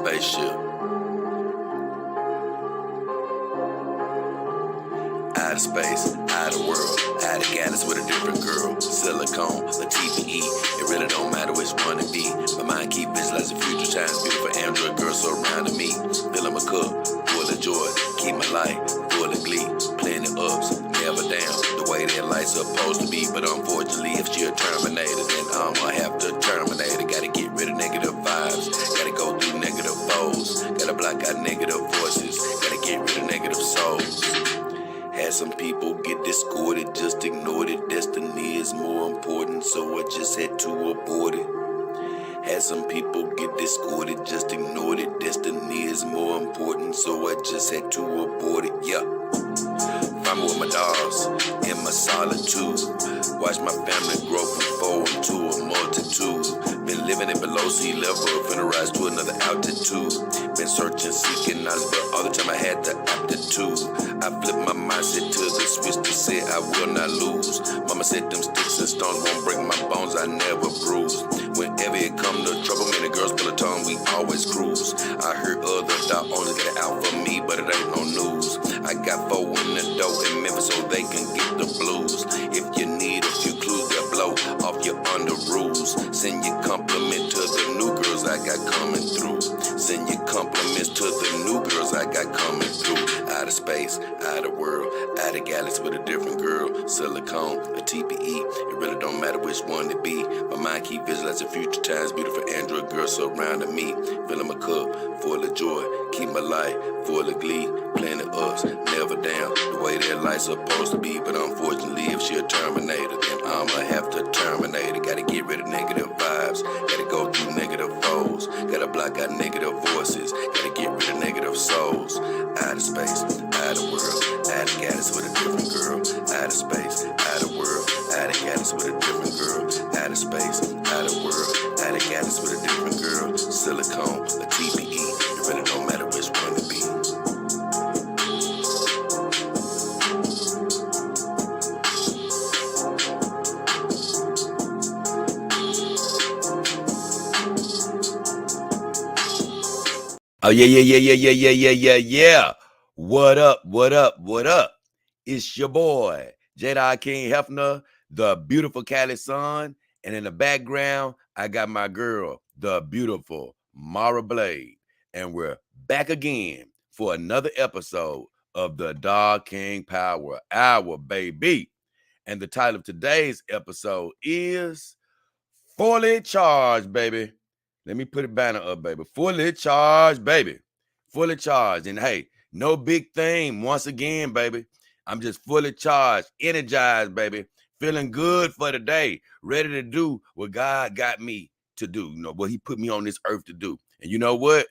spaceship. Out of space, out of world, out of galaxy with a different girl. Silicone, a TPE, it really don't matter which one it be. My mind keep visualizing future times, beautiful android girls surrounding me. Filling my cup, full of joy, keep my life full of glee. Plenty ups, never down, the way that life's supposed to be. But unfortunately, if she a Terminator, then I'ma have to terminate her. Gotta get rid of negative vibes, gotta go through negative foes, gotta block out negative voices, gotta get rid of negative souls. Had some people get discorded, just ignored it. Destiny is more important, so I just had to abort it. Had some people get discorded, just ignored it. Destiny is more important, so I just had to abort it. Yeah. Find me with my dogs in my solitude. Watch my family grow from 4 into a multitude. Been living it below sea level, finna rise to another altitude. Been searching, seeking knowledge, but all the time I had the aptitude. I flipped my mindset to the switch to say I will not lose. Mama said them sticks and stones won't break my bones, I never bruise. Whenever it come to trouble, man, the girls pull a tongue, we always cruise. I heard other dog owners get it out for me, but it ain't no news. I got 4 in the dough in Memphis so they can get the blues. If you need a few clues, they'll blow off your under rules. Send your compliment to the new girls I got coming through. Send your compliments to the new girls I got coming through. Out of space, out of world, out of galaxy with a different girl. Silicone, a TPE, it really don't matter which one it be. My mind keep visualizing future times, beautiful android girls surrounding me. Filling my cup, full of joy, keep my life full of glee. Plenty ups, never down, the way that life's supposed to be. But unfortunately, if she a Terminator, then I'ma have to terminate her. Gotta get rid of negative vibes, gotta go through negative foes, gotta block out negative voices, gotta get rid of negative souls. Out of space, out of world, out of galaxy with a different girl. Out of space, out of world, out of galaxy with a different girl. Out of space, out of world, out of galaxy with a different girl. Silicone, a TPE, it really don't matter which one it be. Oh, yeah. What up? It's your boy, Jedi King Hefner, the beautiful Cali Sun. And in the background, I got my girl, the beautiful Mara Blade. And we're back again for another episode of the Dog King Power Hour, baby. And the title of today's episode is Fully Charged, baby. Let me put a banner up, baby. Fully charged, baby. Fully charged. And hey, no big thing once again, baby. I'm just fully charged, energized, baby. Feeling good for the day. Ready to do what God got me to do. You know, what he put me on this earth to do. And you know what?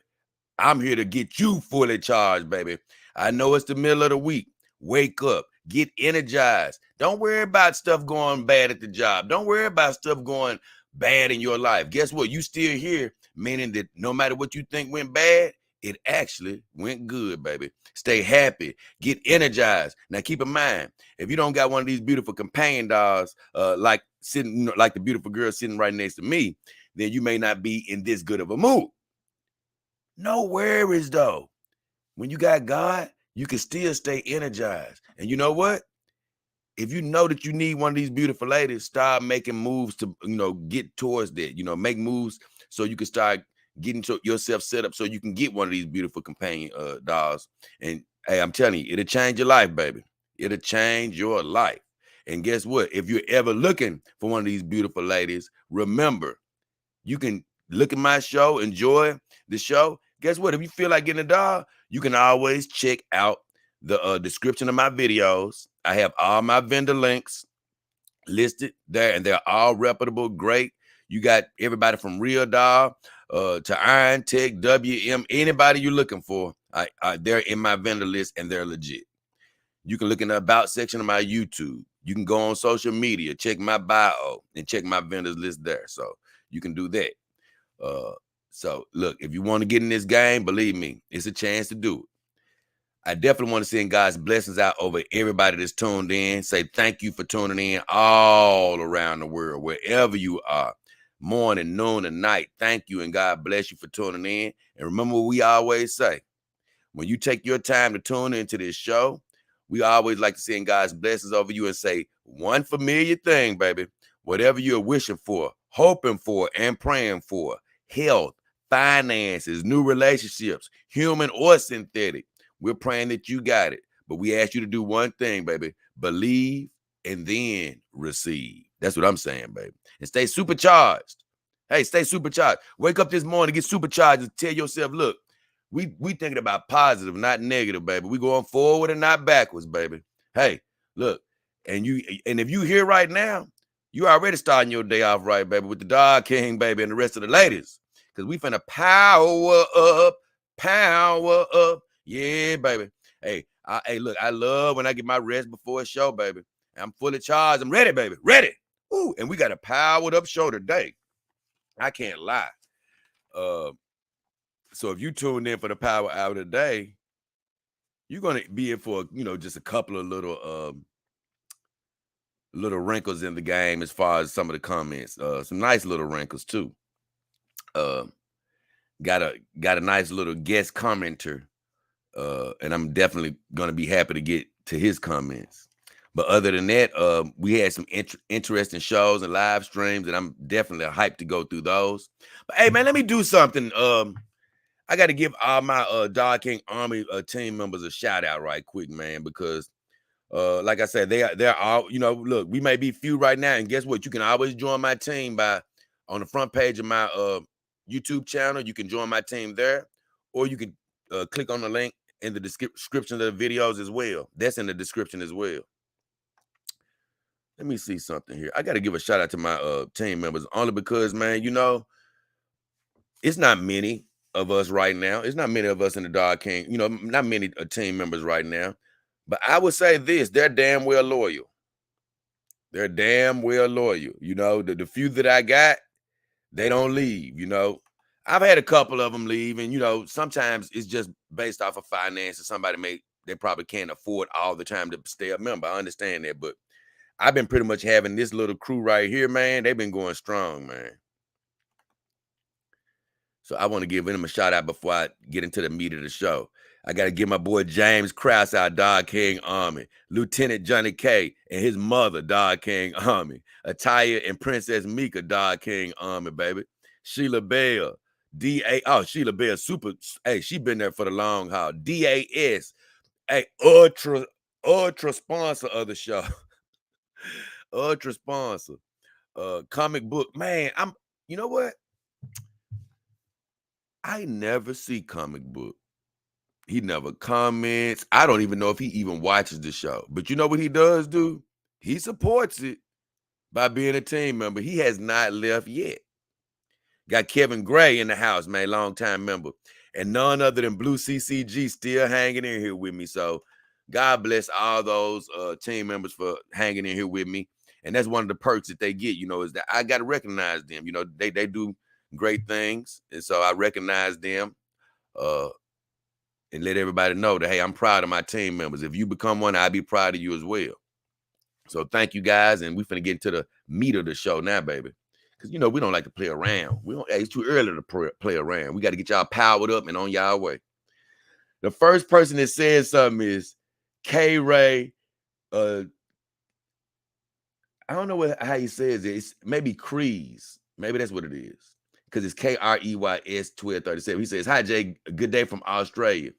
I'm here to get you fully charged, baby. I know it's the middle of the week. Wake up. Get energized. Don't worry about stuff going bad at the job. Don't worry about stuff going bad in your life. Guess what? You still here, meaning that no matter what you think went bad, it actually went good, baby. Stay happy. Get energized. Now, keep in mind, if you don't got one of these beautiful companion dogs, like sitting, like the beautiful girl sitting right next to me, then you may not be in this good of a mood. No worries, though. When you got God, you can still stay energized. And you know what? If you know that you need one of these beautiful ladies, start making moves to, get towards that. Make moves so you can start getting yourself set up so you can get one of these beautiful companion dolls. And hey, I'm telling you, it'll change your life, baby. It'll change your life. And guess what? If you're ever looking for one of these beautiful ladies, remember, you can look at my show, enjoy the show. Guess what? If you feel like getting a doll, you can always check out the description of my videos. I have all my vendor links listed there, and they're all reputable, great. You got everybody from Real Doll to Iron Tech, WM, anybody you're looking for. They're in my vendor list, and they're legit. You can look in the About section of my YouTube. You can go on social media, check my bio, and check my vendors list there. So you can do that. So look, if you want to get in this game, believe me, it's a chance to do it. I definitely want to send God's blessings out over everybody that's tuned in. Say thank you for tuning in all around the world, wherever you are. morning, noon, and night. Thank you, and God bless you for tuning in. And remember what we always say. When you take your time to tune into this show, we always like to send God's blessings over you and say one familiar thing, baby. Whatever you're wishing for, hoping for, and praying for, health, finances, new relationships, human or synthetic, we're praying that you got it. But we ask you to do one thing, baby. Believe and then receive. That's what I'm saying, baby. And stay supercharged. Hey, stay supercharged. Wake up this morning, get supercharged, and tell yourself, look, we thinking about positive, not negative, baby. We going forward and not backwards, baby. Hey, look, and if you here right now, you already starting your day off right, baby, with the Dog King, baby, and the rest of the ladies. Because we finna power up, power up. Yeah, baby. Hey, look, I love when I get my rest before a show, baby. I'm fully charged. I'm ready, baby. Ready. Ooh, and we got a powered up show today. I can't lie. So if you tuned in for the power hour today, you're gonna be in for just a couple of little wrinkles in the game as far as some of the comments. Some nice little wrinkles too. Got a nice little guest commenter, and I'm definitely gonna be happy to get to his comments. But other than that, we had some interesting shows and live streams, and I'm definitely hyped to go through those. But hey, man, let me do something. I got to give all my Dog King Army team members a shout out right quick, man, because like I said, they're all, look, we may be few right now, and guess what? You can always join my team on the front page of my YouTube channel. You can join my team there, or you can click on the link in the description of the videos as well. That's in the description as well. Let me see something here. I got to give a shout out to my team members only because, man, it's not many of us right now. It's not many of us in the Dog King, not many team members right now. But I would say this, they're damn well loyal. They're damn well loyal. The few that I got, they don't leave, I've had a couple of them leave, and, sometimes it's just based off of finances. They probably can't afford all the time to stay a member. I understand that, but I've been pretty much having this little crew right here, man. They've been going strong, man. So I want to give him a shout out before I get into the meat of the show. I got to give my boy James Krause, our Dog King Army, Lieutenant Johnny K and his mother, Dog King Army, Ataya and Princess Mika, Dog King Army, baby. Sheila Bell, Sheila Bell, super. Hey, she been there for the long haul. DAS, hey, ultra sponsor of the show. Ultra sponsor. Comic book, man. You know what? I never see Comic Book. He never comments. I don't even know if he even watches the show. But you know what he does do? He supports it by being a team member. He has not left yet. Got Kevin Gray in the house, man, longtime member. And none other than Blue CCG still hanging in here with me. So God bless all those team members for hanging in here with me. And that's one of the perks that they get, is that I got to recognize them. They do great things. And so I recognize them and let everybody know that, hey, I'm proud of my team members. If you become one, I'll be proud of you as well. So thank you guys. And we're finna get into the meat of the show now, baby. Because, we don't like to play around. It's too early to play around. We got to get y'all powered up and on y'all way. The first person that says something is K-Ray. I don't know how he says it. It's maybe Crees. Maybe that's what it is. Because it's KREYS 1237. He says, hi, Jay. Good day from Australia.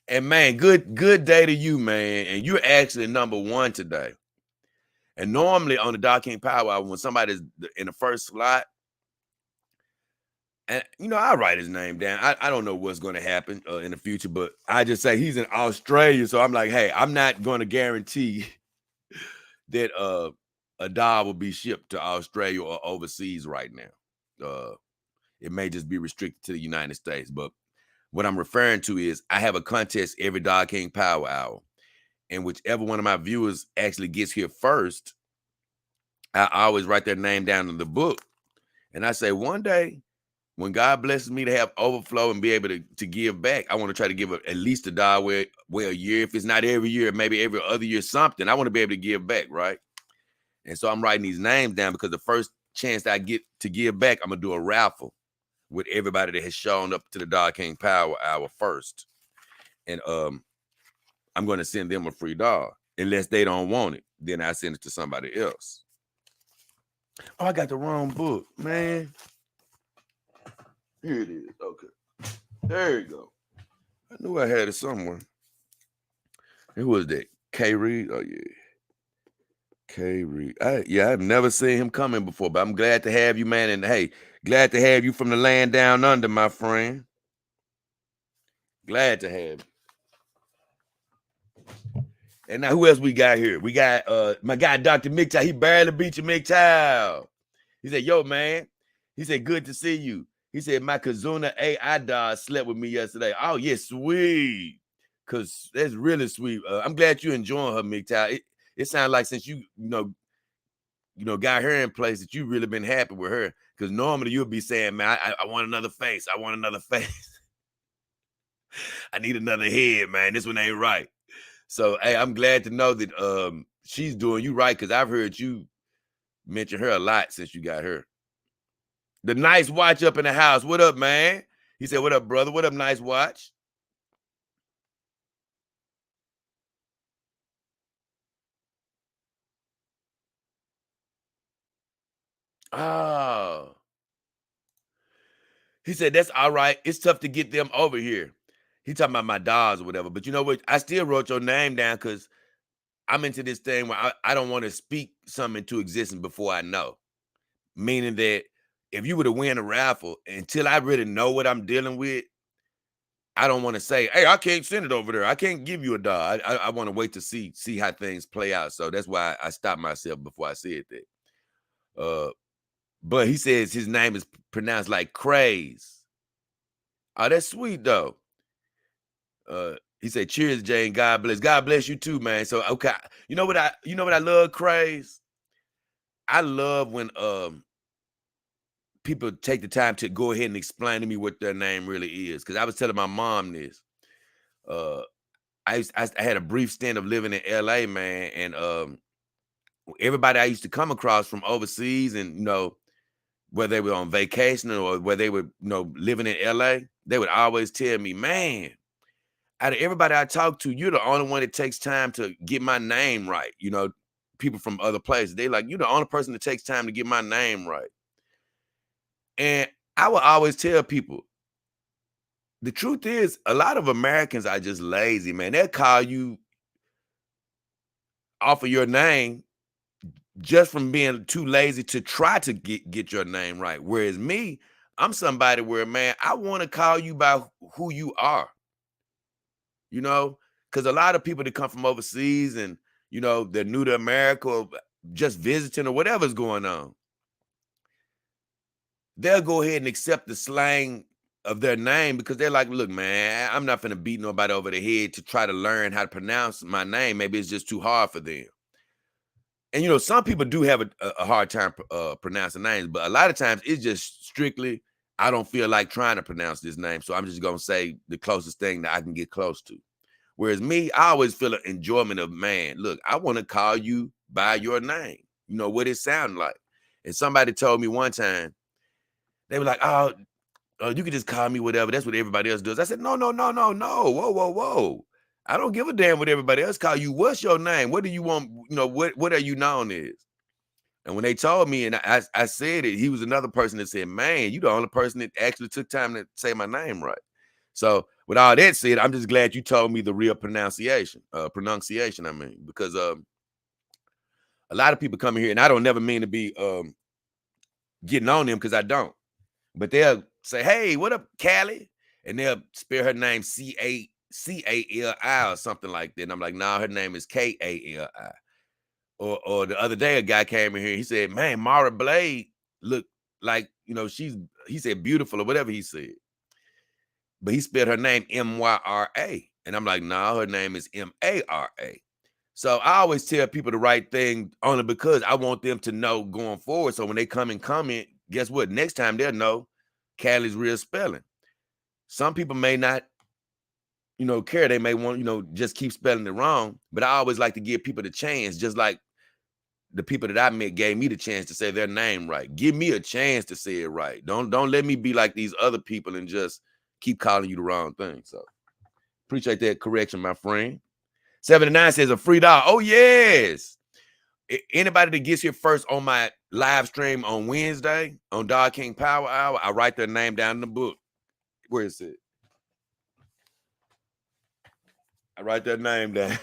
And, man, good day to you, man. And you're actually number one today. And normally on the Dog King Power Hour, when somebody's in the first slot, and, I write his name down. I don't know what's going to happen in the future, but I just say he's in Australia. So I'm like, hey, I'm not going to guarantee that a dog will be shipped to Australia or overseas right now. It may just be restricted to the United States. But what I'm referring to is I have a contest every Dog King Power Hour. And whichever one of my viewers actually gets here first, I always write their name down in the book. And I say, one day, when God blesses me to have overflow and be able to give back, I want to try to give at least a dog where a year. If it's not every year, maybe every other year, something. I want to be able to give back, right? And so I'm writing these names down because the first chance that I get to give back, I'm gonna do a raffle with everybody that has shown up to the Dog King Power Hour first. And I'm gonna send them a free dog. Unless they don't want it, then I send it to somebody else. Oh, I got the wrong book, man. Here it is. Okay. There you go. I knew I had it somewhere. Who was that? K Reed? Oh yeah. K Reed. I've never seen him coming before, but I'm glad to have you, man. And hey, glad to have you from the land down under, my friend. Glad to have you. And now who else we got here? We got my guy Dr. MGTOW. He barely beat you, MGTOW. He said, yo, man. He said, good to see you. He said, my Kazuna AI dog slept with me yesterday. Oh, yeah, sweet. Because that's really sweet. I'm glad you're enjoying her, MGTOW. It sounds like since you got her in place that you've really been happy with her. Because normally you'll be saying, man, I want another face. I want another face. I need another head, man. This one ain't right. So, hey, I'm glad to know that she's doing you right, because I've heard you mention her a lot since you got her. The Nice Watch up in the house. What up, man? He said, what up, brother? What up, Nice Watch? Oh. He said, that's all right. It's tough to get them over here. He talking about my dogs or whatever. But you know what? I still wrote your name down because I'm into this thing where I don't want to speak something into existence before I know. Meaning that if you were to win a raffle, until I really know what I'm dealing with, I don't want to say, hey, I can't send it over there. I can't give you a dog. I want to wait to see how things play out. So that's why I stopped myself before I said that. But he says his name is pronounced like Craze. Oh, that's sweet though. He said, cheers, Jane. God bless. God bless you too, man. So okay. You know what I love, Craze? I love when people take the time to go ahead and explain to me what their name really is. Because I was telling my mom this. I had a brief stint of living in LA, man, and everybody I used to come across from overseas, and whether they were on vacation or where they were living in LA, they would always tell me, man, out of everybody I talk to, you're the only one that takes time to get my name right. People from other places, they like, you're the only person that takes time to get my name right. And I would always tell people, the truth is, a lot of Americans are just lazy, man. They'll call you off of your name just from being too lazy to try to get your name right. Whereas me, I'm somebody where, man, I want to call you by who you are. Because a lot of people that come from overseas and, they're new to America or just visiting or whatever's going on, they'll go ahead and accept the slang of their name because they're like, look, man, I'm not going to beat nobody over the head to try to learn how to pronounce my name. Maybe it's just too hard for them. And, some people do have a hard time pronouncing names, but a lot of times it's just strictly, I don't feel like trying to pronounce this name. So I'm just going to say the closest thing that I can get close to. Whereas me, I always feel an enjoyment of, man, look, I want to call you by your name. What it sounds like. And somebody told me one time, they were like, oh, you can just call me whatever. That's what everybody else does. I said, no. Whoa. I don't give a damn what everybody else call you. What's your name? What do you want? What are you known as? And when they told me, and I said it, he was another person that said, man, you the only person that actually took time to say my name right. So with all that said, I'm just glad you told me the real pronunciation, because a lot of people come in here, and I don't never mean to be getting on them because I don't. But they'll say, hey, what up, Callie? And they'll spell her name Cali or something like that. And I'm like, nah, her name is Kali. Or the other day, a guy came in here. He said, man, Mara Blade looked like, he said beautiful or whatever he said. But he spelled her name Myra. And I'm like, nah, her name is Mara. So I always tell people the right thing only because I want them to know going forward. So when they come and comment, guess what? Next time they'll know Callie's real spelling. Some people may not, care. They may want, just keep spelling it wrong. But I always like to give people the chance, just like the people that I met gave me the chance to say their name right. Give me a chance to say it right. Don't let me be like these other people and just keep calling you the wrong thing. So appreciate that correction, my friend. 79 says a free dollar. Oh, yes. Anybody that gets here first on my live stream on Wednesday on Dog King Power Hour, I write their name down in the book. Where is it? I write that name down.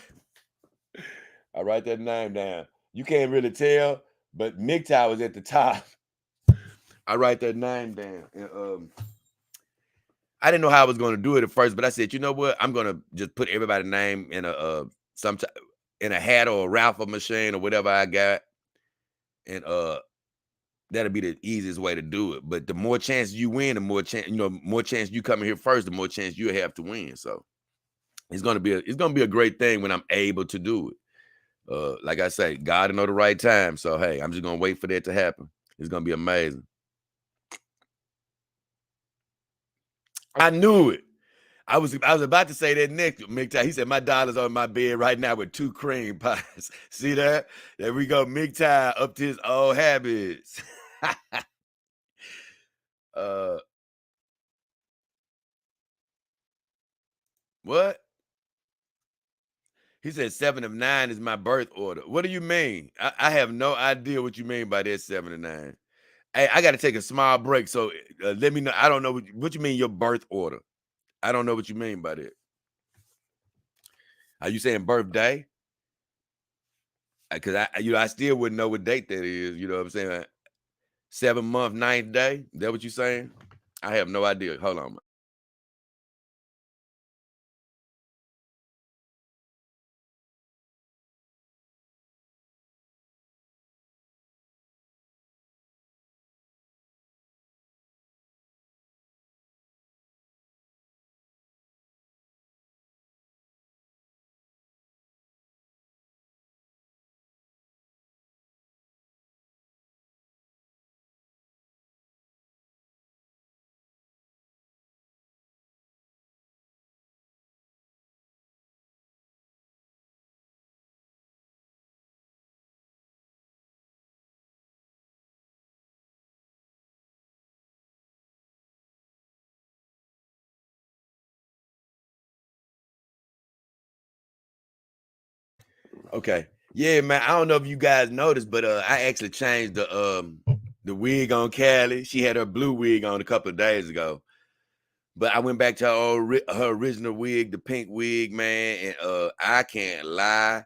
I write that name down. You can't really tell, but MGTOW is at the top. I write that name down. And, I didn't know how I was going to do it at first, but I said, you know what? I'm going to just put everybody's name in in a hat or a raffle machine or whatever I got. And that'll be the easiest way to do it. But the more chances you win, the more chance, more chance you coming here first, the more chance you have to win. So it's gonna be a great thing when I'm able to do it. Like I say, God know the right time. So hey, I'm just gonna wait for that to happen. It's gonna be amazing. I knew it. I was about to say that next. MGTOW, he said my dollar's on my bed right now with 2 cream pies. See that? There we go. MGTOW up to his old habits. What? He said 7 of 9 is my birth order. What do you mean? I have no idea what you mean by that 7 of 9. Hey, I got to take a small break. So let me know. I don't know what you mean your birth order. I don't know what you mean by that. Are you saying birthday? Because I still wouldn't know what date that is. You know what I'm saying? 7th month, 9th day. Is that what you're saying? I have no idea. Hold on. Okay. Yeah, man. I don't know if you guys noticed, but I actually changed the wig on Callie. She had her blue wig on a couple of days ago. But I went back to her original wig, the pink wig, man, and I can't lie.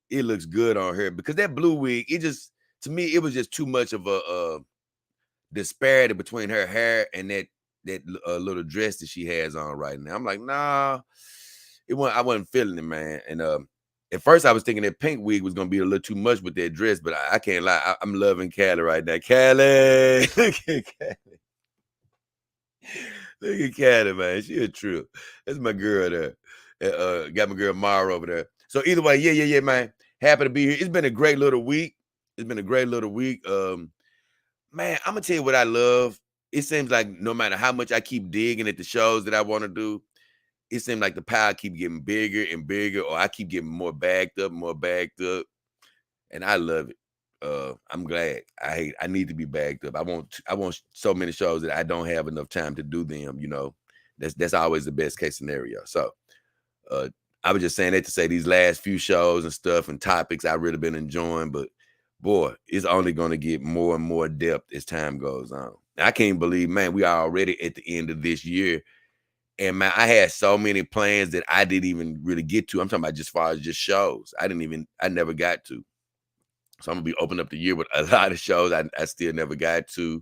It looks good on her because that blue wig, to me, it was just too much of a disparity between her hair and that little dress that she has on right now. I'm like, nah, I wasn't feeling it, man. And at first I was thinking that pink wig was gonna be a little too much with that dress, but I can't lie, I'm loving Callie right now. Callie, look at Callie. Look at Callie, man. She a trip. That's my girl there. Got my girl Mara over there. So either way, yeah, man. Happy to be here. It's been a great little week. It's been a great little week. Man, I'm gonna tell you what I love. It seems like no matter how much I keep digging at the shows that I want to do, it seems like the pile keep getting bigger and bigger, or I keep getting more backed up, and I love it. I'm glad. I need to be backed up. I want so many shows that I don't have enough time to do them. That's always the best case scenario. So I was just saying that to say these last few shows and stuff and topics I really been enjoying, but boy, it's only going to get more and more depth as time goes on. I can't believe, man, we are already at the end of this year. And man, I had so many plans that I didn't even really get to. I'm talking about just as far as just shows. I never got to. So I'm gonna be opening up the year with a lot of shows I still never got to.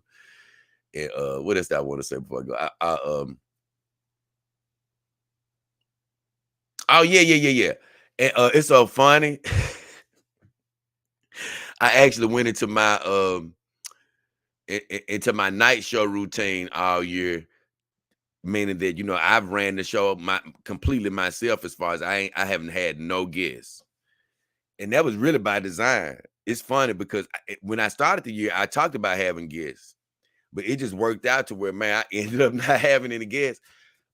And what else do I want to say before I go? Oh yeah. And it's so funny. I actually went into my into my night show routine all year, meaning that I've ran the show completely myself as far as I haven't had no guests, and that was really by design. It's funny because when I started the year, I talked about having guests, but it just worked out to where, man, I ended up not having any guests.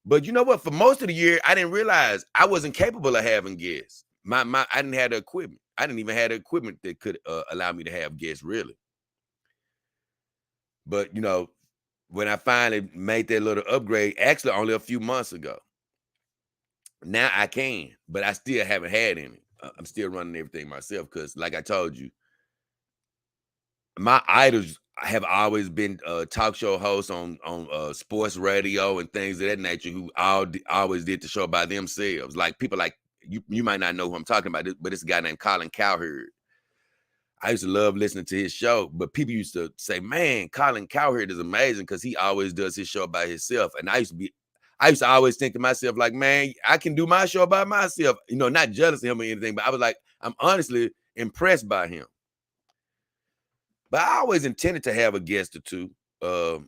But you know what? For most of the year, I didn't realize I wasn't capable of having guests. I didn't have the equipment. I didn't even have the equipment that could allow me to have guests, really. But when I finally made that little upgrade, actually only a few months ago, now I can, but I still haven't had any. I'm still running everything myself because, like I told you, my idols have always been talk show hosts on sports radio and things of that nature who always did the show by themselves. Like people like you might not know who I'm talking about, but it's a guy named Colin Cowherd. I used to love listening to his show, but people used to say, "Man, Colin Cowherd is amazing because he always does his show by himself." And I used to always think to myself, like, "Man, I can do my show by myself." Not jealous of him or anything, but I was like, I'm honestly impressed by him. But I always intended to have a guest or two. But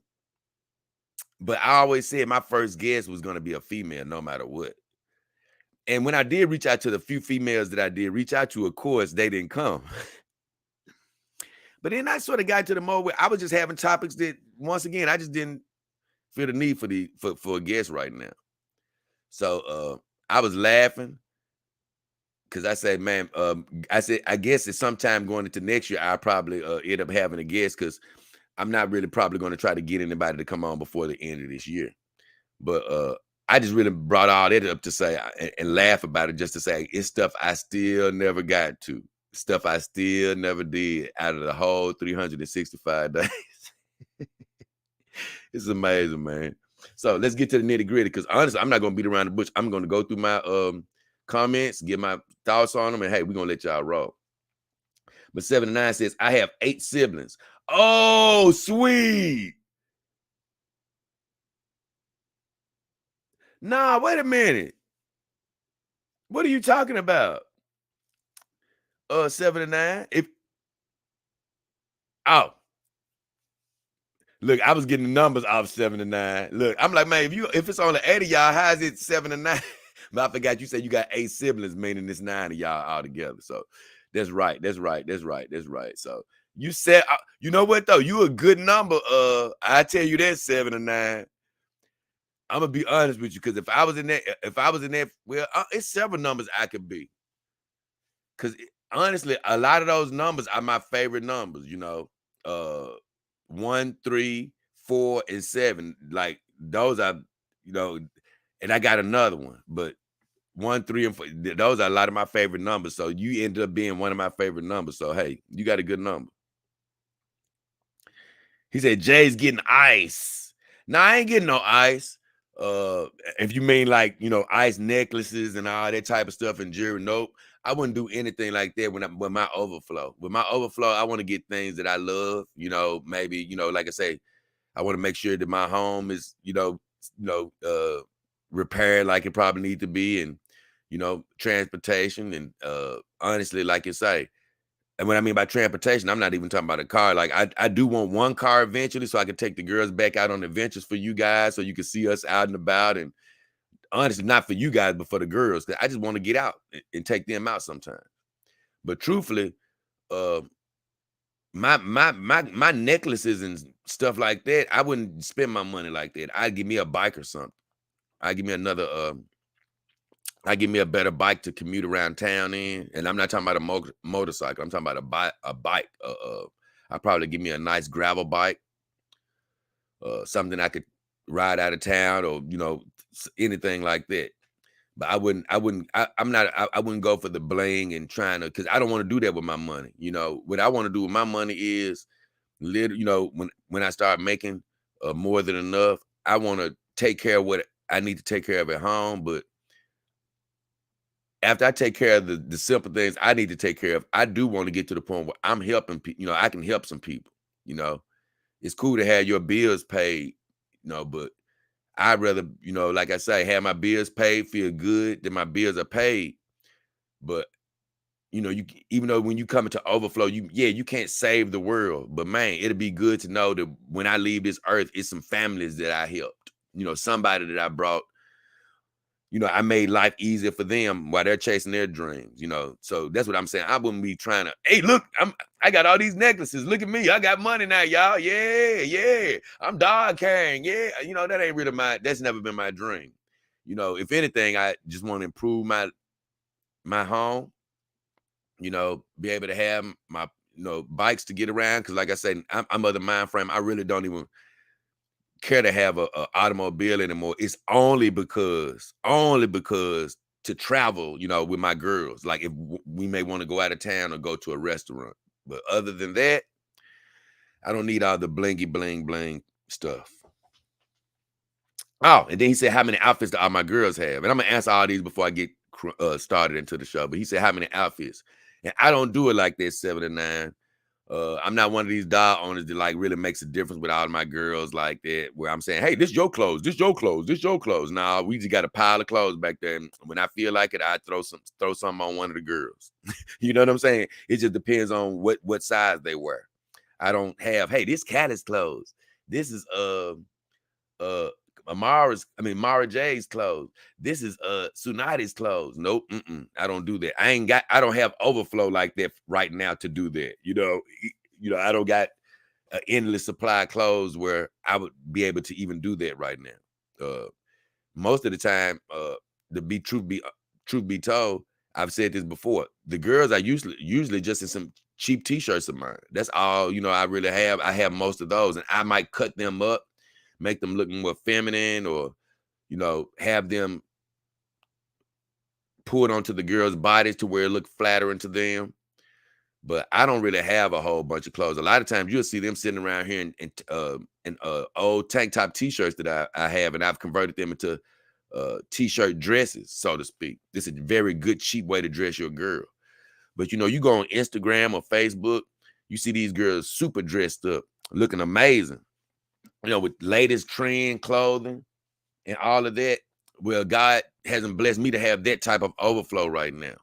I always said my first guest was going to be a female, no matter what. And when I did reach out to the few females that I did reach out to, of course, they didn't come. But then I sort of got to the mode where I was just having topics that, once again, I just didn't feel the need for a guest right now. So I was laughing because I said, man, I guess it's sometime going into next year, I'll probably end up having a guest because I'm not really probably going to try to get anybody to come on before the end of this year. But I just really brought all that up to say and laugh about it, just to say it's stuff I still never got to. Stuff I still never did out of the whole 365 days. It's amazing, man. So let's get to the nitty gritty, because honestly, I'm not going to beat around the bush. I'm going to go through my comments, get my thoughts on them, and hey, we're going to let y'all roll. But 79 says, I have 8 siblings. Oh, sweet. Nah, wait a minute. What are you talking about? 79. Look, I was getting the numbers off 79. Look, I'm like, man, if it's only 8 of y'all, how is it 7 and 9? But I forgot you said you got 8 siblings, meaning it's 9 of y'all all together. So that's right. So you said, you know what though? You a good number. I tell you that 7 and 9. I'm gonna be honest with you, because if I was in that, well, it's several numbers I could be. Because honestly, a lot of those numbers are my favorite numbers. 1, 3, 4, and 7. Like those are, and I got another one, but 1, 3, and 4, those are a lot of my favorite numbers. So you ended up being one of my favorite numbers. So hey, you got a good number. He said Jay's getting ice. No, I ain't getting no ice. If you mean like, ice necklaces and all that type of stuff and jewelry, nope. I wouldn't do anything like that with my overflow. With my overflow, I want to get things that I love. Maybe, like I say, I want to make sure that my home is, repaired like it probably need to be, and transportation, and honestly, like you say, and what I mean by transportation, I'm not even talking about a car. Like I do want one car eventually, so I can take the girls back out on adventures for you guys, so you can see us out and about. And honestly, not for you guys, but for the girls, because I just want to get out and take them out sometime. But truthfully, my necklaces and stuff like that, I wouldn't spend my money like that. I'd give me a bike or something. I'd give me a better bike to commute around town in. And I'm not talking about a motorcycle. I'm talking about a bike. I'd probably give me a nice gravel bike, something I could ride out of town, or anything like that. But I wouldn't go for the bling and trying to, because I don't want to do that with my money. What I want to do with my money is when I start making more than enough, I want to take care of what I need to take care of at home. But after I take care of the simple things I need to take care of, I do want to get to the point where I'm helping people. I can help some people. It's cool to have your bills paid, but I'd rather, like I say, have my bills paid, feel good that my bills are paid. But you, even though when you come into overflow, you can't save the world, but man, it'll be good to know that when I leave this earth, it's some families that I helped. Somebody that I brought. I made life easier for them while they're chasing their dreams. So that's what I'm saying. I wouldn't be trying to, hey, look, I got all these necklaces. Look at me. I got money now, y'all. Yeah. I'm dog carrying. Yeah. That ain't really that's never been my dream. If anything, I just want to improve my home, be able to have my, bikes to get around. Cause like I said, I'm of the mind frame. I really don't even care to have a automobile anymore. It's only because to travel, with my girls. Like if we may want to go out of town or go to a restaurant. But other than that, I don't need all the blingy bling bling stuff. Oh, and then he said, how many outfits do all my girls have? And I'm gonna answer all these before I get started into the show. But he said, how many outfits? And I don't do it like that, 7 to 9. I'm not one of these doll owners that like really makes a difference with all of my girls like that, where I'm saying, hey, this your clothes, this your clothes, this your clothes. Nah, we just got a pile of clothes back there. And when I feel like it, I throw something on one of the girls. You know what I'm saying? It just depends on what size they wear. I don't have, hey, this Callie's clothes. This is uh Mara J's clothes. This is Tsunadi's clothes. Nope, I don't do that. I don't have overflow like that right now to do that. I don't got an endless supply of clothes where I would be able to even do that right now. Most of the time, truth be told, I've said this before. The girls are usually just in some cheap t-shirts of mine. That's all I really have. I have most of those, and I might cut them up, make them look more feminine, or have them pulled onto the girls' bodies to where it look flattering to them. But I don't really have a whole bunch of clothes. A lot of times you'll see them sitting around here in old tank top t-shirts that I have, and I've converted them into t-shirt dresses, so to speak. This is a very good, cheap way to dress your girl. But you go on Instagram or Facebook, you see these girls super dressed up, looking amazing, with latest trend clothing and all of that. Well, God hasn't blessed me to have that type of overflow right now.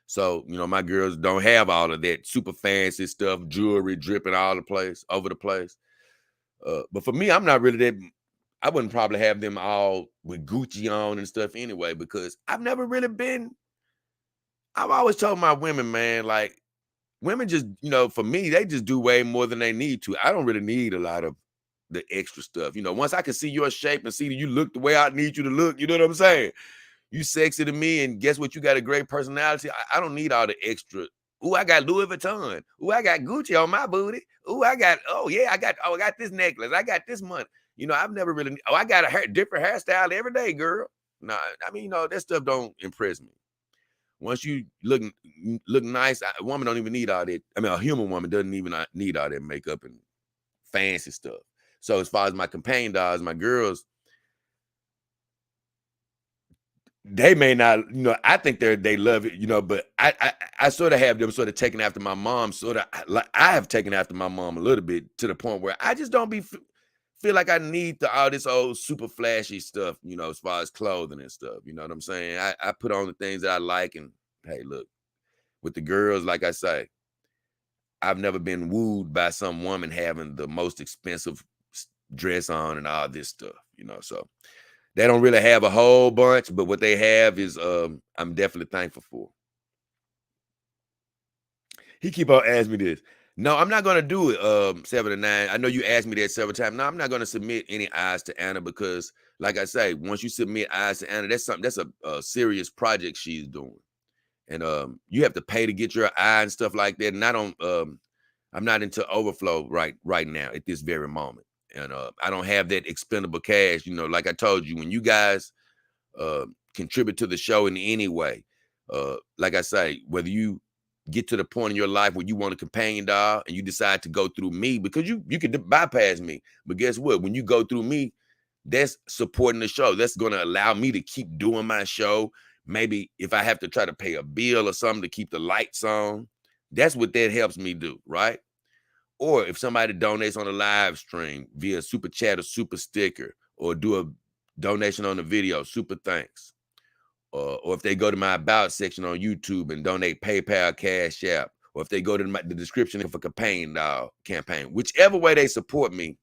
So, my girls don't have all of that super fancy stuff, jewelry dripping all over the place. But for me, I'm not really that. I wouldn't probably have them all with Gucci on and stuff anyway, because I've never really been. I've always told my women, man, like women just, for me, they just do way more than they need to. I don't really need a lot of the extra stuff. Once I can see your shape and see that you look the way I need you to look, you know what I'm saying? You sexy to me, and guess what? You got a great personality. I don't need all the extra. Ooh, I got Louis Vuitton. Ooh, I got Gucci on my booty. Ooh, I got I got this necklace. I got this money. I've never really. Oh, I got a different hairstyle every day, girl. No, I mean, that stuff don't impress me. Once you look nice, a woman don't even need all that. I mean, a human woman doesn't even need all that makeup and fancy stuff. So as far as my companion dolls, my girls, they may not, I think they love it, but I sort of have them sort of taken after my mom, sort of like I have taken after my mom a little bit, to the point where I just don't feel like I need all this old super flashy stuff, as far as clothing and stuff. You know what I'm saying? I put on the things that I like, and hey, look, with the girls, like I say, I've never been wooed by some woman having the most expensive dress on and all this stuff, so they don't really have a whole bunch, but what they have is I'm definitely thankful for. He keep on asking me this. No, I'm not gonna do it 7 to 9. I know you asked me that several times. No, I'm not gonna submit any eyes to Anna, because like I say, once you submit eyes to Anna, that's a serious project she's doing. And you have to pay to get your eye and stuff like that. And I'm not into overflow right now at this very moment. And I don't have that expendable cash. Like I told you, when you guys contribute to the show in any way, like I say, whether you get to the point in your life where you want a companion doll and you decide to go through me, because you could bypass me, but guess what? When you go through me, that's supporting the show. That's going to allow me to keep doing my show. Maybe if I have to try to pay a bill or something to keep the lights on, that's what that helps me do, right? Or if somebody donates on a live stream via super chat or super sticker, or do a donation on the video, super thanks. Or if they go to my about section on YouTube and donate PayPal, Cash App, or if they go to the description of a campaign, whichever way they support me,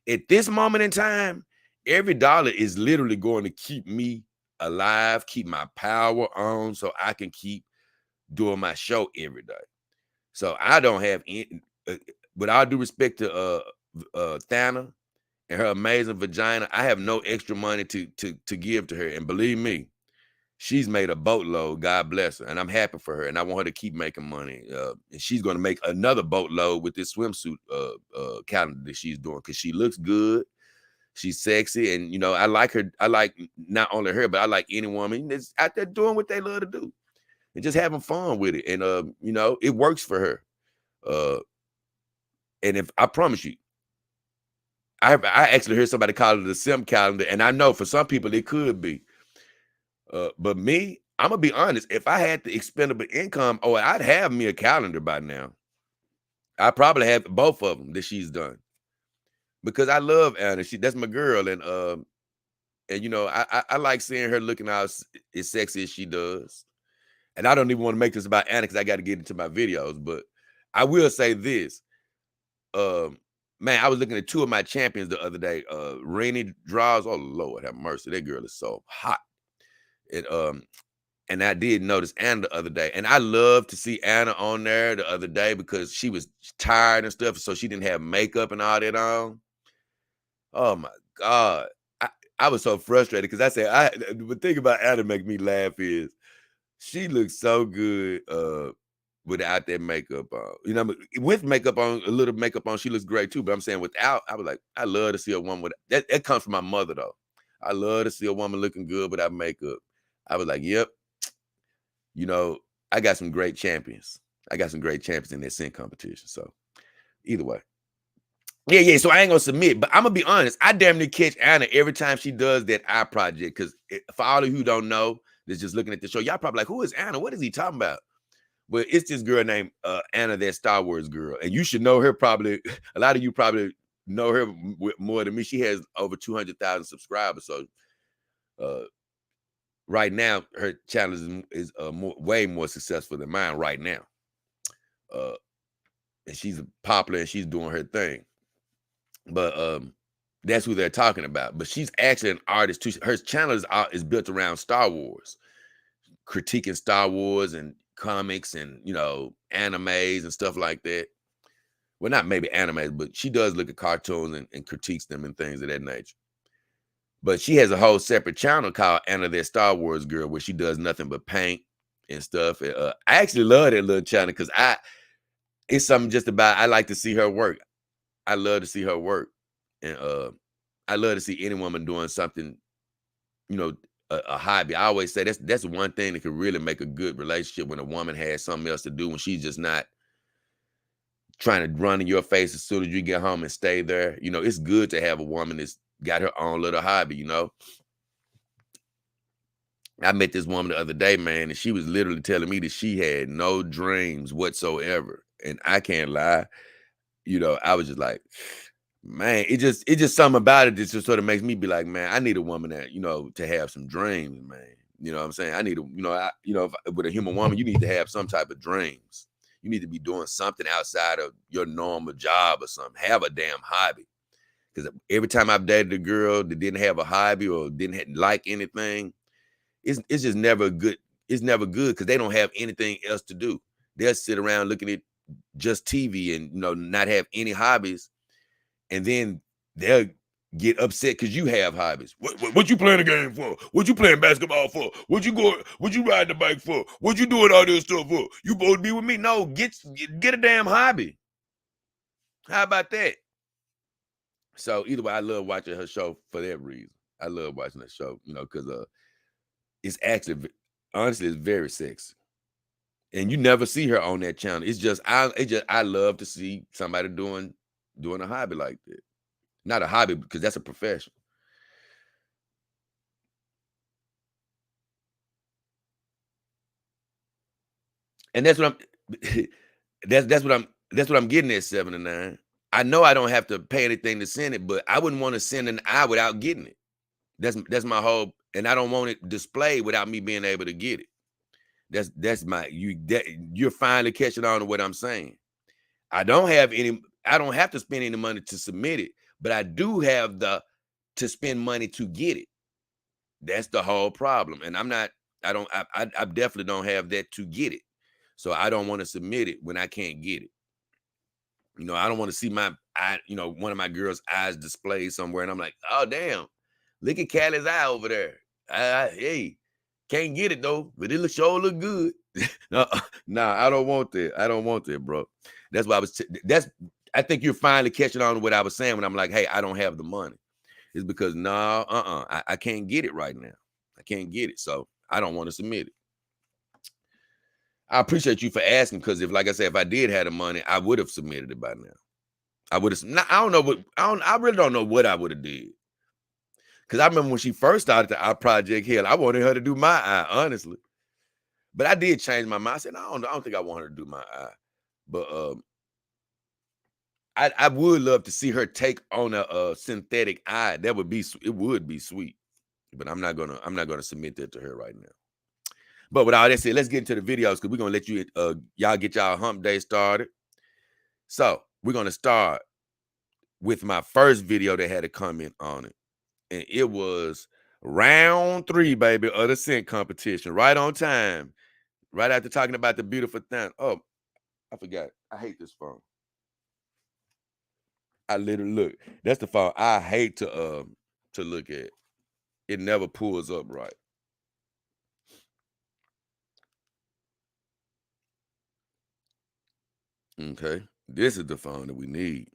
at this moment in time, every dollar is literally going to keep me alive, keep my power on, so I can keep doing my show every day. So I don't have any, with all due respect to Thana and her amazing vagina, I have no extra money to give to her. And believe me, she's made a boatload. God bless her, and I'm happy for her. And I want her to keep making money. And she's going to make another boatload with this swimsuit calendar that she's doing because she looks good. She's sexy, and you know I like her. I like not only her, but I like any woman that's out there doing what they love to do and just having fun with it. And you know, it works for her. And if I promise you, I actually heard somebody call it a sim calendar, and I know for some people it could be. But me, I'm gonna be honest. If I had the expendable income, oh, I'd have me a calendar by now. I probably have both of them that she's done because I love Anna. That's my girl, and you know I like seeing her looking out as sexy as she does. And I don't even want to make this about Anna because I got to get into my videos. But I will say this. Man, I was looking at two of my champions the other day. Rainy Draws. Oh Lord, have mercy. That girl is so hot. And I did notice Anna the other day. And I love to see Anna on there the other day because she was tired and stuff. So she didn't have makeup and all that on. Oh my God. I was so frustrated because I said, the thing about Anna make me laugh is she looks so good without that makeup on. You know, with makeup on, a little makeup on, she looks great too. But I'm saying without, I was like, I love to see a woman with that. That comes from my mother though. I love to see a woman looking good without makeup. I was like, yep, you know, I got some great champions. I got some great champions in that scent competition. So either way. Yeah. So I ain't gonna submit, but I'm gonna be honest. I damn near catch Anna every time she does that eye project. Because for all of you who don't know, that's just looking at the show, y'all probably like, who is Anna? What is he talking about? But it's this girl named Anna, that Star Wars girl, and you should know her. Probably a lot of you probably know her more than me. She has over 200,000 subscribers. So right now, her channel is way more successful than mine right now. And she's popular and she's doing her thing. But that's who they're talking about. But she's actually an artist too. Her channel is built around Star Wars, critiquing Star Wars and comics and, you know, animes and stuff like that. Well, not maybe animes, but she does look at cartoons and critiques them and things of that nature. But she has a whole separate channel called Anna, that Star Wars girl, where she does nothing but paint and stuff. I actually love that little channel because it's something just about, I like to see her work. I love to see her work. And I love to see any woman doing something, you know, a hobby. I always say that's one thing that can really make a good relationship, when a woman has something else to do, when she's just not trying to run in your face as soon as you get home and stay there. You know, it's good to have a woman that's got her own little hobby, you know. I met this woman the other day, man, and she was literally telling me that she had no dreams whatsoever. And I can't lie. You know, I was just like, man, it just something about it that just sort of makes me be like, man, I need a woman that, you know, to have some dreams, man. You know what I'm saying? I need with a human woman, you need to have some type of dreams. You need to be doing something outside of your normal job or something. Have a damn hobby. Because every time I've dated a girl that didn't have a hobby or didn't like anything, it's just never good. It's never good because they don't have anything else to do. They'll sit around looking at just TV and, you know, not have any hobbies. And then they'll get upset because you have hobbies. What you playing the game for? What you playing basketball for? What you riding the bike for? What you doing all this stuff for? You supposed to be with me? No, get a damn hobby. How about that? So either way, I love watching her show for that reason. I love watching that show, you know, because it's actually, honestly, it's very sexy. And you never see her on that channel. I love to see somebody doing a hobby like that. Not a hobby, because that's a profession. And that's what I'm that's what I'm getting at 7 to 9. I know I don't have to pay anything to send it, but I wouldn't want to send an eye without getting it. That's my whole, and I don't want it displayed without me being able to get it. You're finally catching on to what I'm saying. I don't have to spend any money to submit it, but I do have to spend money to get it. That's the whole problem. And I definitely don't have that to get it. So I don't want to submit it when I can't get it. You know, I don't want to see one of my girls' eyes displayed somewhere. And I'm like, oh, damn, look at Callie's eye over there. Hey, Can't get it though, but it sure look good. Nah, I don't want that. I don't want that, bro. That's why I think you're finally catching on to what I was saying when I'm like, hey, I don't have the money. It's because I can't get it right now. I can't get it. So I don't want to submit it. I appreciate you for asking, because like I said, if I did have the money, I would have submitted it by now. I would have. I don't know what. I really don't know what I would have did. Because I remember when she first started the Eye Project Hill, I wanted her to do my eye, honestly. But I did change my mind. I said, no, I don't think I want her to do my eye. But I would love to see her take on a synthetic eye. It would be sweet. But I'm not gonna submit that to her right now. But with all that said, let's get into the videos, because we're gonna let you y'all get y'all hump day started. So we're gonna start with my first video that had a comment on it. And it was round 3, baby, of the scent competition. Right on time. Right after talking about the beautiful thing. Oh, I forgot. I hate this phone. I literally look. That's the phone I hate to look at. It never pulls up right. Okay. This is the phone that we need.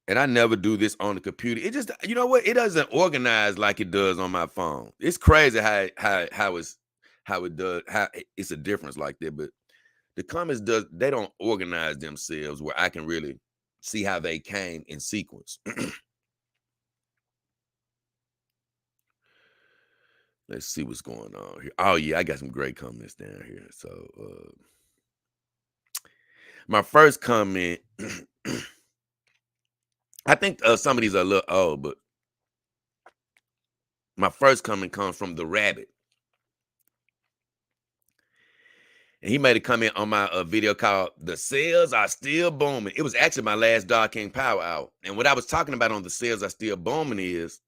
And I never do this on the computer. It just, you know what? It doesn't organize like it does on my phone. It's crazy how it does, how it's a difference like that. But the comments they don't organize themselves where I can really see how they came in sequence. Let's see what's going on here. Oh yeah, I got some great comments down here. So my first comment, I think some of these are a little old, but my first comment comes from the Rabbit. And he made a comment on my video called "The Sales Are Still Booming." It was actually my last Dark King Power Hour. And what I was talking about on the sales are still booming is,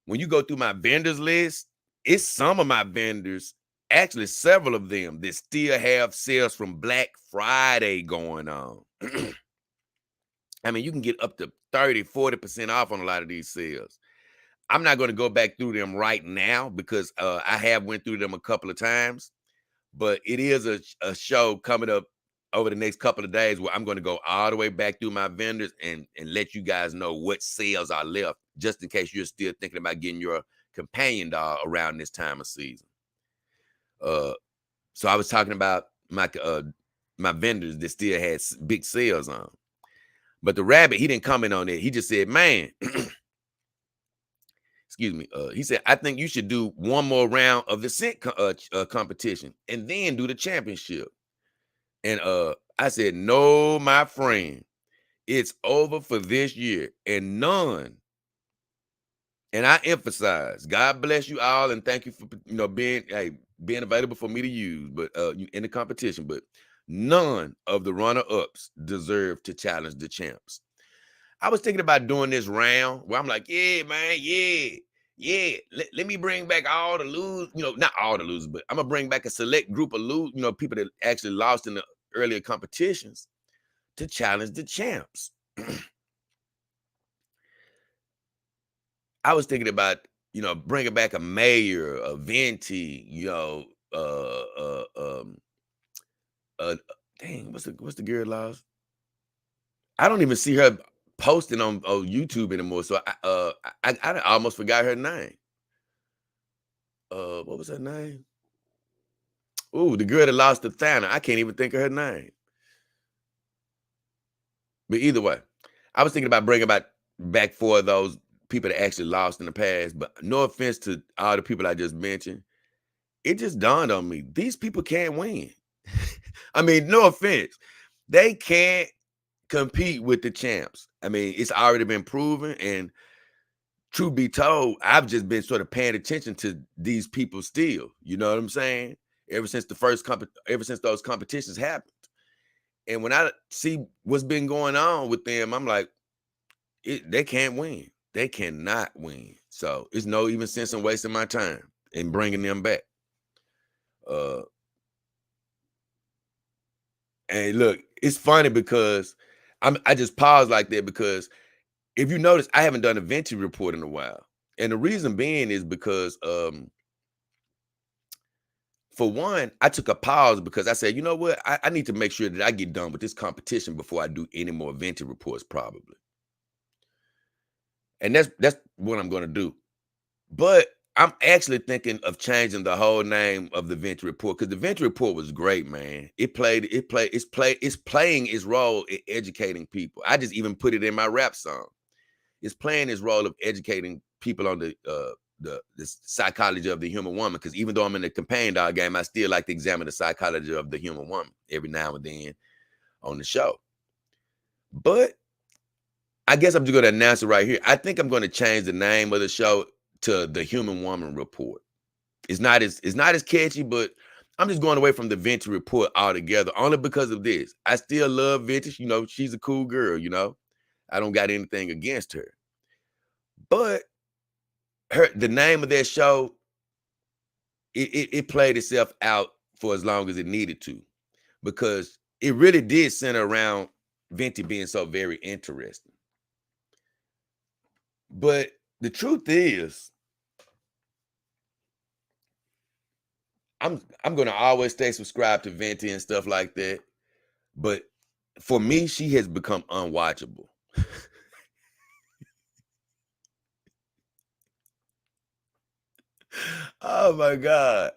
when you go through my vendors list, it's some of my vendors, actually several of them, that still have sales from Black Friday going on. I mean, you can get up to 30, 40% off on a lot of these sales. I'm not going to go back through them right now, because I have went through them a couple of times. But it is a show coming up over the next couple of days where I'm going to go all the way back through my vendors and let you guys know what sales are left, just in case you're still thinking about getting your companion doll around this time of season. So I was talking about my vendors that still had big sales on. But the Rabbit, he didn't comment on it. He just said, man, excuse me. He said, I think you should do one more round of the scent competition and then do the championship. And I said, no, my friend, it's over for this year, and none. And I emphasize, God bless you all, and thank you for being available for me to use, but in the competition. But none of the runner-ups deserve to challenge the champs. I was thinking about doing this round where I'm like, yeah, man, yeah. Let me bring back all the losers, not all the losers, but I'm gonna bring back a select group of people that actually lost in the earlier competitions to challenge the champs. I was thinking about, bringing back a Mayor, a Venti, dang, what's the girl lost? I don't even see her posting on YouTube anymore. So I almost forgot her name. What was her name? Ooh, the girl that lost to Thanos. I can't even think of her name. But either way, I was thinking about bringing back 4 of those people that actually lost in the past. But no offense to all the people I just mentioned, it just dawned on me, these people can't win. I mean, no offense. They can't compete with the champs. I mean, it's already been proven. And truth be told, I've just been sort of paying attention to these people still. You know what I'm saying? Ever since those competitions happened. And when I see what's been going on with them, I'm like, they can't win. They cannot win. So it's no even sense in wasting my time in bringing them back. And look, it's funny because I just paused like that, because if you notice, I haven't done a Venti report in a while. And the reason being is because for one, I took a pause because I said, you know what? I need to make sure that I get done with this competition before I do any more Venti reports, probably. And that's what I'm gonna do. But I'm actually thinking of changing the whole name of the Venti Report because the Venti Report was great, man. It's playing its role in educating people. I just even put it in my rap song. It's playing its role of educating people on the psychology of the human woman. Because even though I'm in the companion dog game, I still like to examine the psychology of the human woman every now and then on the show. But I guess I'm just gonna announce it right here. I think I'm gonna change the name of the show to the Human Woman Report. It's not as catchy, but I'm just going away from the Venti Report altogether, only because of this. I still love Vintage. She's a cool girl. I don't got anything against her. But the name of that show, it played itself out for as long as it needed to, because it really did center around Venti being so very interesting. But the truth is, I'm gonna always stay subscribed to Venti and stuff like that. But for me, she has become unwatchable. Oh my God.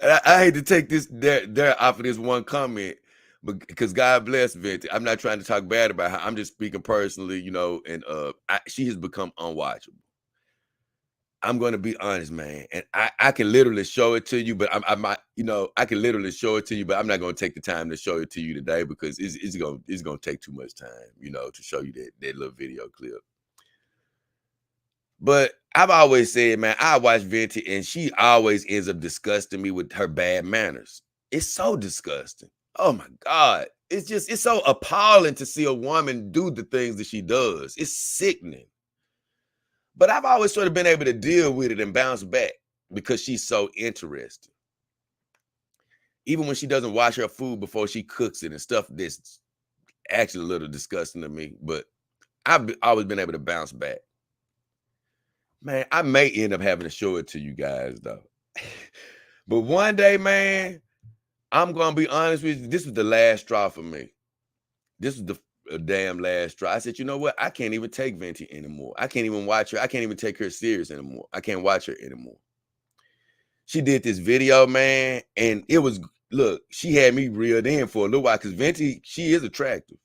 And I hate to take this there off of this one comment, but because God bless Venti. I'm not trying to talk bad about her. I'm just speaking personally, and she has become unwatchable. I'm gonna be honest, man, and I can literally show it to you, but I might, I can literally show it to you, but I'm not gonna take the time to show it to you today because it's gonna take too much time, to show you that little video clip. But I've always said, man, I watch Venti and she always ends up disgusting me with her bad manners. It's so disgusting. Oh my God. It's so appalling to see a woman do the things that she does. It's sickening. But I've always sort of been able to deal with it and bounce back because she's so interesting. Even when she doesn't wash her food before she cooks it and stuff that's actually a little disgusting to me, but I've always been able to bounce back. Man, I may end up having to show it to you guys though. But one day, man, I'm gonna be honest with you. This was the last straw for me. This was the damn last straw. I said, you know what? I can't even take Venti anymore. I can't even watch her. I can't even take her serious anymore. I can't watch her anymore. She did this video, man, and it was, look, she had me reeled in for a little while because Venti, she is attractive.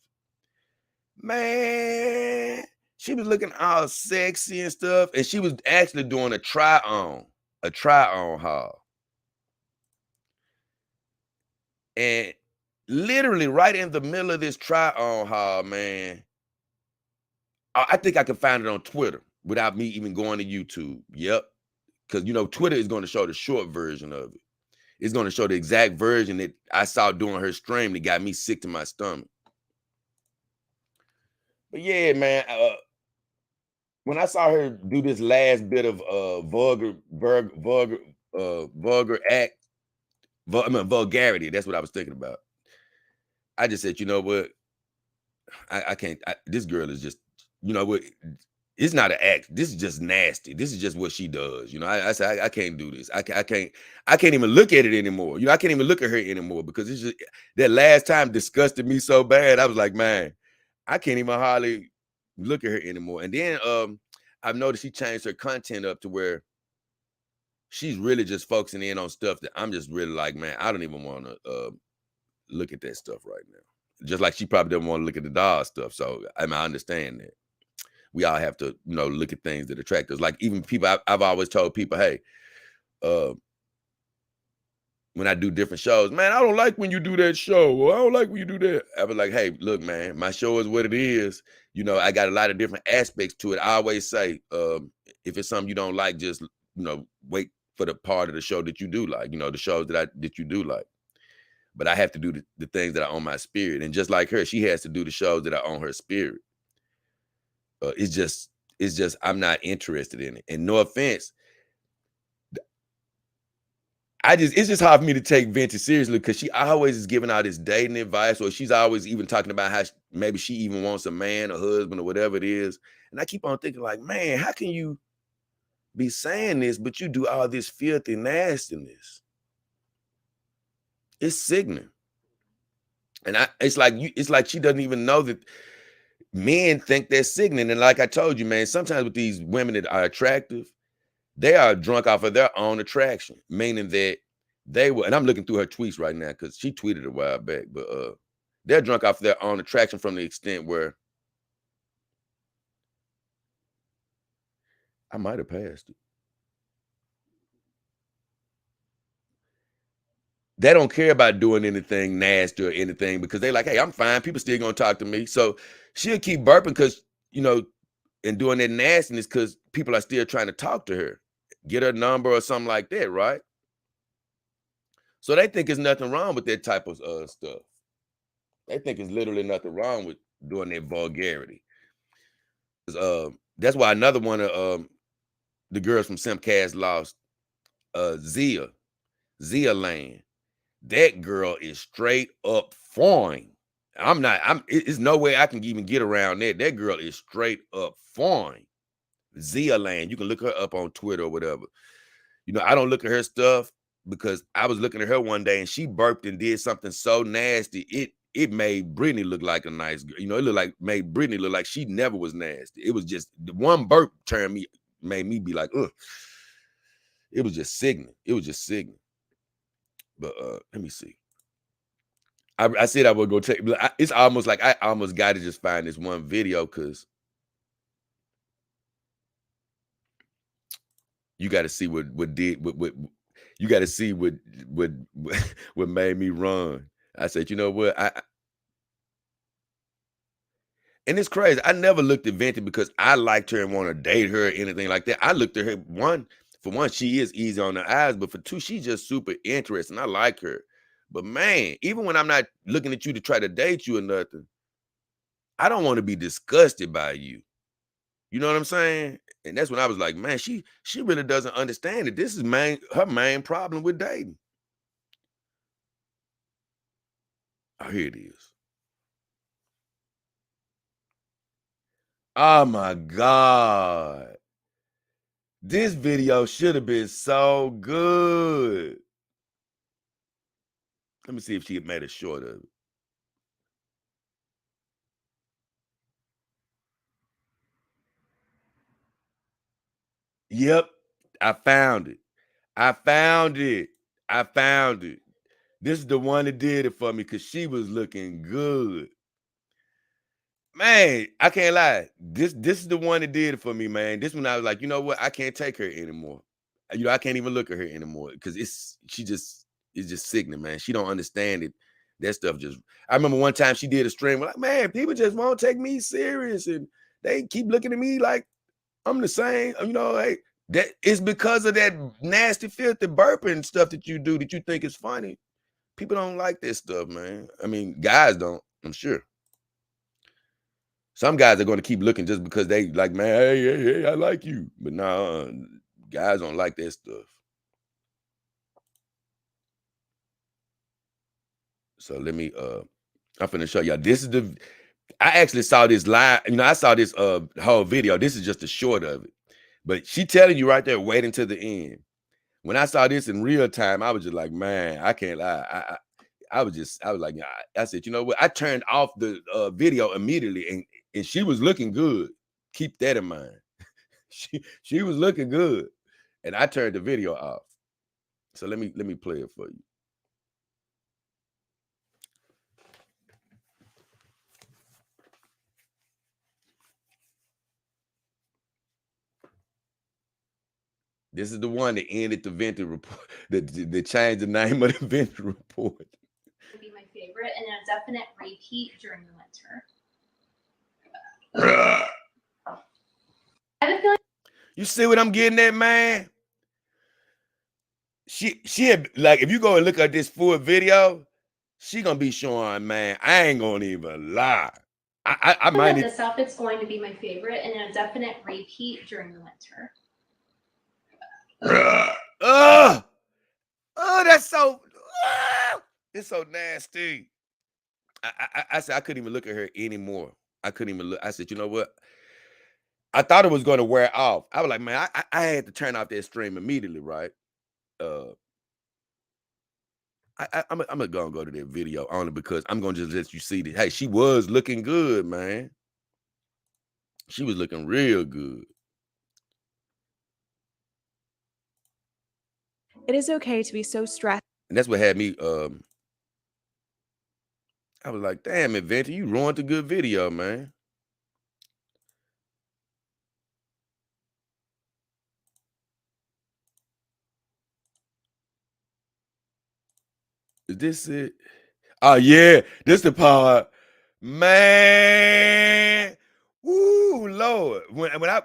Man, she was looking all sexy and stuff, and she was actually doing a try-on haul. And literally right in the middle of this try-on haul, man, I think I can find it on Twitter without me even going to YouTube. Yep. Because, Twitter is going to show the short version of it. It's going to show the exact version that I saw during her stream that got me sick to my stomach. But yeah, man, when I saw her do this last bit of vulgar act, vulgarity, that's what I was thinking about. I just said, you know what? I can't. This girl is just, you know what? It's not an act. This is just nasty. This is just what she does. I said I can't do this. I can't even look at it anymore. I can't even look at her anymore because it's just that last time disgusted me so bad. I was like, man, I can't even hardly look at her anymore. And then I've noticed she changed her content up to where she's really just focusing in on stuff that I'm just really like, man, I don't even want to look at that stuff right now. Just like she probably doesn't want to look at the dog stuff. So I understand that. We all have to, look at things that attract us. Like even people, I've always told people, hey, when I do different shows, man, I don't like when you do that show. Or I don't like when you do that. I was like, hey, look, man, my show is what it is. I got a lot of different aspects to it. I always say, if it's something you don't like, just, wait for the part of the show that you do like, the shows that you do like. But I have to do the things that are on my spirit. And just like her, she has to do the shows that are on her spirit. It's just I'm not interested in it. And no offense, it's just hard for me to take Venti seriously because she always is giving out this dating advice, or she's always even talking about how maybe she even wants a man, a husband, or whatever it is. And I keep on thinking like, man, how can you be saying this, but you do all this filthy nastiness? It's sickening. And it's like she doesn't even know that men think they're sickening. And like I told you, man, sometimes with these women that are attractive, they are drunk off of their own attraction, meaning that they were, and I'm looking through her tweets right now because she tweeted a while back, but they're drunk off their own attraction from the extent where I might have passed it. They don't care about doing anything nasty or anything because they like, hey, I'm fine. People still gonna talk to me. So she'll keep burping because, you know, and doing that nastiness because people are still trying to talk to her, get her number or something like that, right? So they think there's nothing wrong with that type of stuff. They think there's literally nothing wrong with doing that vulgarity. That's why another one of the girls from Simcast lost, Zia Lane. That girl is straight up fine. It's no way I can even get around that. That girl is straight up fine. Zia Lane. You can look her up on Twitter or whatever. You know, I don't look at her stuff because I was looking at her one day and she burped and did something so nasty. It made Brittany look like a nice girl. You know, it looked like made Brittany look like she never was nasty. It was just the one burp made me be like, ugh. It was just sickening. It was just sickening. But let me see. I said I would go check. But it's almost like I almost got to just find this one video because you got to see what you got to see what what made me run. I said, you know what? And it's crazy. I never looked at Venti because I liked her and want to date her or anything like that. I looked at her for one, she is easy on the eyes, but for two, she's just super interesting. I like her. But man, even when I'm not looking at you to try to date you or nothing, I don't want to be disgusted by you. You know what I'm saying? And that's when I was like, man, she really doesn't understand it. This is her main problem with dating. Oh, here it is. Oh my God. This video should have been so good. Let me see if she made a short of it. Yep, I found it. I found it. I found it. This is the one that did it for me because she was looking good. Man, I can't lie. This is the one that did it for me, man. This one I was like, you know what? I can't take her anymore. You know, I can't even look at her anymore because it's just sickening, man. She don't understand it. That stuff just. I remember one time she did a stream. Like, man, people just won't take me serious, and they keep looking at me like I'm the same. You know, hey, that it's because of that nasty, filthy burping stuff that you do that you think is funny. People don't like this stuff, man. I mean, guys don't. I'm sure. Some guys are going to keep looking just because they like, man, hey, I like you. But nah, guys don't like that stuff. So let me I'm finna show y'all. This is I actually saw this live, you know, I saw this whole video. This is just a short of it. But she telling you right there, wait until the end. When I saw this in real time, I was just like, man, I can't lie. I was like, I said, you know what? I turned off the video immediately, and she was looking good. Keep that in mind. She was looking good, and I turned the video off. So let me play it for you. This is the one that ended the Venti report. That changed the name of the Venti report. Would be my favorite, and a definite repeat during the winter. I have a feeling. You see what I'm getting at, man? She had, like, if you go and look at this full video, she gonna be showing, man. I ain't gonna even lie. I might. This outfit's going to be my favorite, and a definite repeat during the winter. Oh, that's so. It's so nasty. I said I couldn't even look at her anymore. I couldn't even look. I said, you know what? I thought it was going to wear off. I was like, man, I had to turn off that stream immediately, right? I I'm gonna go to that video only because I'm gonna just let you see that. Hey, she was looking good, man. She was looking real good. It is okay to be so stressed. And that's what had me I was like, damn, Inventor, you ruined a good video, man. Is this it? Oh yeah, this the part. Man. Woo, Lord. When I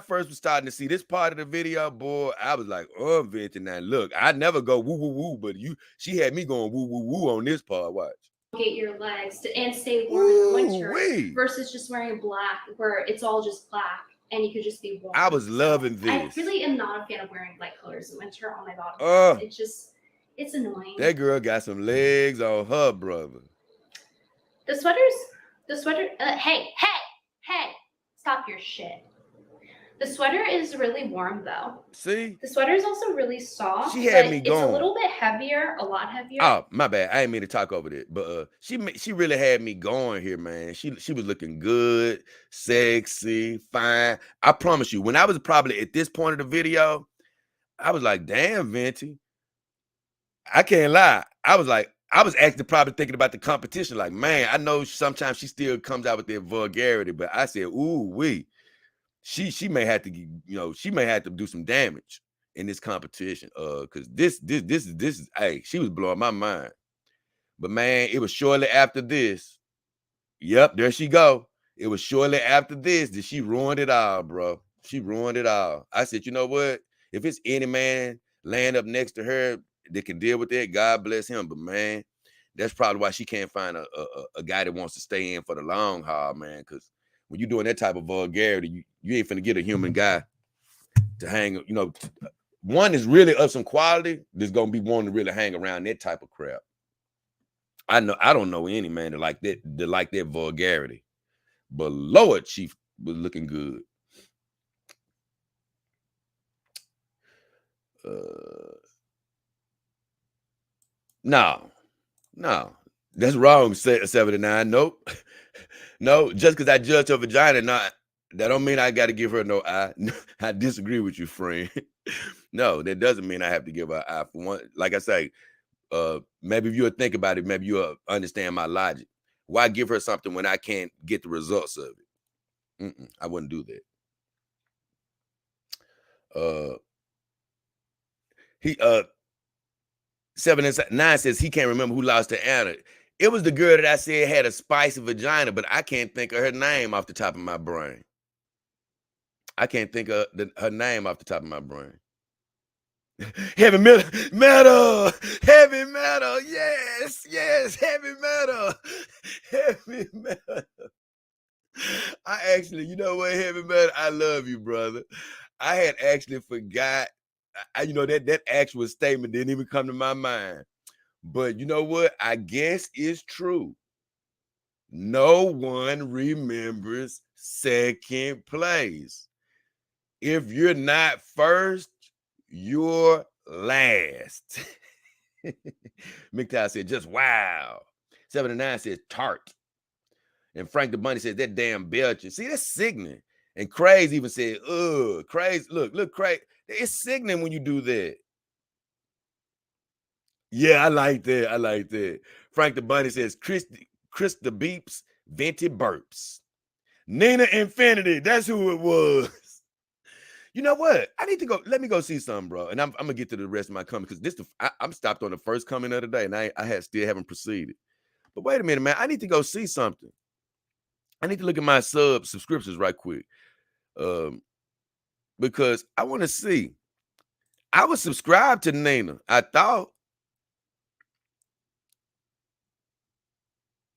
first was starting to see this part of the video, boy, I was like, oh, Inventor, now look, I never go woo woo woo, but she had me going woo woo woo on this part. Watch. Get your legs and stay warm in the winter Ooh-wee. versus just wearing black where it's all just black and you could just be warm. I was loving I this. really am not a fan of wearing light colors in winter on my body. It's annoying. That girl got some legs on her, brother. The sweater, hey, stop your shit. The sweater is really warm though. See? The sweater is also really soft. She had me It's going. a little bit heavier, a lot heavier. Oh, my bad. I didn't mean to talk over it, but she really had me going here, man. She was looking good, sexy, fine. I promise you, when I was probably at this point of the video, I was like, damn, Venti. I can't lie. I was actually probably thinking about the competition. Like, man, I know sometimes she still comes out with that vulgarity, but I said, ooh, wee. She may have to, she may have to do some damage in this competition. Because this is, hey, she was blowing my mind. But man, it was shortly after this. Yep, there she go. It was shortly after this that she ruined it all, bro. She ruined it all. I said, you know what? If it's any man laying up next to her that can deal with that, God bless him. But man, that's probably why she can't find a guy that wants to stay in for the long haul, man. Because when you're doing that type of vulgarity, you ain't finna get a human guy to hang, one is really of some quality that's gonna be wanting to really hang around that type of crap. I don't know any man that like that vulgarity. But Lord, she was looking good. No, that's wrong. 79. Nope. No, just because I judge her vagina, that don't mean I got to give her no eye. I disagree with you, friend. No, that doesn't mean I have to give her an eye for one. Like I say, maybe if you'll think about it, maybe you'll understand my logic. Why give her something when I can't get the results of it? I wouldn't do that. 7-9 says he can't remember who lost to Anna. It was the girl that I said had a spicy vagina, but I can't think of her name off the top of my brain. I can't think of her name off the top of my brain. Heavy metal, heavy metal, yes, heavy metal, heavy metal. I actually, you know what, heavy metal, I love you, brother. I had actually forgot. That actual statement didn't even come to my mind. But you know what? I guess it's true. No one remembers second place. If you're not first, you're last. McTow said, just wow. 79 says tart. And Frank the Bunny says, that damn Belcher. See, that's sickening. And Craze even said, ugh, Craze, look, Craze. It's sickening when you do that. Yeah, I like that. Frank the Bunny says, Chris the Beeps, Venti Burps. Nina Infinity, that's who it was. You know what? I need to go. Let me go see something, bro. And I'm gonna get to the rest of my comment because I'm stopped on the first comment of the day, and I still haven't proceeded. But wait a minute, man. I need to go see something. I need to look at my subscriptions right quick. Because I want to see. I was subscribed to Nina. I thought.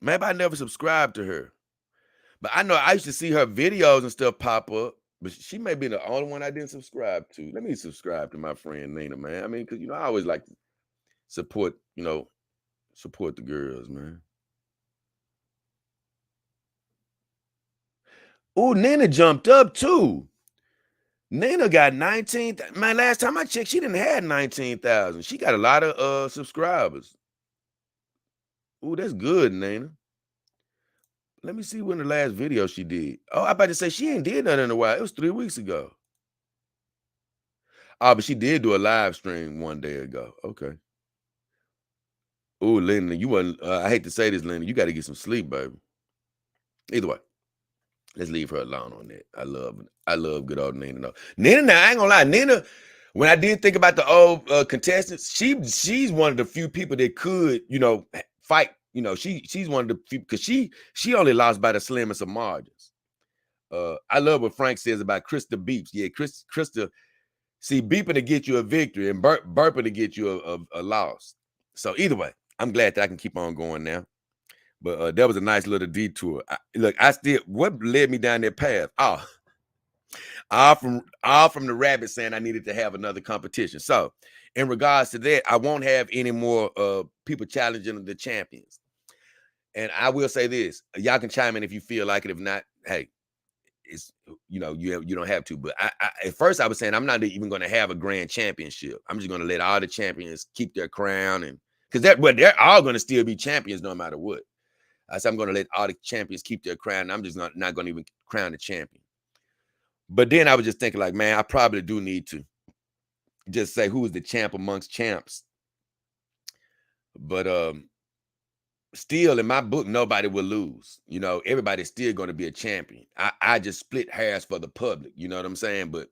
Maybe I never subscribed to her. But I know I used to see her videos and stuff pop up. But she may be the only one I didn't subscribe to. Let me subscribe to my friend Nina, man. I mean, because, I always like to support the girls, man. Oh, Nina jumped up too. Nina got 19. Man, last time I checked, she didn't have 19,000. She got a lot of subscribers. Ooh, that's good, Nina. Let me see when the last video she did. Oh, I about to say she ain't did nothing in a while. It was 3 weeks ago. Oh, but she did do a live stream one day ago. Okay. Ooh, Linda, you wasn't. I hate to say this, Linda. You got to get some sleep, baby. Either way, let's leave her alone on that. I love good old Nina. No, Nina. Now I ain't gonna lie, Nina. When I did think about the old contestants, she's one of the few people that could, fight. She's one of the few because she only lost by the slimmest of margins. I love what Frank says about Krista Beeps. Yeah, Krista. See, beeping to get you a victory and burping to get you a loss. So either way, I'm glad that I can keep on going now. But that was a nice little detour. What led me down that path? All from the rabbit saying I needed to have another competition. So in regards to that, I won't have any more people challenging the champions. And I will say this, y'all can chime in if you feel like it. If not, hey, it's you don't have to. But I at first I was saying I'm not even going to have a grand championship. I'm just going to let all the champions keep their crown, and because they're all going to still be champions no matter what. I said I'm going to let all the champions keep their crown. I'm just not going to even crown the champion. But then I was just thinking, like, man, I probably do need to just say who is the champ amongst champs. But still, in my book, nobody will lose. Everybody's still going to be a champion. I just split hairs for the public. You know what I'm saying? But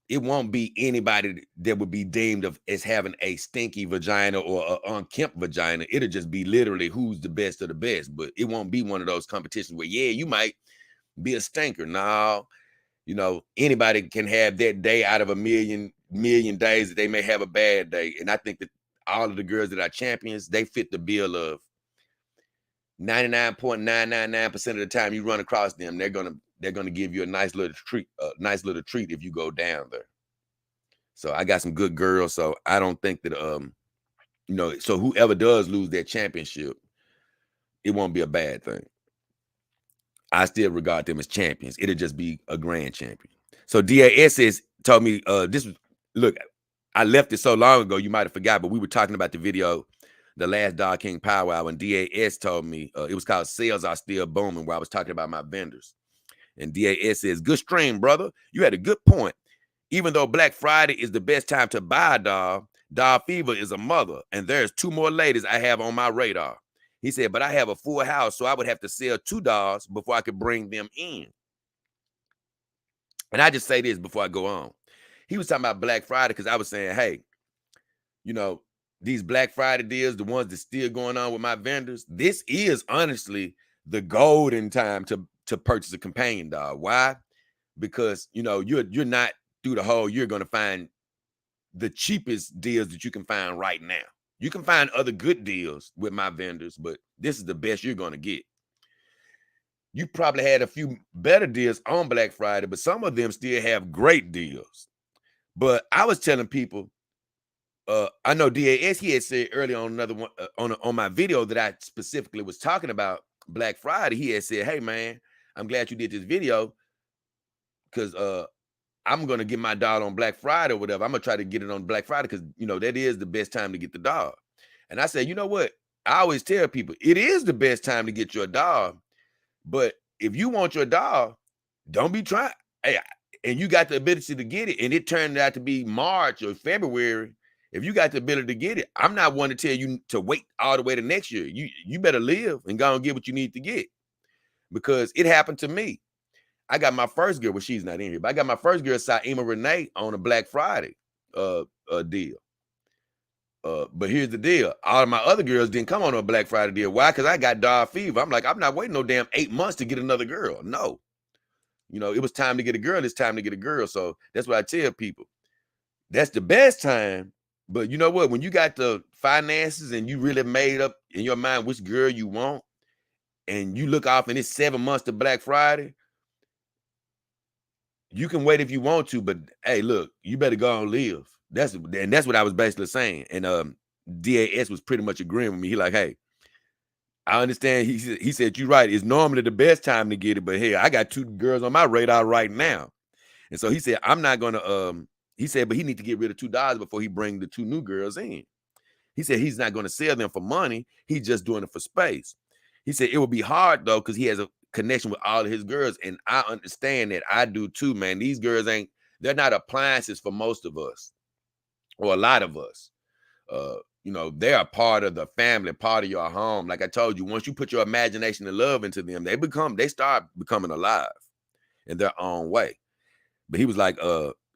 it won't be anybody that would be deemed as having a stinky vagina or an unkempt vagina. It'll just be literally who's the best of the best. But it won't be one of those competitions where, yeah, you might be a stinker. No. Anybody can have that day out of a million days that they may have a bad day. And I think that all of the girls that are champions, they fit the bill of 99.999% of the time you run across them, they're gonna give you a nice little treat if you go down there. So I got some good girls. So I don't think that so whoever does lose that championship, it won't be a bad thing. I still regard them as champions. It'll just be a grand champion. So DAS told me look, I left it so long ago, you might have forgot, but we were talking about the video, the last Dog King Powwow, and DAS told me it was called Sales Are Still Booming, where I was talking about my vendors. And DAS says, good stream, brother. You had a good point. Even though Black Friday is the best time to buy a doll, Doll Fever is a mother, and there's 2 more ladies I have on my radar. He said, but I have a full house, so I would have to sell 2 dolls before I could bring them in. And I just say this before I go on. He was talking about Black Friday because I was saying, hey, these Black Friday deals, the ones that's still going on with my vendors, this is honestly the golden time to purchase a companion dog. Why? Because, you're not through the whole year going to find the cheapest deals that you can find right now. You can find other good deals with my vendors, but this is the best you're going to get. You probably had a few better deals on Black Friday, but some of them still have great deals. But I was telling people, I know DAS, he had said earlier on another one on my video that I specifically was talking about Black Friday. He had said, hey, man, I'm glad you did this video because I'm going to get my dog on Black Friday or whatever. I'm going to try to get it on Black Friday because, that is the best time to get the dog. And I said, you know what? I always tell people, it is the best time to get your dog. But if you want your dog, don't be trying. Hey, and you got the ability to get it, and it turned out to be March or February. If you got the ability to get it, I'm not one to tell you to wait all the way to next year. You better live and go and get what you need to get, because it happened to me. I got my first girl, well, she's not in here, but I got my first girl, Saima Renee, on a Black Friday deal. But here's the deal. All of my other girls didn't come on a Black Friday deal. Why? Because I got Dog Fever. I'm like, I'm not waiting no damn 8 months to get another girl. No. It was time to get a girl. It's time to get a girl. So that's what I tell people. That's the best time. But you know what? When you got the finances and you really made up in your mind which girl you want, and you look off and it's 7 months to Black Friday, you can wait if you want to, but hey, look, you better go and live. That's what I was basically saying. And DAS was pretty much agreeing with me. He like, hey, I understand. He said, you're right. It's normally the best time to get it, but hey, I got 2 girls on my radar right now. And so he said, I'm not gonna he said, but he need to get rid of $2 before he bring the 2 new girls in. He said he's not gonna sell them for money, he's just doing it for space. He said it would be hard though, because he has a connection with all of his girls. And I understand that. I do too, man. These girls they're not appliances for most of us, or a lot of us. You know, they're a part of the family, part of your home. Like I told you, once you put your imagination and love into them, they start becoming alive in their own way. But he was like,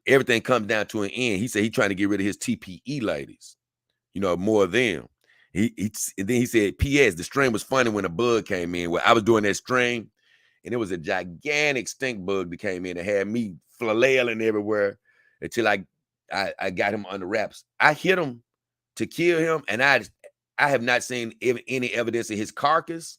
everything comes down to an end. He said he's trying to get rid of his TPE ladies, you know, more of them. And then he said, P.S. the string was funny when a bug came in. Where I was doing that string, and it was a gigantic stink bug that came in and had me flailing everywhere until I got him under wraps. I hit him to kill him, and I have not seen any evidence of his carcass.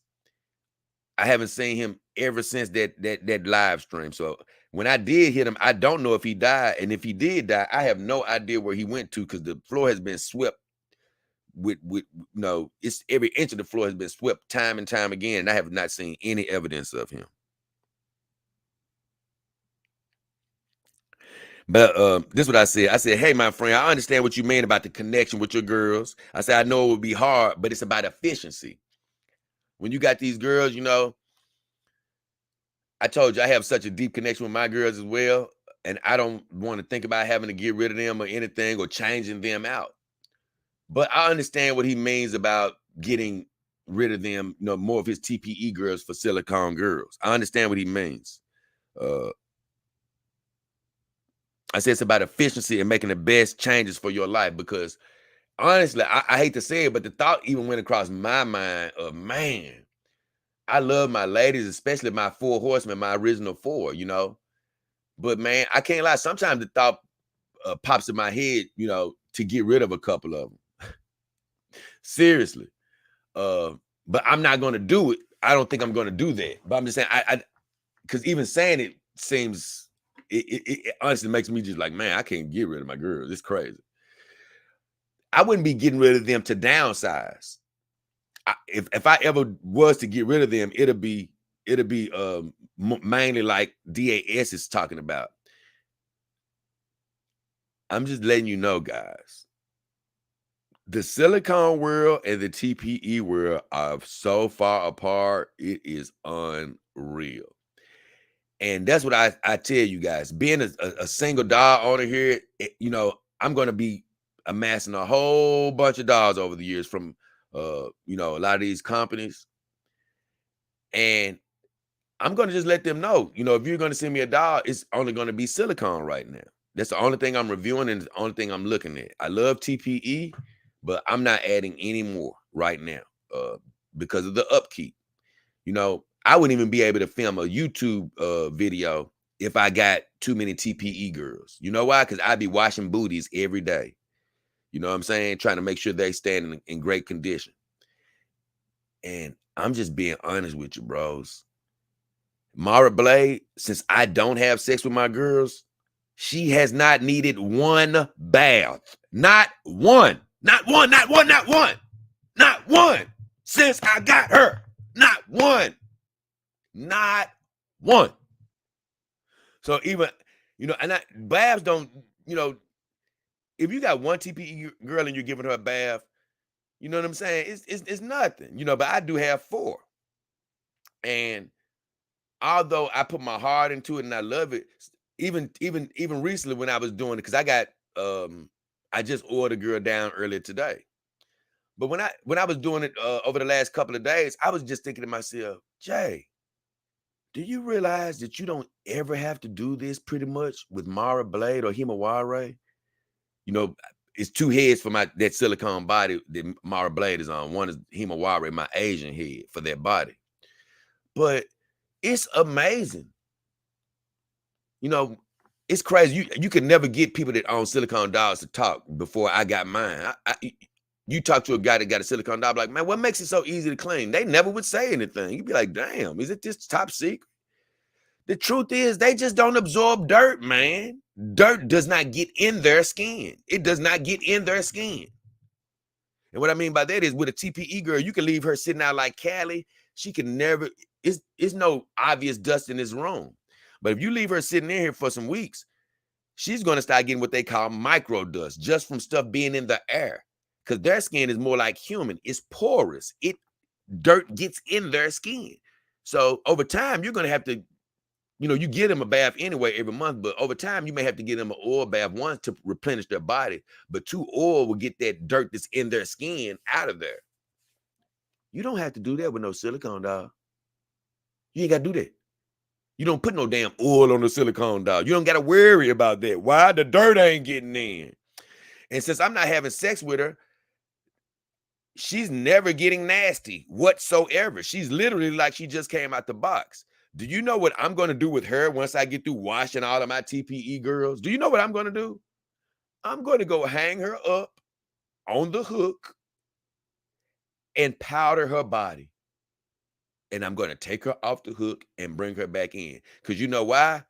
I haven't seen him ever since that live stream. So when I did hit him, I don't know if he died, and if he did die, I have no idea where he went to, because the floor has been swept with it's every inch of the floor has been swept time and time again, and I have not seen any evidence of him. But this is what I said. I said, hey, my friend, I understand what you mean about the connection with your girls. I said, I know it would be hard, but it's about efficiency. When you got these girls, you know, I told you I have such a deep connection with my girls as well, and I don't want to think about having to get rid of them or anything or changing them out. But I understand what he means about getting rid of them, you know, more of his TPE girls for silicone girls. I understand what he means. I said it's about efficiency and making the best changes for your life, because honestly, I hate to say it, but the thought even went across my mind of, man, I love my ladies, especially my 4 horsemen, my original 4, you know. But man, I can't lie. Sometimes the thought pops in my head, you know, to get rid of a couple of them. Seriously. But I'm not going to do it. I don't think I'm going to do that. But I'm just saying, because even saying it seems, it honestly makes me just like, man, I can't get rid of my girls. It's crazy. I wouldn't be getting rid of them to downsize. If I ever was to get rid of them, it'll be mainly like DAS is talking about. I'm just letting you know, guys. The silicone world and the TPE world are so far apart. It is unreal. And that's what I tell you guys. Being a single doll owner here, you know, I'm going to be amassing a whole bunch of dolls over the years from, you know, a lot of these companies. And I'm going to just let them know, you know, if you're going to send me a doll, it's only going to be silicone right now. That's the only thing I'm reviewing and the only thing I'm looking at. I love TPE, but I'm not adding any more right now because of the upkeep. You know, I wouldn't even be able to film a YouTube video if I got too many TPE girls. You know why? Because I'd be washing booties every day. You know what I'm saying? Trying to make sure they stand in great condition. And I'm just being honest with you, bros. Mara Blade, since I don't have sex with my girls, she has not needed one bath. Not one. Not one, not one, not one. Not one. Since I got her. Not one. Not one. So even, you know, and baths don't, you know, if you got one TPE girl and you're giving her a bath, you know what I'm saying? It's nothing, you know, but I do have 4. And although I put my heart into it and I love it, even recently when I was doing it, because I got I just ordered a girl down earlier today. But when I was doing it over the last couple of days, I was just thinking to myself, Jay, do you realize that you don't ever have to do this pretty much with Mara Blade or Himawari? You know, it's 2 heads for that silicone body that Mara Blade is on. One is Himawari, my Asian head for that body. But it's amazing. You know, it's crazy. You could never get people that own silicone dolls to talk before I got mine. You talk to a guy that got a silicone doll, like, man, what makes it so easy to clean? They never would say anything. You'd be like, damn, is it this top secret? The truth is, they just don't absorb dirt, man. Dirt does not get in their skin. It does not get in their skin. And what I mean by that is, with a TPE girl, you can leave her sitting out like Callie. She can never, it's no obvious dust in this room. But if you leave her sitting in here for some weeks, she's going to start getting what they call microdust just from stuff being in the air, because their skin is more like human. It's porous. Dirt gets in their skin. So over time, you're going to have to, you get them a bath anyway every month, but over time, you may have to get them an oil bath once to replenish their body. But 2, oil will get that dirt that's in their skin out of there. You don't have to do that with no silicone, dog. You ain't got to do that. You don't put no damn oil on the silicone, dog. You don't got to worry about that. Why? The dirt ain't getting in. And since I'm not having sex with her, she's never getting nasty whatsoever. She's literally like she just came out the box. Do you know what I'm going to do with her once I get through washing all of my TPE girls? Do you know what I'm going to do? I'm going to go hang her up on the hook and powder her body. And I'm going to take her off the hook and bring her back in. Because you know why?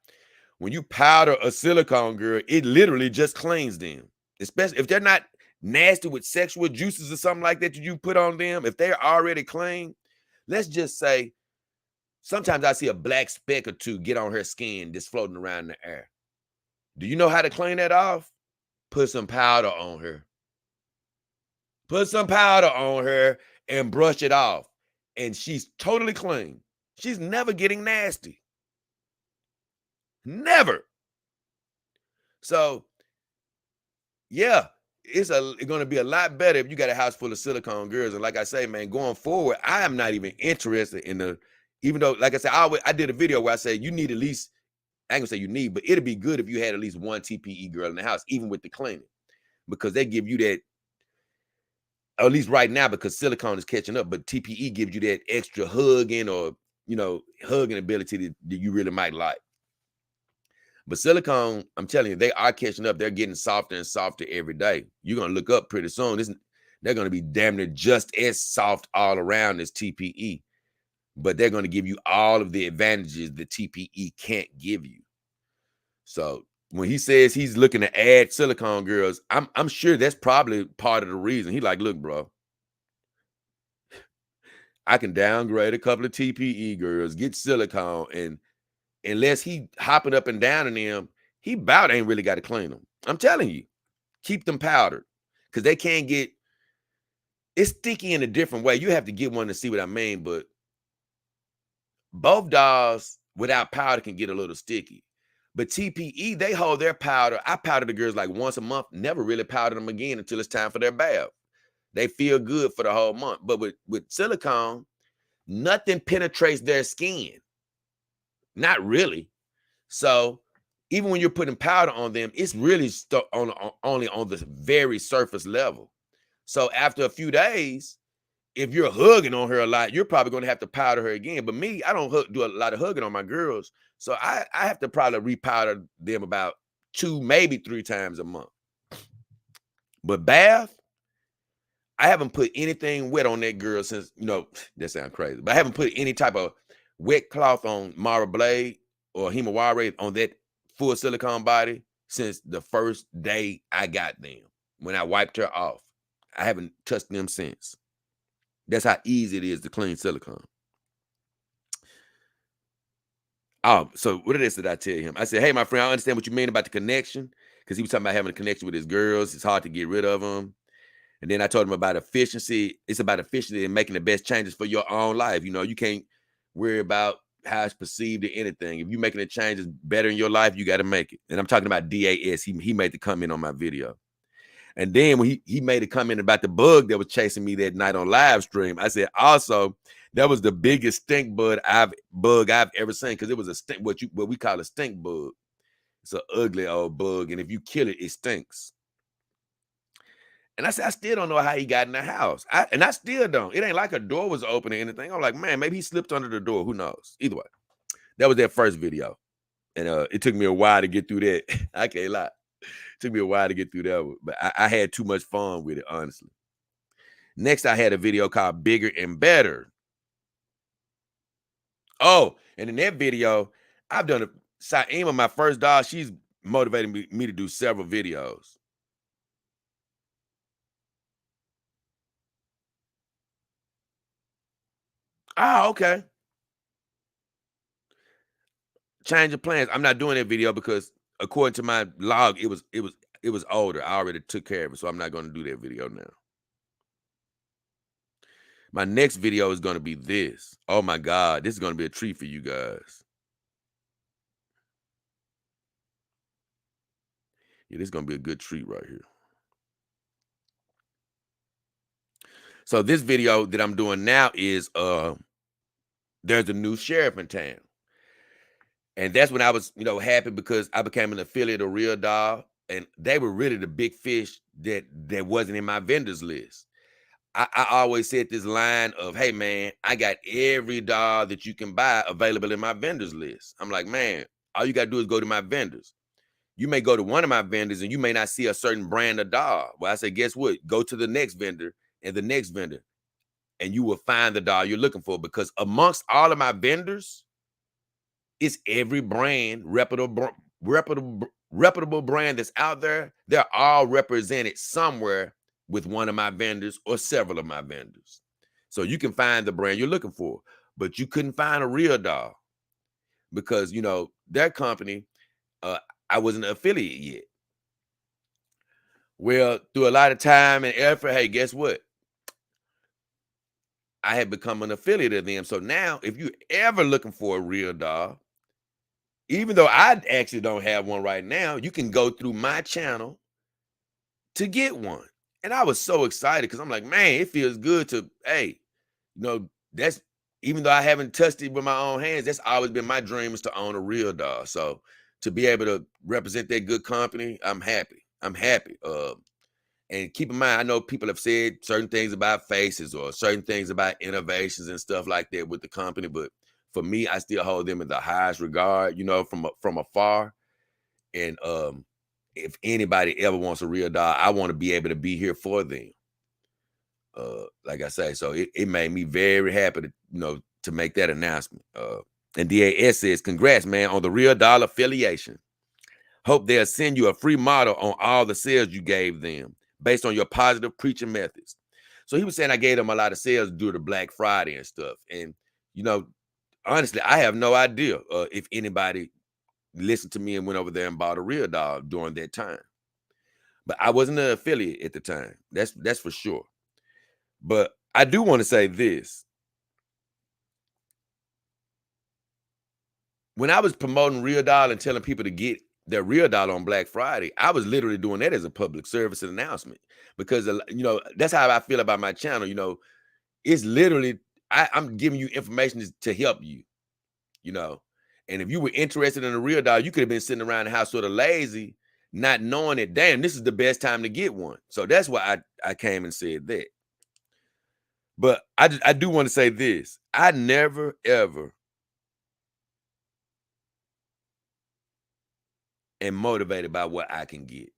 When you powder a silicone girl, it literally just cleans them. Especially if they're not nasty with sexual juices or something like that you put on them. If they're already clean, let's just say, sometimes I see a black speck or 2 get on her skin just floating around in the air. Do you know how to clean that off? Put some powder on her. Put some powder on her and brush it off. And she's totally clean. She's never getting nasty. Never. So, yeah, it's going to be a lot better if you got a house full of silicone girls. And like I say, man, going forward, I am not even interested in even though, like I said, I did a video where I said you need at least, I ain't gonna say you need, but it'd be good if you had at least 1 TPE girl in the house, even with the cleaning, because they give you that, at least right now, because silicone is catching up, but TPE gives you that extra hugging or, hugging ability that you really might like. But silicone, I'm telling you, they are catching up. They're getting softer and softer every day. You're going to look up pretty soon. They're going to be damn near just as soft all around as TPE. But they're going to give you all of the advantages that TPE can't give you. So when he says he's looking to add silicone girls, I'm sure that's probably part of the reason. He like, look, bro, I can downgrade a couple of TPE girls, get silicone, and unless he hopping up and down in them, he about ain't really got to clean them. I'm telling you, keep them powdered, because they can't get, it's sticky in a different way. You have to get one to see what I mean, but both dolls without powder can get a little sticky. But TPE, they hold their powder. I powder the girls like once a month, never really powder them again until it's time for their bath. They feel good for the whole month. But with silicone, nothing penetrates their skin. Not really. So even when you're putting powder on them, it's really only on the very surface level. So after a few days, if you're hugging on her a lot, you're probably going to have to powder her again. But me, I don't do a lot of hugging on my girls. So I have to probably repowder them about 2, maybe 3 times a month. But bath, I haven't put anything wet on that girl since, that sounds crazy, but I haven't put any type of wet cloth on Mara Blade or Himawari on that full silicone body since the first day I got them. When I wiped her off, I haven't touched them since. That's how easy it is to clean silicone. Oh, so what it is that I tell him? I said, hey, my friend, I understand what you mean about the connection, because he was talking about having a connection with his girls. It's hard to get rid of them. And then I told him about efficiency. It's about efficiency and making the best changes for your own life. You can't worry about how it's perceived or anything. If you're making the changes better in your life, you got to make it. And I'm talking about DAS. He made the comment on my video. And then when he made a comment about the bug that was chasing me that night on live stream, I said, also, that was the biggest stink bug I've ever seen, because it was a stink, what we call a stink bug. It's an ugly old bug, and if you kill it, it stinks. And I said, I still don't know how he got in the house. I still don't. It ain't like a door was open or anything. I'm like, man, maybe he slipped under the door. Who knows? Either way, that was that first video. And it took me a while to get through that. I can't lie. It took me a while to get through that one. But I had too much fun with it, honestly. Next, I had a video called Bigger and Better. Oh, and in that video, I've done Saima, my first dog, she's motivated me to do several videos. Ah, okay. change of plans. I'm not doing that video because according to my log, it was older. I already took care of it, so I'm not going to do that video now. My next video is going to be this. Oh my God, this is going to be a treat for you guys. Yeah, this is going to be a good treat right here. So this video that I'm doing now is there's a new sheriff in town. And that's when I was, happy because I became an affiliate of Real Doll, and they were really the big fish that wasn't in my vendors list. I always said this line of, hey man, I got every doll that you can buy available in my vendors list. I'm like, man, all you got to do is go to my vendors. You may go to one of my vendors and you may not see a certain brand of doll. Well, I say, guess what? Go to the next vendor and the next vendor, and you will find the doll you're looking for, because amongst all of my vendors, it's every brand, reputable brand that's out there. They're all represented somewhere with one of my vendors or several of my vendors. So you can find the brand you're looking for, but you couldn't find a Real Doll because, their company, I wasn't an affiliate yet. Well, through a lot of time and effort, hey, guess what? I had become an affiliate of them. So now if you're ever looking for a Real Doll, even though I actually don't have one right now, you can go through my channel to get one. And I was so excited because I'm like, man, it feels good to, hey, that's, even though I haven't touched it with my own hands, that's always been my dream, is to own a Real Doll. So to be able to represent that good company, I'm happy. I'm happy. And keep in mind, I know people have said certain things about faces or certain things about innovations and stuff like that with the company, but for me, I still hold them in the highest regard, from afar. And if anybody ever wants a Real Doll, I want to be able to be here for them. Like I say, so it made me very happy to make that announcement. And DAS says, congrats, man, on the Real Doll affiliation. Hope they'll send you a free model on all the sales you gave them based on your positive preaching methods. So he was saying I gave them a lot of sales due to Black Friday and stuff. And, honestly, I have no idea if anybody listened to me and went over there and bought a Real Doll during that time. But I wasn't an affiliate at the time. That's for sure. But I do want to say this. When I was promoting Real Doll and telling people to get their Real Doll on Black Friday, I was literally doing that as a public service announcement, because, that's how I feel about my channel. It's literally, I'm giving you information to help you, and if you were interested in a Real Doll, you could have been sitting around the house sort of lazy, not knowing that, damn, this is the best time to get one. So that's why I came and said that. But I do want to say this. I never, ever am motivated by what I can get.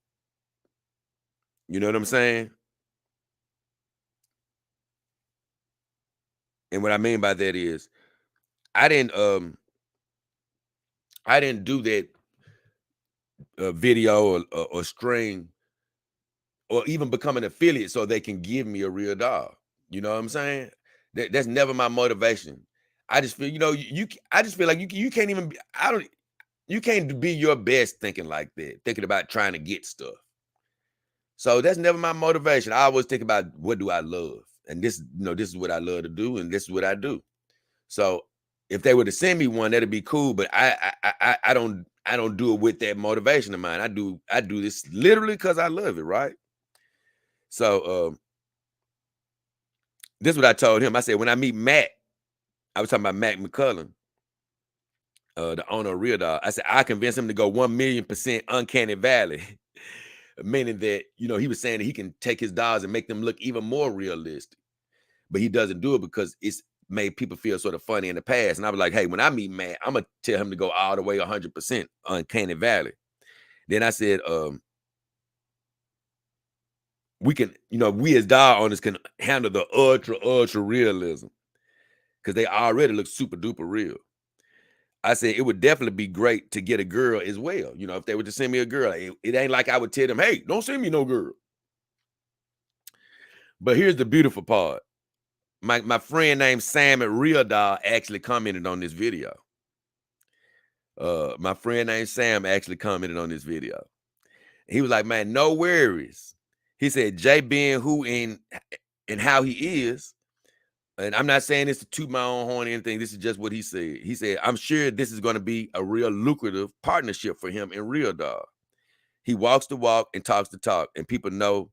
You know what I'm saying? And what I mean by that is I didn't do that video or stream or even become an affiliate so they can give me a Real Doll. You know what I'm saying? That's never my motivation. I just feel, I just feel like you can't even be, you can't be your best thinking like that, thinking about trying to get stuff. So that's never my motivation. I always think about, what do I love? And this is what I love to do, and this is what I do. So if they were to send me one, that'd be cool. But I don't do it with that motivation of mine. I do this literally because I love it, right? So this is what I told him. I said, when I meet Matt, I was talking about Matt McCullen, the owner of Real Doll. I said, I convinced him to go 1,000,000% Uncanny Valley. Meaning that, he was saying that he can take his dolls and make them look even more realistic. But he doesn't do it because it's made people feel sort of funny in the past. And I was like, hey, when I meet Matt, I'm going to tell him to go all the way 100% Uncanny Valley. Then I said, we can, we as doll owners can handle the ultra realism, because they already look super duper real. I said it would definitely be great to get a girl as well. If they were to send me a girl, it ain't like I would tell them, hey, don't send me no girl. But here's the beautiful part. My friend named Sam at Real Doll actually commented on this video. My friend named Sam actually commented on this video. He was like, man, no worries. He said, Jay being who and how he is, and I'm not saying this to toot my own horn or anything. This is just what he said. He said, I'm sure this is going to be a real lucrative partnership for him and Real Dog. He walks the walk and talks the talk, and people know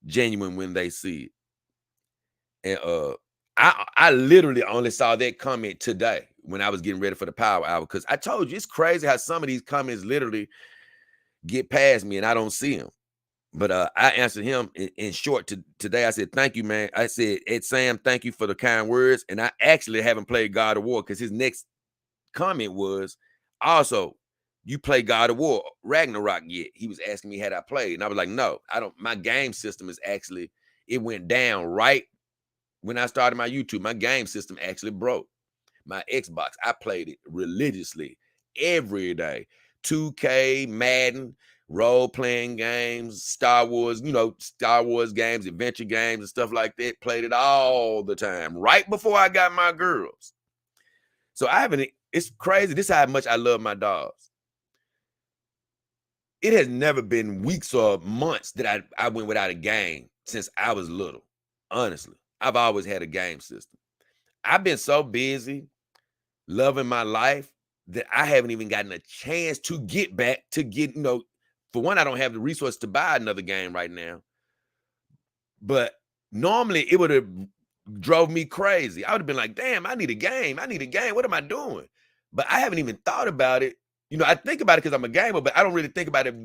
genuine when they see it. And I literally only saw that comment today when I was getting ready for the Power Hour, because I told you it's crazy how some of these comments literally get past me and I don't see them. But I answered him in short today. I said, thank you, man. I said, Ed Sam, thank you for the kind words. And I actually haven't played God of War, because his next comment was, also, you play God of War Ragnarok yet? He was asking me had I played. And I was like, no, I don't. My game system is actually, it went down right when I started my YouTube. My game system actually broke. My Xbox, I played it religiously every day. 2K, Madden, role-playing games, Star Wars, Star Wars games, adventure games, and stuff like that. Played it all the time, right before I got my girls. So it's crazy. This is how much I love my dogs. It has never been weeks or months that I went without a game since I was little. Honestly, I've always had a game system. I've been so busy loving my life that I haven't even gotten a chance to get back to get, for one, I don't have the resources to buy another game right now. But normally it would have drove me crazy. I would have been like, damn, I need a game. What am I doing? But I haven't even thought about it. I think about it because I'm a gamer, but I don't really think about it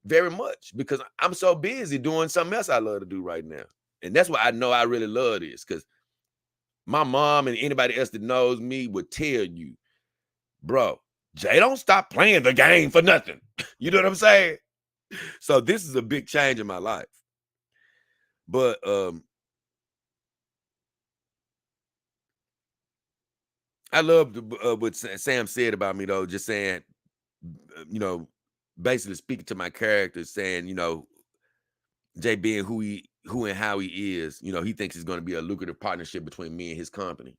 very much because I'm so busy doing something else I love to do right now. And that's why I know I really love this, because my mom and anybody else that knows me would tell you, bro, Jay don't stop playing the game for nothing. You know what I'm saying? So this is a big change in my life. But I love what Sam said about me, though, just saying, basically speaking to my character, saying, Jay being who and how he is, he thinks it's going to be a lucrative partnership between me and his company.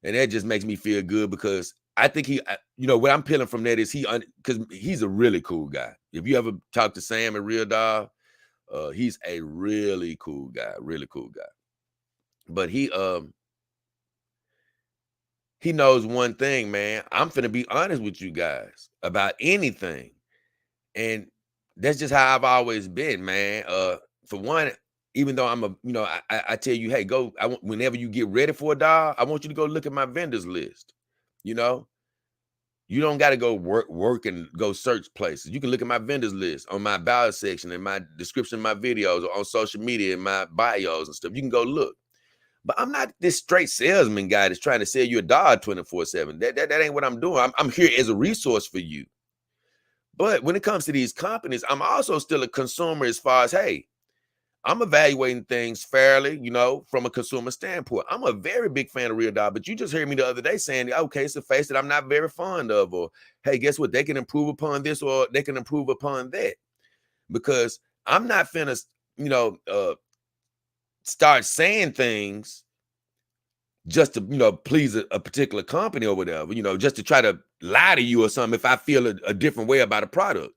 And that just makes me feel good, because I think what I'm peeling from that is because he's a really cool guy. If you ever talk to Sam and Real Dog, he's a really cool guy. But he knows one thing, man. I'm finna be honest with you guys about anything. And that's just how I've always been, man. For one, even though I'm I tell you, hey, go. Whenever you get ready for a dog, I want you to go look at my vendors list. You don't got to go work and go search places. You can look at my vendors list on my about section and my description of my videos, or on social media and my bios and stuff. You can go look. But I'm not this straight salesman guy that's trying to sell you a dog 24/7. That ain't what I'm doing. I'm here as a resource for you. But when it comes to these companies, I'm also still a consumer, as far as, hey, I'm evaluating things fairly, from a consumer standpoint. I'm a very big fan of Real Dog, but you just heard me the other day saying, okay, it's a face that I'm not very fond of, or, hey, guess what? They can improve upon this, or they can improve upon that. Because I'm not finna, start saying things just to, please a particular company or whatever, just to try to lie to you or something if I feel a different way about a product.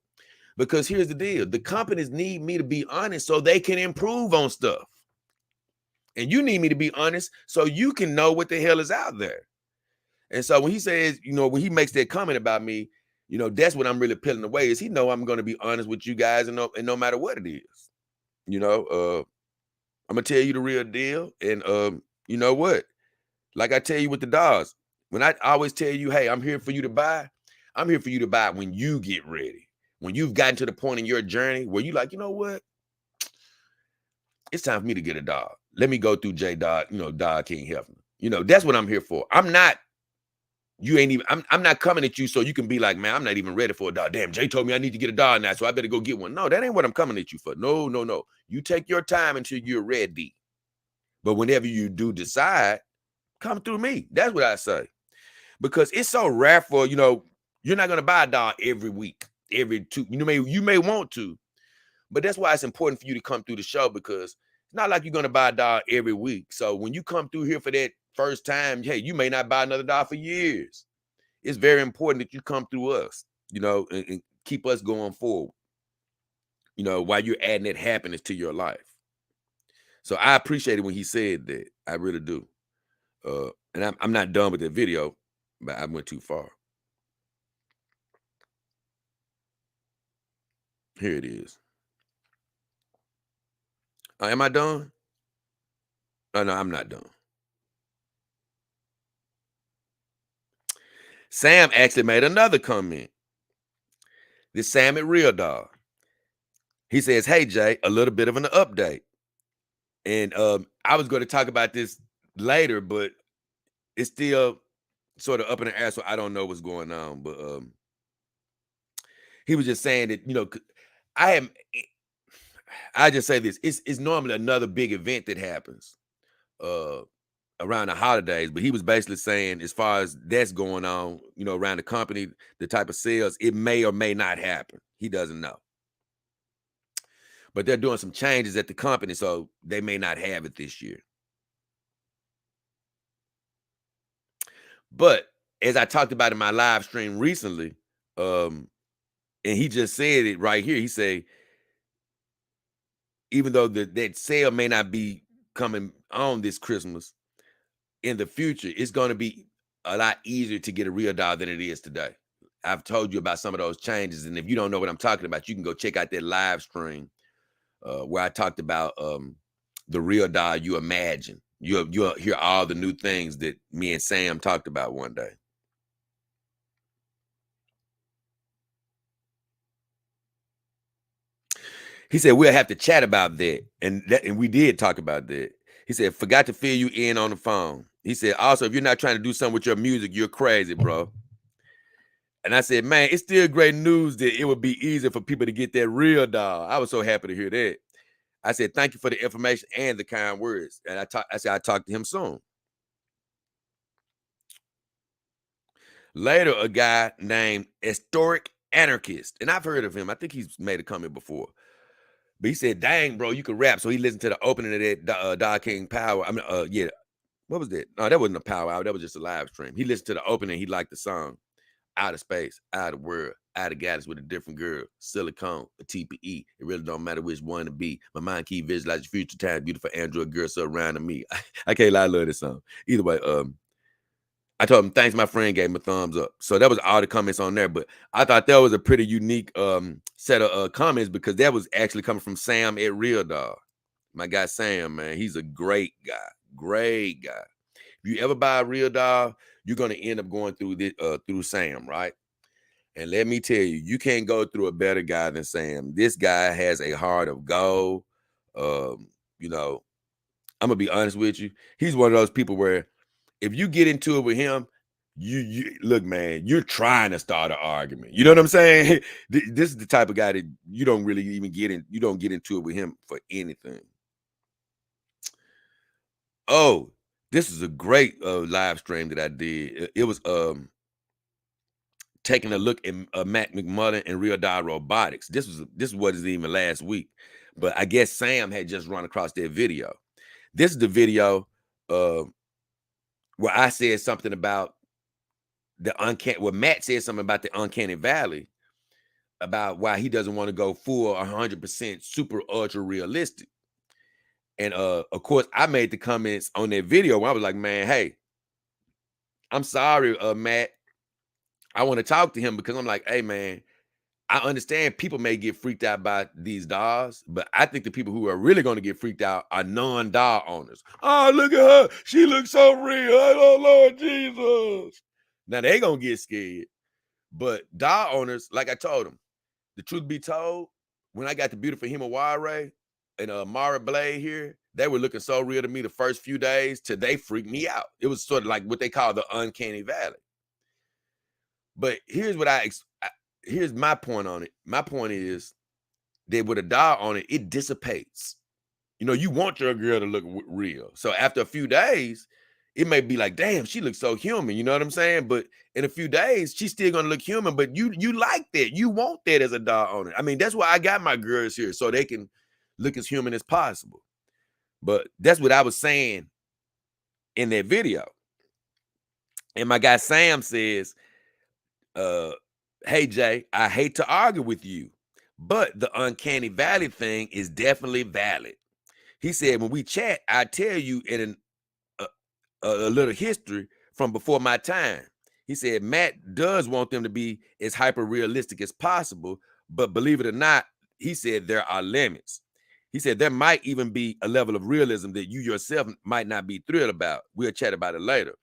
Because here's the deal. The companies need me to be honest so they can improve on stuff. And you need me to be honest so you can know what the hell is out there. And so when he says, when he makes that comment about me, that's what I'm really peeling away, is he know I'm going to be honest with you guys, and no matter what it is. I'm going to tell you the real deal. And you know what? Like I tell you with the dogs, when I always tell you, hey, I'm here for you to buy, I'm here for you to buy when you get ready. When you've gotten to the point in your journey where you like, you know what? It's time for me to get a dog. Let me go through J Dog, Dog King Hefner. That's what I'm here for. I'm not coming at you so you can be like, man, I'm not even ready for a dog. Damn, Jay told me I need to get a dog now, so I better go get one. No, that ain't what I'm coming at you for. No. You take your time until you're ready. But whenever you do decide, come through me. That's what I say. Because it's so rare for, you're not going to buy a dog every week, every two. You may want to, but that's why it's important for you to come through the show, because it's not like you're going to buy a dog every week. So when you come through here for that first time, hey, you may not buy another dog for years. it's very important that you come through us, and keep us going forward, while you're adding that happiness to your life. So I appreciate it when he said that. I really do. And I'm not done with the video, but I went too far. Here it is. Am I done? Oh, no, I'm not done. Sam actually made another comment. This Sam at Real Dog. He says, "Hey Jay, a little bit of an update." And I was going to talk about this later, but it's still sort of up in the air, so I don't know what's going on. But he was just saying that, I just say this: it's normally another big event that happens around the holidays, but he was basically saying, as far as that's going on, around the company, the type of sales, it may or may not happen. He doesn't know. But they're doing some changes at the company, so they may not have it this year. But as I talked about in my live stream recently, and he just said it right here, he said, even though that sale may not be coming on this Christmas, in the future, it's going to be a lot easier to get a Real Dog than it is today. I've told you about some of those changes, and if you don't know what I'm talking about, you can go check out that live stream where I talked about the Real Dog you imagine. You'll hear all the new things that me and Sam talked about one day. He said, we'll have to chat about that. And we did talk about that. He said, forgot to fill you in on the phone. He said, also, if you're not trying to do something with your music, you're crazy, bro. And I said, man, it's still great news that it would be easier for people to get that Real Dog. I was so happy to hear that. I said, thank you for the information and the kind words. And I said, I'll talk to him soon. Later, a guy named Historic Anarchist, and I've heard of him. I think he's made a comment before. But he said, dang, bro, you could rap. So he listened to the opening of that Dog King Power. I mean, yeah. What was that? No, that wasn't a power hour. That was just a live stream. He listened to the opening. He liked the song. Out of space, out of world, out of galaxy with a different girl, silicone, a TPE. It really don't matter which one to be. My mind keep visualizing future time, beautiful android girl surrounding me. I can't lie, I love this song. Either way, I told him thanks. My friend gave him a thumbs up. So that was all the comments on there. But I thought that was a pretty unique set of comments, because that was actually coming from Sam at Real Dog. My guy Sam, man, he's a great guy. Great guy. If you ever buy a Real Dog, you're going to end up going through this through Sam, right? And let me tell you, you can't go through a better guy than Sam. This guy has a heart of gold. I'm gonna be honest with you. He's one of those people where if you get into it with him, you look, man, you're trying to start an argument. You know what I'm saying? This is the type of guy that you don't really even get in. You don't get into it with him for anything. Oh, this is a great live stream that I did. It was taking a look at Matt McMullen and Real Dog Robotics. This wasn't even last week, but I guess Sam had just run across that video. This is the video where I said something about the uncanny. Where Matt said something about the uncanny valley, about why he doesn't want to go full 100% super ultra realistic. And of course, I made the comments on that video where I was like, man, hey, I'm sorry, Matt. I want to talk to him, because I'm like, hey, man, I understand people may get freaked out by these dolls, but I think the people who are really going to get freaked out are non-doll owners. Oh, look at her. She looks so real. Oh, Lord Jesus. Now, they going to get scared. But doll owners, like I told them, the truth be told, when I got the beautiful Himawari and Mara Blade here, they were looking so real to me the first few days till they freaked me out. It was sort of like what they call the uncanny valley. But here's what here's my point on it. My point is that with a doll on it, it dissipates. You want your girl to look real. So after a few days, it may be like, damn, she looks so human. You know what I'm saying? But in a few days, she's still gonna look human. But you like that. You want that as a doll owner. I mean, that's why I got my girls here, so they can look as human as possible. But that's what I was saying in that video. And my guy Sam says, Hey Jay, I hate to argue with you, but the uncanny valley thing is definitely valid. He said, when we chat, I tell you a, a little history from before my time. He said, Matt does want them to be as hyper realistic as possible, but believe it or not, he said there are limits. He said there might even be a level of realism that you yourself might not be thrilled about. We'll chat about it later.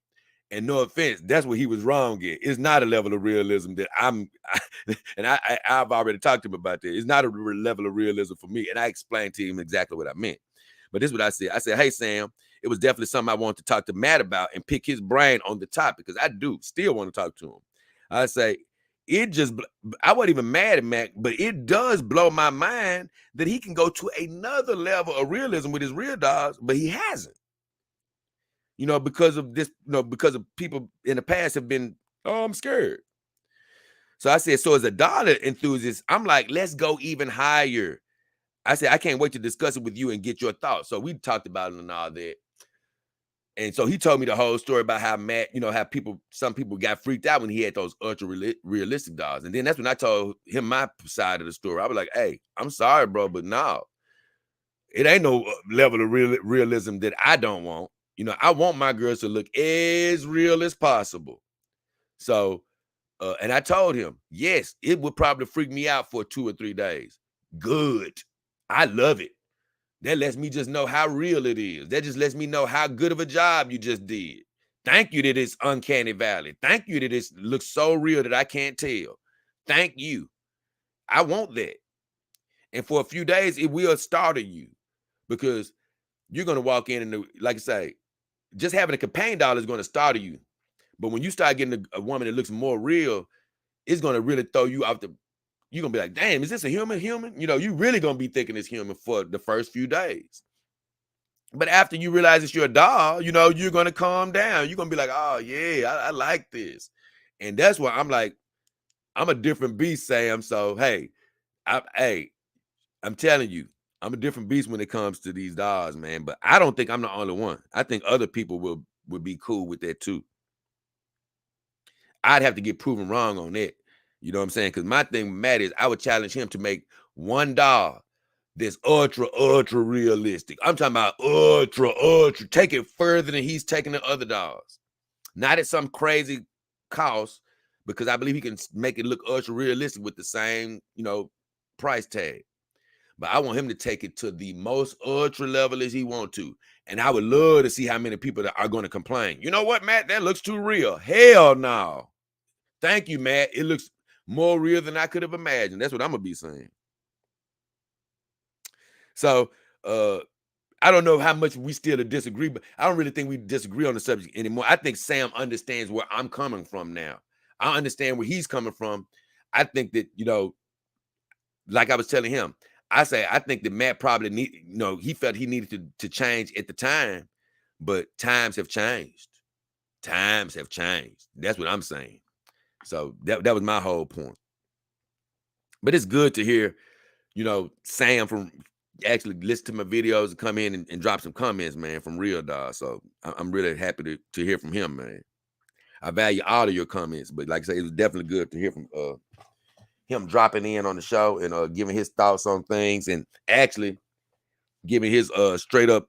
And no offense, that's what he was wrong in. It's not a level of realism that I've already talked to him about that. It's not a level of realism for me. And I explained to him exactly what I meant. But this is what I said. I said, hey, Sam, it was definitely something I wanted to talk to Matt about and pick his brain on the topic, because I do still want to talk to him. I say, I wasn't even mad at Matt, but it does blow my mind that he can go to another level of realism with his real dogs, but he hasn't. Because of this, because of people in the past have been, oh, I'm scared. So I said, so as a dollar enthusiast, I'm like, let's go even higher. I said, I can't wait to discuss it with you and get your thoughts. So we talked about it and all that. And so he told me the whole story about how Matt, how some people got freaked out when he had those ultra realistic dogs. And then that's when I told him my side of the story. I was like, hey, I'm sorry, bro, but no, it ain't no level of realism that I don't want. I want my girls to look as real as possible. So, and I told him, yes, it would probably freak me out for 2 or 3 days. Good. I love it. That lets me just know how real it is. That just lets me know how good of a job you just did. Thank you that it's uncanny valley. Thank you that it looks so real that I can't tell. Thank you. I want that. And for a few days, it will startle you, because you're going to walk in and, like I say, just having a companion dog is going to startle you. But when you start getting a woman that looks more real, it's going to really throw you out you're going to be like, damn, is this a human? You really going to be thinking it's human for the first few days. But after you realize it's your dog, you're going to calm down. You're going to be like, oh, yeah, I like this. And that's why I'm like, I'm a different beast, Sam. So, hey, I'm telling you, I'm a different beast when it comes to these dogs, man. But I don't think I'm the only one. I think other people would be cool with that too. I'd have to get proven wrong on that. You know what I'm saying? Because my thing with Matt is I would challenge him to make one dog that's ultra realistic. I'm talking about ultra. Take it further than he's taking the other dogs. Not at some crazy cost, because I believe he can make it look ultra realistic with the same, price tag. But I want him to take it to the most ultra level as he want to. And I would love to see how many people that are going to complain. You know what, Matt? That looks too real. Hell no. Thank you, Matt. It looks more real than I could have imagined. That's what I'm going to be saying. So, I don't know how much we still disagree, but I don't really think we disagree on the subject anymore. I think Sam understands where I'm coming from now. I understand where he's coming from. I think that, like I was telling him, I think that Matt probably he felt he needed to change at the time, but times have changed. Times have changed. That's what I'm saying. So that was my whole point. But it's good to hear, Sam from actually listen to my videos and come in and drop some comments, man, from Real Dog. So I'm really happy to hear from him, man. I value all of your comments, but like I say, it was definitely good to hear from him dropping in on the show and giving his thoughts on things, and actually giving his straight up,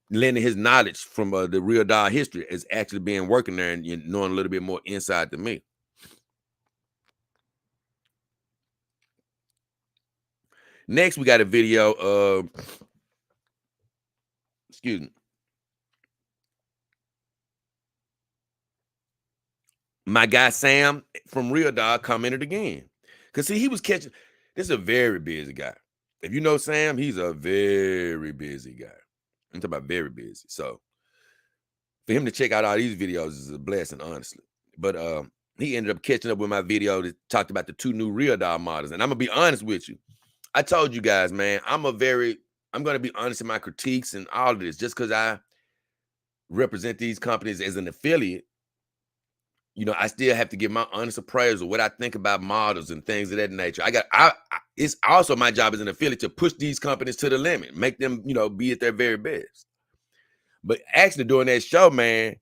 lending his knowledge from the Real Dog history as actually being working there and knowing a little bit more inside than me. Next, we got a video of, excuse me, my guy Sam from Real Dog commented again. Because see, he was catching, this is a very busy guy. If you know Sam, he's a very busy guy. I'm talking about very busy. So for him to check out all these videos is a blessing, honestly. But he ended up catching up with my video that talked about the 2 new Real Dog models. And I'm going to be honest with you. I told you guys, man, I'm going to be honest in my critiques and all of this. Just because I represent these companies as an affiliate, I still have to give my honest appraisal, what I think about models and things of that nature. It's also my job as an affiliate to push these companies to the limit, make them, be at their very best. But actually during that show, man,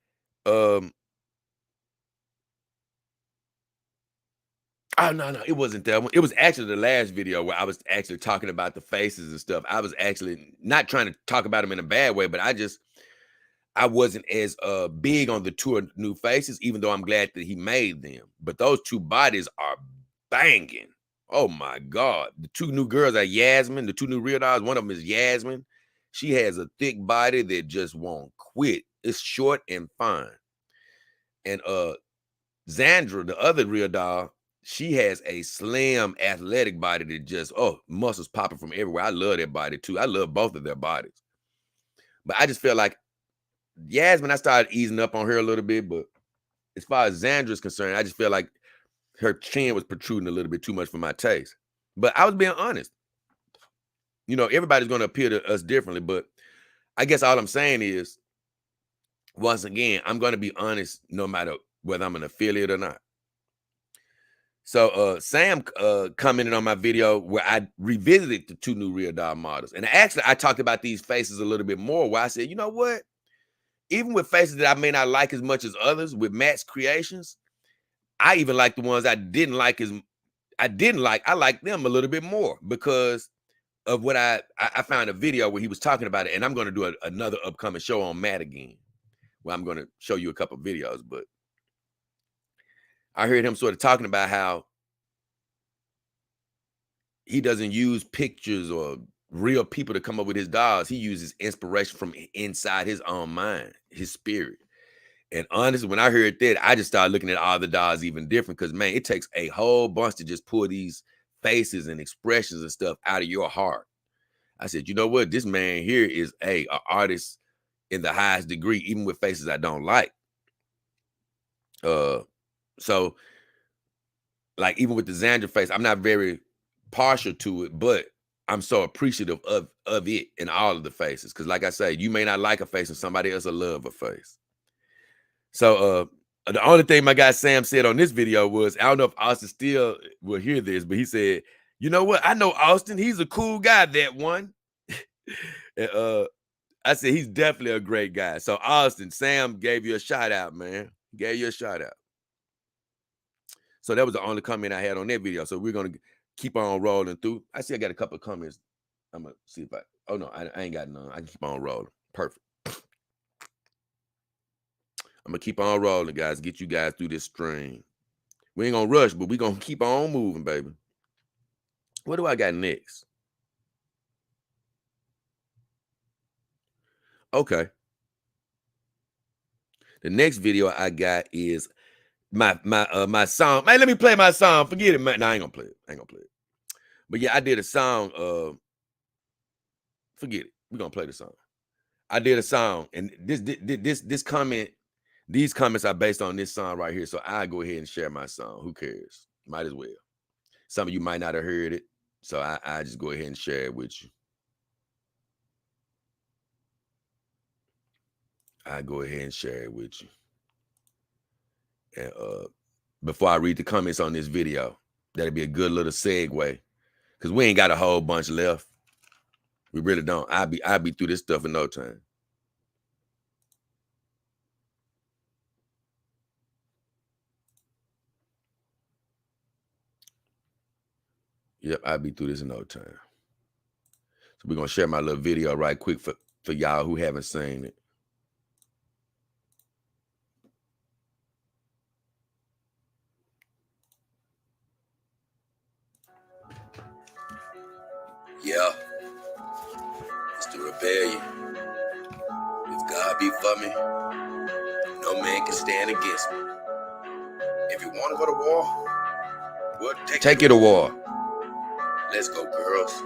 Oh, no, it wasn't that one. It was actually the last video where I was actually talking about the faces and stuff. I was actually not trying to talk about them in a bad way, but I wasn't as big on the two new faces, even though I'm glad that he made them. But those two bodies are banging. Oh my God. The two new girls are Yasmin, the two new real dolls. One of them is Yasmin. She has a thick body that just won't quit. It's short and fine. And Xandra, the other real doll, she has a slim, athletic body that just, muscles popping from everywhere. I love that body too. I love both of their bodies. But I just feel like Yasmin, I started easing up on her a little bit, but as far as Xandra is concerned, I just feel like her chin was protruding a little bit too much for my taste. But I was being honest. You know, everybody's going to appeal to us differently, but I guess all I'm saying is, once again, I'm going to be honest no matter whether I'm an affiliate or not. So Sam commented on my video where I revisited the two new real doll models. And actually, I talked about these faces a little bit more, where I said, you know what? Even with faces that I may not like as much as others, with Matt's creations, I even like the ones I didn't like. I like them a little bit more because of what I found a video where he was talking about it. And I'm going to do another upcoming show on Matt again, where I'm going to show you a couple of videos. But I heard him sort of talking about how he doesn't use pictures or real people to come up with his dolls. He uses inspiration from inside his own mind, his spirit. And honestly, when I heard that, I just started looking at all the dolls even different because, man, it takes a whole bunch to just pull these faces and expressions and stuff out of your heart. I said, you know what? This man here is an artist in the highest degree, even with faces I don't like. So, like, even with the Xandra face, I'm not very partial to it, but I'm so appreciative of it in all of the faces. Because, like I say, you may not like a face and somebody else will love a face. So the only thing my guy Sam said on this video was, I don't know if Austin still will hear this, but he said, you know what? I know Austin. He's a cool guy, that one. And, I said, he's definitely a great guy. So Austin, Sam gave you a shout out, man. Gave you a shout out. So that was the only comment I had on that video. So we're going to keep on rolling through. I see I got a couple of comments. I'm going to see if oh no, I ain't got none. I can keep on rolling. Perfect. I'm going to keep on rolling, guys. Get you guys through this stream. We ain't going to rush, but we're going to keep on moving, baby. What do I got next? Okay. The next video I got is my song. Man, let me play my song. Forget it, man. No, I ain't gonna play it. But yeah, I did a song. Forget it. We're gonna play the song. I did a song, and this comment, these comments are based on this song right here. So I'll go ahead and share my song. Who cares? Might as well. Some of you might not have heard it, so I just go ahead and share it with you. I go ahead and share it with you. And before I read the comments on this video, that'll be a good little segue, because we ain't got a whole bunch left. We really don't. I'll be through this stuff in no time. Yep, I'll be through this in no time. So we're gonna share my little video right quick for y'all who haven't seen it. Yeah, it's the rebellion. If God be for me, no man can stand against me. If you want to go to war, well, take you to war. Let's go, girls.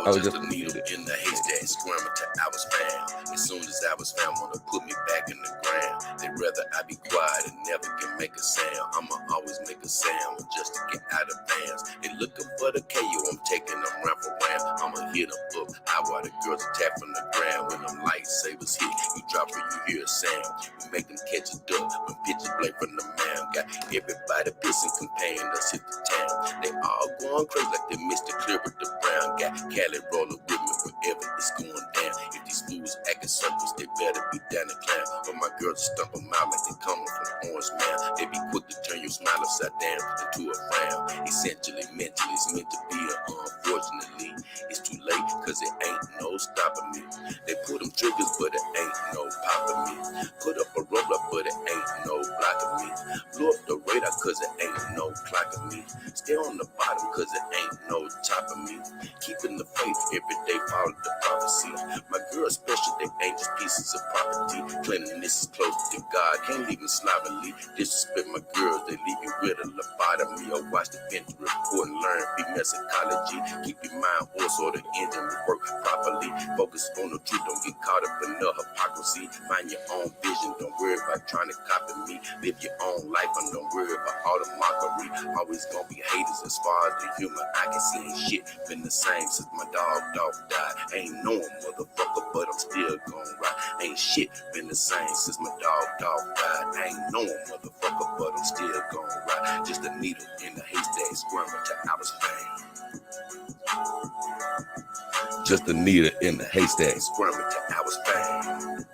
I was just a needle in the haystack, squirming till I was found. As soon as I was found, wanna put me back in the ground. They'd rather I be quiet and never can make a sound. I'ma always make a sound just to get out of bounds. They looking for the KO, I'm taking them round for round. I'ma hit them up, I watch the girls attack from the ground. When them lightsabers hit, you drop or you hear a sound. We make them catch a duck when pitches blade from the mound. Got everybody pissing, comparing us hit the town. They all going crazy like they missed the clear with the brown. Got Cali rolling with me wherever it's going down. If these fools acting circles, they better be down and clown. Or my girls stump them out like they coming from Orange Mound. They be quick to turn your smile upside down into a frown. Essentially, mentally, it's meant to be unfortunately. It's too late, cause it ain't no stopping me. They pull them triggers, but it ain't no popping me. Put up a roller, but it ain't no blocking me. Blow up the radar, cause it ain't no clocking me. Stay on the bottom, cause it ain't no topping me. Keeping the faith, every day follow the prophecy. My girls special, they ain't just pieces of property. Cleanliness is close to God, can't leave them slovenly. Disrespect my girls, they leave you with a lobotomy. Or watch the vent report and learn female psychology. Keep your mind on so the engine will work properly. Focus on the truth, don't get caught up in the hypocrisy. Find your own vision, don't worry about trying to copy me. Live your own life and don't worry about all the mockery. Always gonna be haters as far as the human I can see. Ain't shit been the same since my dog died. Ain't no motherfucker, but I'm still gon' ride. Ain't shit been the same since my dog died. Ain't no motherfucker, but I'm still gon' ride. Just a needle in the haystack, squirming till I was fame. Just a needle in the haystack, squirming till I was fame.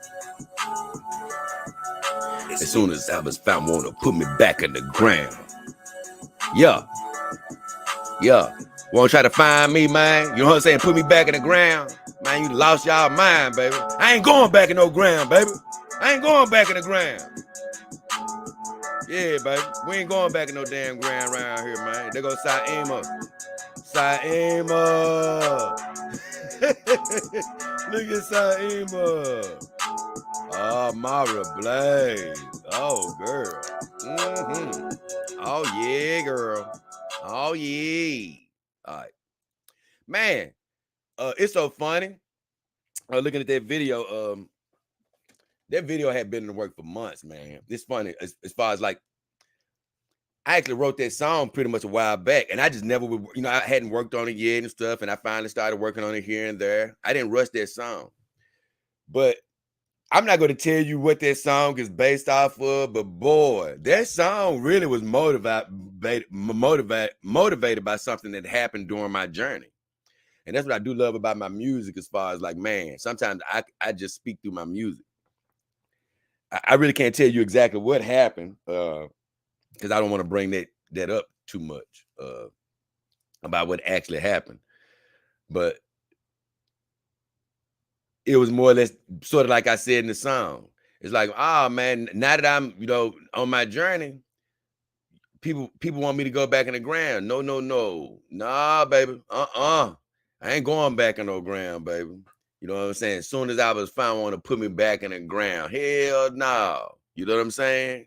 As soon as I was found, wanna put me back in the ground. Yeah. Wanna try to find me, man? You know what I'm saying? Put me back in the ground. Man, you lost y'all mind, baby. I ain't going back in no ground, baby. I ain't going back in the ground. Yeah, baby. We ain't going back in no damn ground around here, man. There goes Saima. Look at Saima. Oh, Mara Blaze. Oh, girl. Mm-hmm. Oh, yeah, girl. Oh, yeah. All right. Man, it's so funny. Looking at that video, that video had been in the work for months, man. It's funny as far as like, I actually wrote that song pretty much a while back, and I just never would, I hadn't worked on it yet and stuff, and I finally started working on it here and there. I didn't rush that song, but I'm not going to tell you what that song is based off of, but boy, that song really was motivated by something that happened during my journey. And that's what I do love about my music, as far as like, man, sometimes I just speak through my music. I really can't tell you exactly what happened, because I don't want to bring that up too much about what actually happened. But it was more or less sort of like I said in the song. It's like, oh man, now that I'm, on my journey, people want me to go back in the ground. No. Nah, baby. I ain't going back in no ground, baby. You know what I'm saying? As soon as I was found, want to put me back in the ground. Hell no. You know what I'm saying?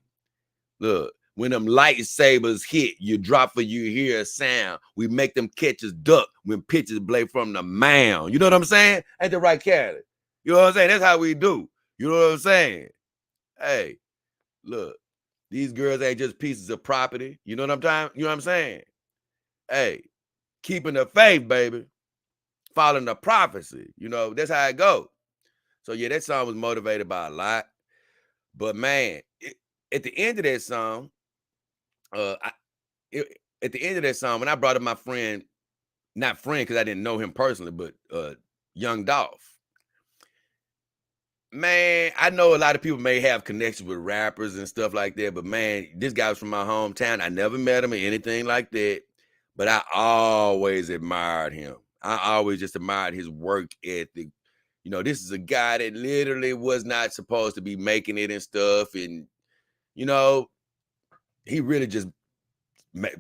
Look, when them lightsabers hit, you drop for you hear a sound. We make them catches duck when pitches blade from the mound. You know what I'm saying? Ain't the right, Cali? You know what I'm saying? That's how we do. You know what I'm saying? Hey, look, these girls ain't just pieces of property. You know what I'm saying? Hey, keeping the faith, baby. Following the prophecy. That's how it goes. So yeah, that song was motivated by a lot. But man, at the end of that song, when I brought up my friend, not friend because I didn't know him personally, but Young Dolph. Man, I know a lot of people may have connections with rappers and stuff like that, but man, this guy was from my hometown. I never met him or anything like that, but I always admired him. I always just admired his work ethic. This is a guy that literally was not supposed to be making it and stuff, and he really just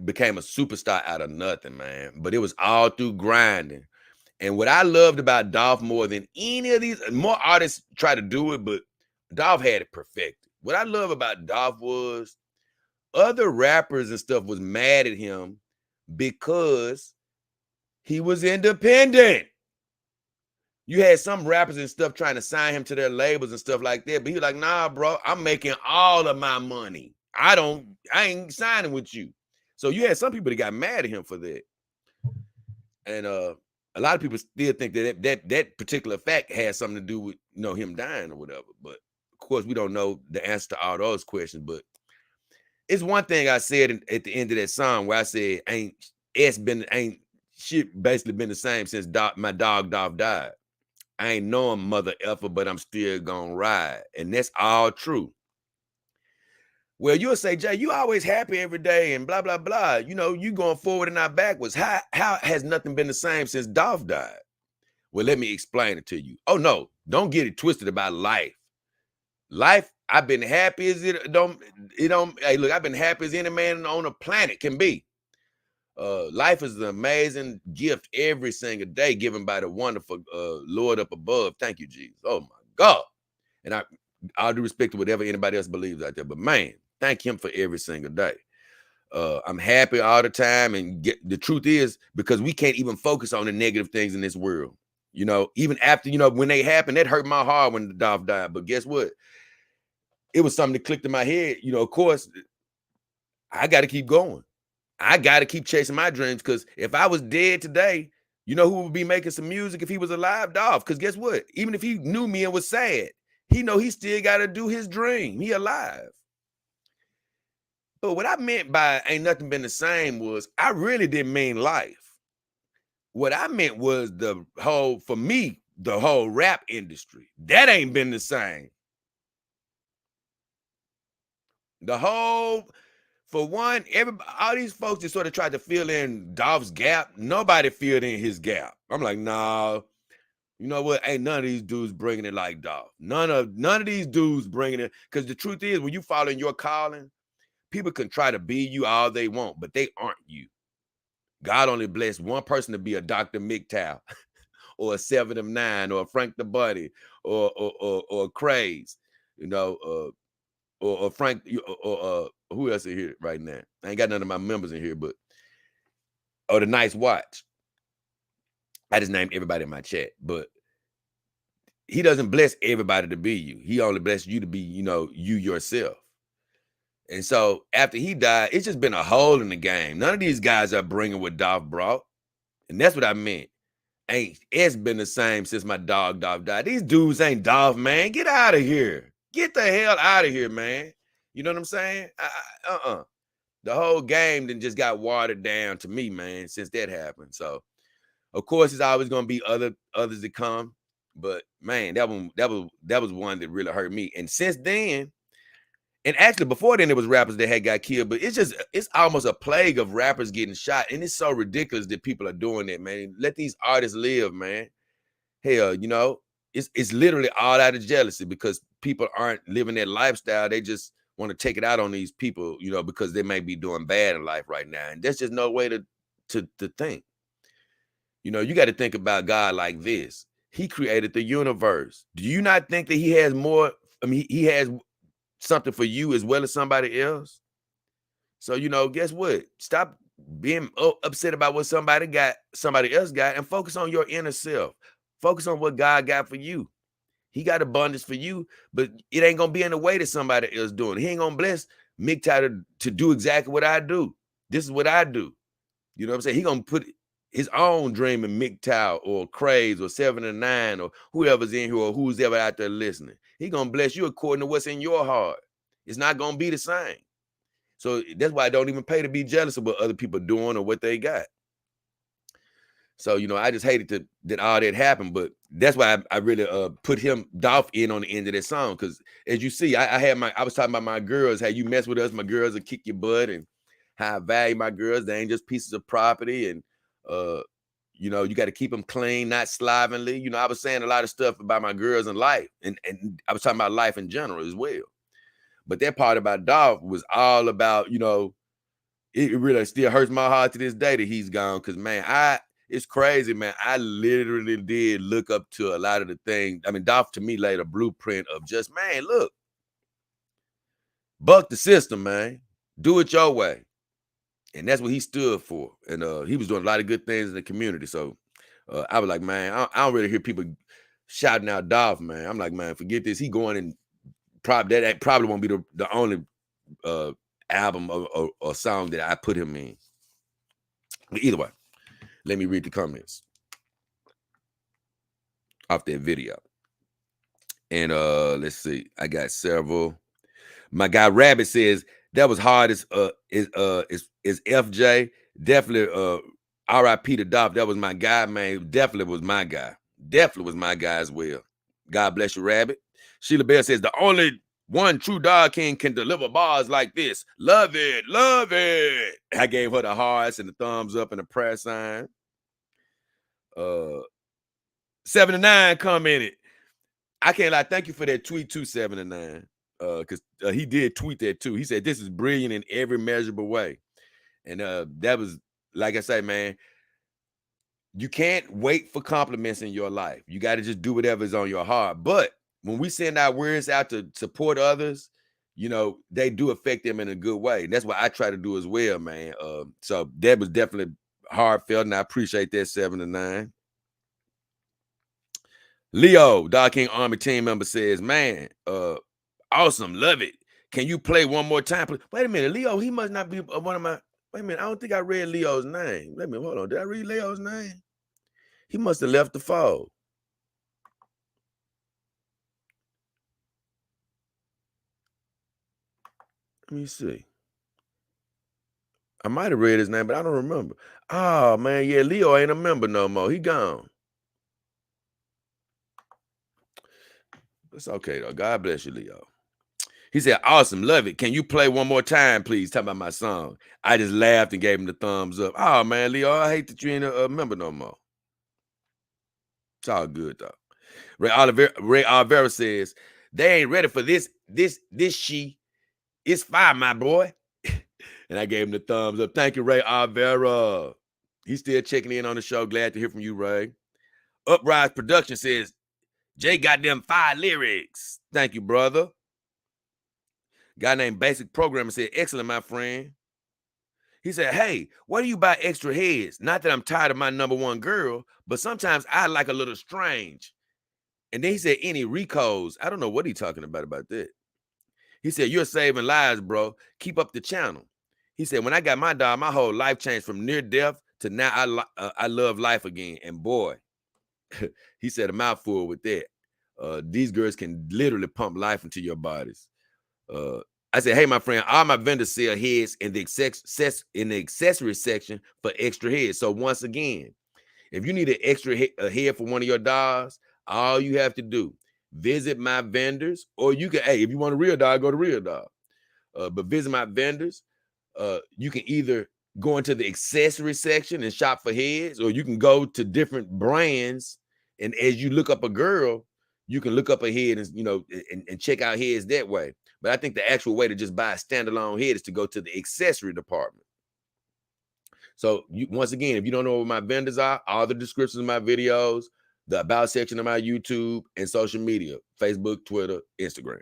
became a superstar out of nothing, man. But it was all through grinding. And what I loved about Dolph more than any of these, more artists try to do it, but Dolph had it perfected. What I love about Dolph was other rappers and stuff was mad at him because he was independent. You had some rappers and stuff trying to sign him to their labels and stuff like that, but he was like, nah, bro, I'm making all of my money. I ain't signing with you. So you had some people that got mad at him for that. And a lot of people still think that particular fact has something to do with him dying or whatever. But of course, we don't know the answer to all those questions. But it's one thing I said at the end of that song where I said, ain't shit basically been the same since my dog Dolph died. I ain't know him, mother effer, but I'm still gonna ride. And that's all true. Well, you'll say, Jay, you always happy every day and blah, blah, blah. You know, you going forward and not backwards. How has nothing been the same since Dolph died? Well, let me explain it to you. Oh, no, don't get it twisted about life. Life, I've been happy as hey, look, I've been happy as any man on the planet can be. Life is an amazing gift every single day given by the wonderful Lord up above. Thank you, Jesus. Oh, my God. And I'll do respect to whatever anybody else believes out there. But, man, thank him for every single day. I'm happy all the time. And the truth is, because we can't even focus on the negative things in this world. You know, even after, you know, when they happened, that hurt my heart when the Dolph died. But guess what? It was something that clicked in my head. You know, of course, I got to keep going. I got to keep chasing my dreams, because if I was dead today, you know who would be making some music if he was alive? Dolph. Because guess what? Even if he knew me and was sad, he know he still got to do his dream. He alive. But what I meant by ain't nothing been the same was I really didn't mean life. What I meant was for me, the whole rap industry. That ain't been the same. For one, all these folks that sort of tried to fill in Dolph's gap, nobody filled in his gap. I'm like, nah, you know what? Ain't none of these dudes bringing it like Dolph. None of these dudes bringing it. Because the truth is, when you follow in your calling, people can try to be you all they want, but they aren't you. God only blessed one person to be a Dr. MGTOW or a 7 of 9 or a Frank the Buddy or Craze, you know, or Frank or who else is here right now? I ain't got none of my members in here, but the Nice Watch. I just named everybody in my chat, but he doesn't bless everybody to be you. He only blessed you to be, you know, you yourself. And so after he died, it's just been a hole in the game. None of these guys are bringing what Dolph brought. And that's what I meant. It's been the same since my dog Dolph died. These dudes ain't Dolph, man. Get out of here. Get the hell out of here, man. You know what I'm saying? The whole game then just got watered down to me, man, since that happened. So, of course, it's always going to be others that come. But, man, that was one that really hurt me. And since then, and actually before then, there was rappers that had got killed. But it's almost a plague of rappers getting shot. And it's so ridiculous that people are doing that, man. Let these artists live, man. Hell, you know, it's literally all out of jealousy because people aren't living that lifestyle. They just want to take it out on these people, you know, because they may be doing bad in life right now. And there's just no way to think. You know, you got to think about God like this. He created the universe. Do you not think that he has more? I mean, he has something for you as well as somebody else. So, you know, guess what? Stop being upset about what somebody else got, and focus on your inner self. Focus on what God got for you. He got abundance for you, but it ain't gonna be in the way that somebody else doing. He ain't gonna bless MGTOW to do exactly what I do. This is what I do. You know what I'm saying? He gonna put his own dream in MGTOW or Craze or 7 of 9 or whoever's in here or who's ever out there listening. He gonna bless you according to what's in your heart. It's not gonna be the same. So that's why I don't even pay to be jealous of what other people are doing or what they got. So, you know, I just hated that all that happened, but that's why I really put Dolph in on the end of that song. Because as you see, I was talking about my girls, how you mess with us, my girls will kick your butt, and how I value my girls. They ain't just pieces of property, and you know, you got to keep them clean, not slovenly. You know, I was saying a lot of stuff about my girls in life, and I was talking about life in general as well. But that part about Dolph was all about, you know, it really still hurts my heart to this day that he's gone. Because, man, it's crazy, man. I literally did look up to a lot of the things. I mean, Dolph to me laid a blueprint of just, man, look, buck the system, man. Do it your way. And that's what he stood for. And he was doing a lot of good things in the community. So I was like, man, I don't really hear people shouting out Dolph, man. I'm like, man, forget this. He going in, that probably won't be the only album or song that I put him in. But either way, let me read the comments off that video. And let's see. I got several. My guy Rabbit says that was hard as FJ. Definitely R.I.P. to Dolph. That was my guy, man. Definitely was my guy. Definitely was my guy as well. God bless you, Rabbit. Sheila Bell says, the only one true Dog King can deliver bars like this. Love it. Love it. I gave her the hearts and the thumbs up and the prayer sign. 79 commented. I can't lie. Thank you for that tweet too, 79. Because he did tweet that too. He said, this is brilliant in every measurable way. And that was, like I say, man, you can't wait for compliments in your life. You got to just do whatever's on your heart. But when we send our words out to support others, you know, they do affect them in a good way. And that's what I try to do as well, man. So that was definitely heartfelt, and I appreciate that, 79. Leo, Dog King Army team member, says, man, awesome, love it. Can you play one more time, please? Wait a minute, Leo, he must not be one of my, wait a minute, I don't think I read Leo's name. Let me, hold on, did I read Leo's name? He must have left the fold. Let me see. I might have read his name, but I don't remember. Oh, man, yeah, Leo ain't a member no more. He gone. It's okay, though. God bless you, Leo. He said, awesome, love it. Can you play one more time, please? Talk about my song. I just laughed and gave him the thumbs up. Oh, man, Leo, I hate that you ain't a member no more. It's all good, though. Ray Olivera says, they ain't ready for this she. It's fire, my boy. And I gave him the thumbs up. Thank you, Ray Olivera. He's still checking in on the show. Glad to hear from you, Ray. Uprise Production says, Jay got them 5 lyrics. Thank you, brother. Guy named Basic Programmer said, excellent, my friend. He said, hey, why do you buy extra heads? Not that I'm tired of my number one girl, but sometimes I like a little strange. And then he said, any recos? I don't know what he's talking about that. He said, you're saving lives, bro. Keep up the channel. He said, when I got my dog, my whole life changed from near death to now I love life again. And boy, he said a mouthful with that. These girls can literally pump life into your bodies. I said, hey, my friend, all my vendors sell heads in the accessory section for extra heads. So once again, if you need an extra head for one of your dogs, all you have to do, visit my vendors, or you can, hey, if you want a real dog, go to Real Dog. But visit my vendors. You can either go into the accessory section and shop for heads, or you can go to different brands. And as you look up a girl, you can look up a head and, you know, and check out heads that way. But I think the actual way to just buy a standalone head is to go to the accessory department. So once again, if you don't know what my vendors are, all the descriptions of my videos, the about section of my YouTube and social media, Facebook, Twitter, Instagram,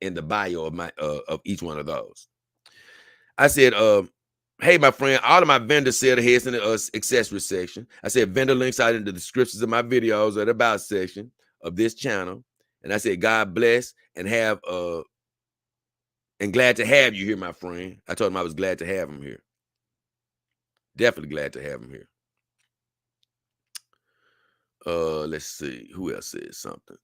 in the bio of my of each one of those. I said, hey, my friend, all of my vendors sell the heads in the accessory section. I said, vendor links out in the descriptions of my videos or the about section of this channel. And I said, God bless and have and glad to have you here, my friend. I told him I was glad to have him here. Definitely glad to have him here. Let's see. Who else said something?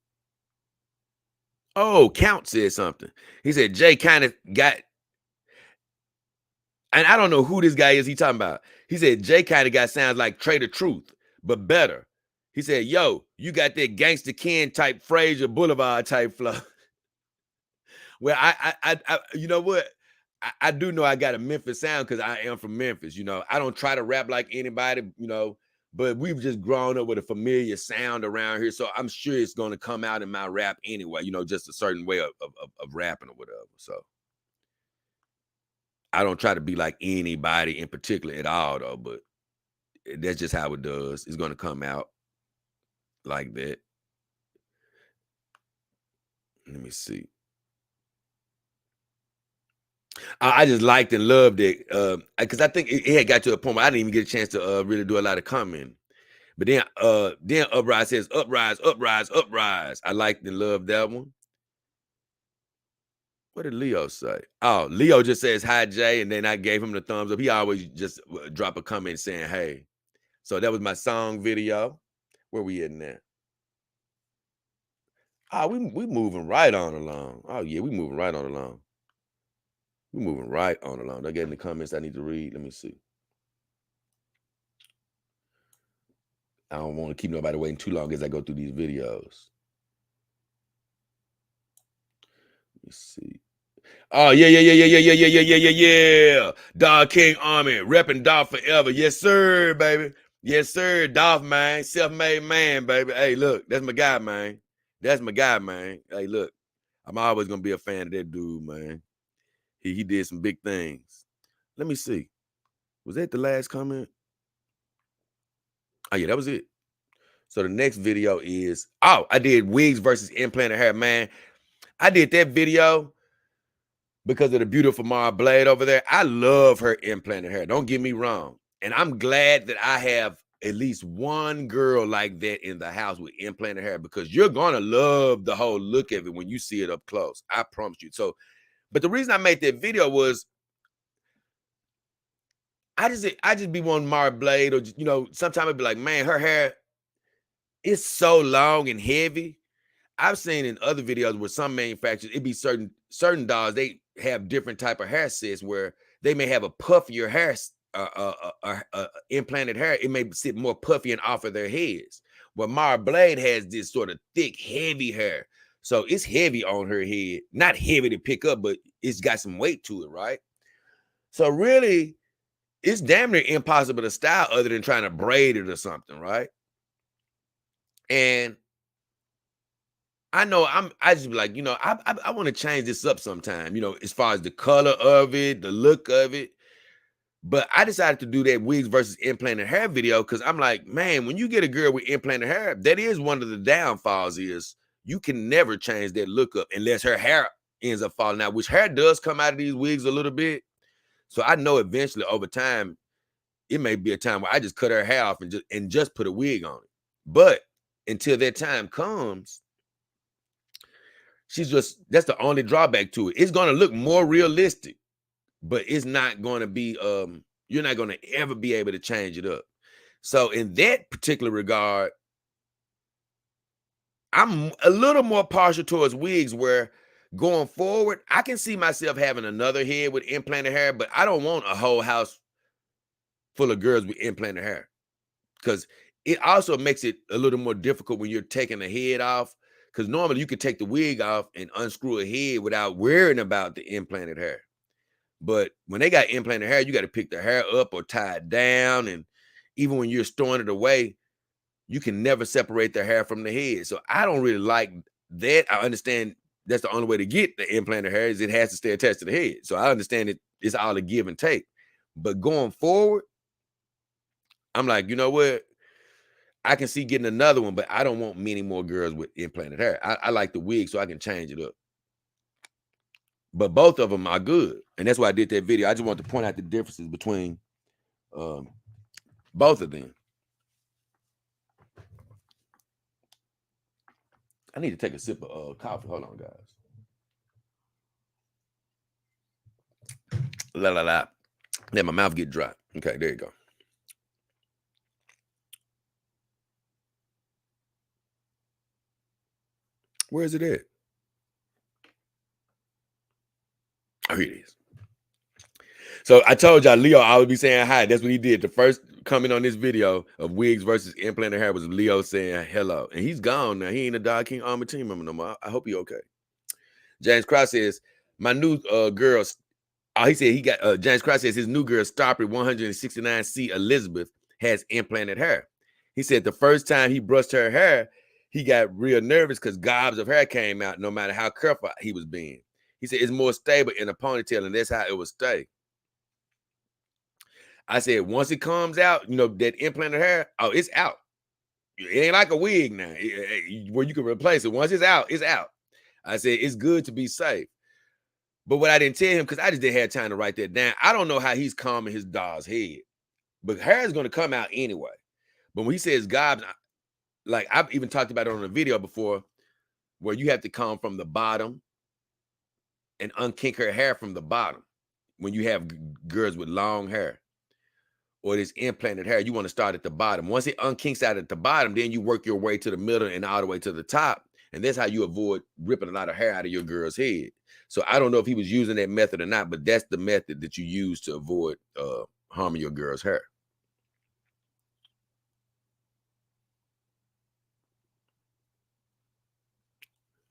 Oh, Count said something. He said, Jay kind of got, and I don't know who this guy is he talking about. He said, Jay kind of got sounds like Trader Truth, but better. He said, yo, you got that Gangsta Ken type Fraser Boulevard type flow. Well, I you know what? I do know I got a Memphis sound because I am from Memphis. You know, I don't try to rap like anybody, you know, but we've just grown up with a familiar sound around here. So I'm sure it's going to come out in my rap anyway, you know, just a certain way of rapping or whatever. So I don't try to be like anybody in particular at all, though, but that's just how it does. It's going to come out like that. Let me see. I just liked and loved it because I think it had got to a point where I didn't even get a chance to really do a lot of commenting. But then Uprise says, uprise, uprise, uprise. I liked and loved that one. What did Leo say? Oh, Leo just says, hi, Jay. And then I gave him the thumbs up. He always just drop a comment saying, hey. So that was my song video. Where we in there? Oh, we moving right on along. Oh, yeah, we moving right on along. We're moving right on along. Did I get any comments I need to read? Let me see. I don't want to keep nobody waiting too long as I go through these videos. Let me see. Oh, yeah. Dog King Army, repping Dolph forever. Yes, sir, baby. Yes, sir. Dolph, man. Self-made man, baby. Hey, look, that's my guy, man. That's my guy, man. Hey, look, I'm always going to be a fan of that dude, man. He did some big things. Let me see. Was that the last comment? Oh, yeah, that was it. So the next video is, I did wigs versus implanted hair, man. I did that video because of the beautiful Mara Blade over there. I love her implanted hair. Don't get me wrong. And I'm glad that I have at least one girl like that in the house with implanted hair, because you're going to love the whole look of it when you see it up close. I promise you. So, but the reason I made that video was I just be wanting Mara Blade, or, you know, sometimes I'd be like, man, her hair is so long and heavy. I've seen in other videos where some manufacturers, it be certain dolls, they have different type of hair sets where they may have a puffier hair, implanted hair. It may sit more puffy and off of their heads. But Mara Blade has this sort of thick, heavy hair. So it's heavy on her head. Not heavy to pick up, but it's got some weight to it, right? So really, it's damn near impossible to style other than trying to braid it or something, right? And I know I just be like, you know, I want to change this up sometime, you know, as far as the color of it, the look of it. But I decided to do that wigs versus implanted hair video because I'm like, man, when you get a girl with implanted hair, that is one of the downfalls is you can never change that look up unless her hair ends up falling out, which hair does come out of these wigs a little bit. So I know eventually over time, it may be a time where I just cut her hair off and just put a wig on it. But until that time comes, that's the only drawback to it. It's going to look more realistic, but it's not going to be, you're not going to ever be able to change it up. So in that particular regard, I'm a little more partial towards wigs, where going forward, I can see myself having another head with implanted hair, but I don't want a whole house full of girls with implanted hair, because it also makes it a little more difficult when you're taking the head off. Because normally you could take the wig off and unscrew a head without worrying about the implanted hair. But when they got implanted hair, you got to pick the hair up or tie it down. And even when you're storing it away, you can never separate the hair from the head. So I don't really like that. I understand that's the only way to get the implanted hair is it has to stay attached to the head. So I understand it's all a give and take. But going forward, I'm like, you know what? I can see getting another one, but I don't want many more girls with implanted hair. I like the wig so I can change it up. But both of them are good. And that's why I did that video. I just want to point out the differences between both of them. I need to take a sip of coffee. Hold on, guys. Let my mouth get dry. Okay, there you go. Where is it at? Oh, here it is. So I told y'all Leo I would be saying hi. That's what he did. The first comment on this video of wigs versus implanted hair was Leo saying hello. And he's gone now. He ain't a Dog King Army team member no more. I hope you're okay. James Cross says, my new girl. Oh, he said he got James Cross says his new girl, Starpy 169C Elizabeth, has implanted hair. He said the first time he brushed her hair, he got real nervous because gobs of hair came out no matter how careful he was being. He said it's more stable in a ponytail, and that's how it will stay. I said, once it comes out, you know, that implanted hair, oh, it's out. It ain't like a wig now where you can replace it. Once it's out, it's out. I said, it's good to be safe. But what I didn't tell him, because I just didn't have time to write that down, I don't know how he's calming his doll's head. But hair is going to come out anyway. But when he says gobs, like I've even talked about it on a video before, where you have to come from the bottom and unkink her hair from the bottom. When you have girls with long hair or this implanted hair, you want to start at the bottom. Once it unkinks out at the bottom, then you work your way to the middle and all the way to the top. And that's how you avoid ripping a lot of hair out of your girl's head. So I don't know if he was using that method or not, but that's the method that you use to avoid harming your girl's hair.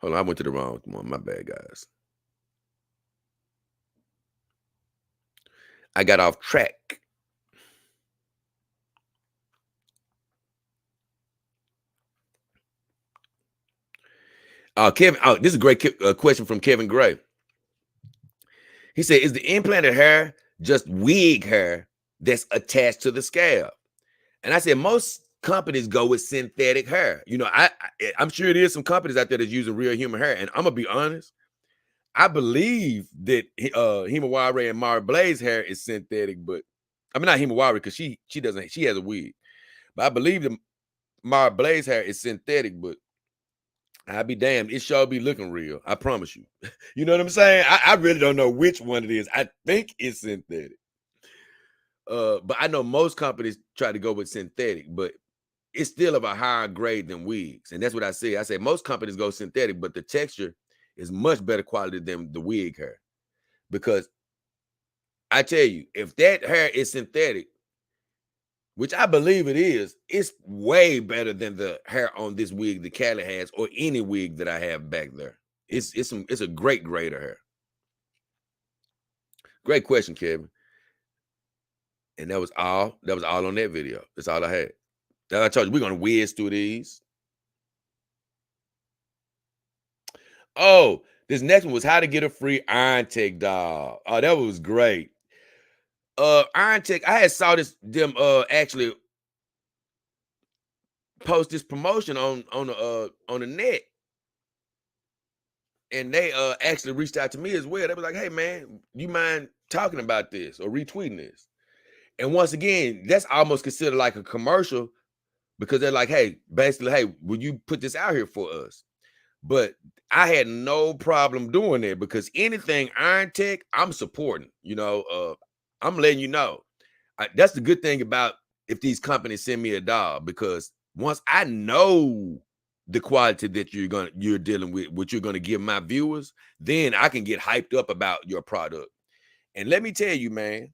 Hold on, I went to the wrong one. My bad, guys. I got off track. Kevin, this is a great question from Kevin Gray. He said, is the implanted hair just wig hair that's attached to the scalp? And I said, most companies go with synthetic hair. You know, I'm sure it is some companies out there that's using real human hair. And I'm gonna be honest, I believe that Himawari and Mara Blaze hair is synthetic, but I mean not Himawari because she has a wig. But I believe that Mara Blaze hair is synthetic, but I'll be damned, it sure be looking real. I promise you. You know what I'm saying? I really don't know which one it is. I think it's synthetic. But I know most companies try to go with synthetic, but it's still of a higher grade than wigs. And that's what I say. I say most companies go synthetic, but the texture is much better quality than the wig hair. Because I tell you, if that hair is synthetic, which I believe it is, it's way better than the hair on this wig that Callie has or any wig that I have back there. It's a great grade of hair. Great question, Kevin. And that was all on that video. That's all I had. I told you we're gonna whiz through these. Oh, this next one was how to get a free Iron Tech doll. Oh, that was great. Iron Tech, I had saw them actually post this promotion on the net. And they actually reached out to me as well. They was like, hey man, you mind talking about this or retweeting this? And once again, that's almost considered like a commercial because they're like, hey, basically, hey, will you put this out here for us? But I had no problem doing it because anything Iron Tech, I'm supporting. You know, I'm letting you know. That's the good thing about if these companies send me a doll, because once I know the quality that you're dealing with, what you're gonna give my viewers, then I can get hyped up about your product. And let me tell you, man,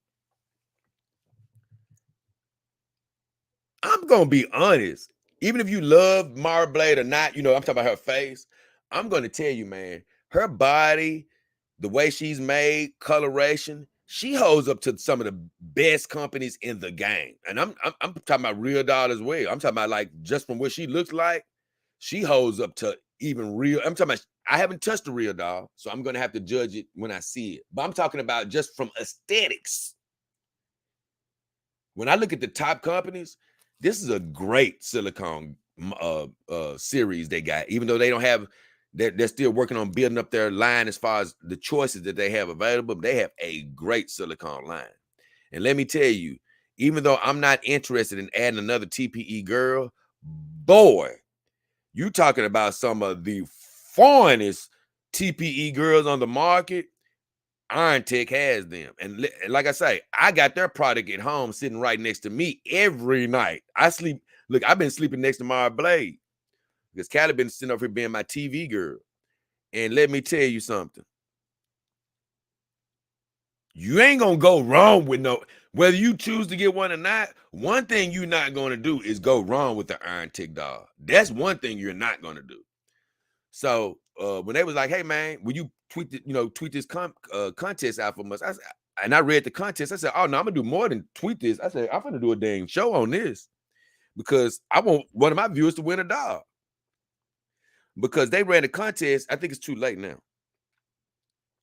I'm gonna be honest. Even if you love Mara Blade or not, you know, I'm talking about her face. I'm gonna tell you, man, her body, the way she's made, coloration, she holds up to some of the best companies in the game. And I'm talking about real doll as well. I'm talking about like just from what she looks like, she holds up to even real. I'm talking about I haven't touched a real doll, so I'm gonna have to judge it when I see it. But I'm talking about just from aesthetics. When I look at the top companies, this is a great silicone series they got. Even though they don't have, they're still working on building up their line as far as the choices that they have available. They have a great silicone line. And let me tell you, even though I'm not interested in adding another TPE girl, boy, you talking about some of the finest TPE girls on the market. Iron Tech has them. And like I say, I got their product at home sitting right next to me every night. I've been sleeping next to Mara Blade because Callie been sitting over here being my TV girl. And let me tell you something. You ain't gonna go wrong with whether you choose to get one or not. One thing you're not gonna do is go wrong with the Iron Tech doll. That's one thing you're not gonna do. So when they was like, hey man, will you tweet this contest out for us? I read the contest. I said, oh no, I'm gonna do more than tweet this. I said, I'm gonna do a dang show on this because I want one of my viewers to win a dog. Because they ran the contest. I think it's too late now.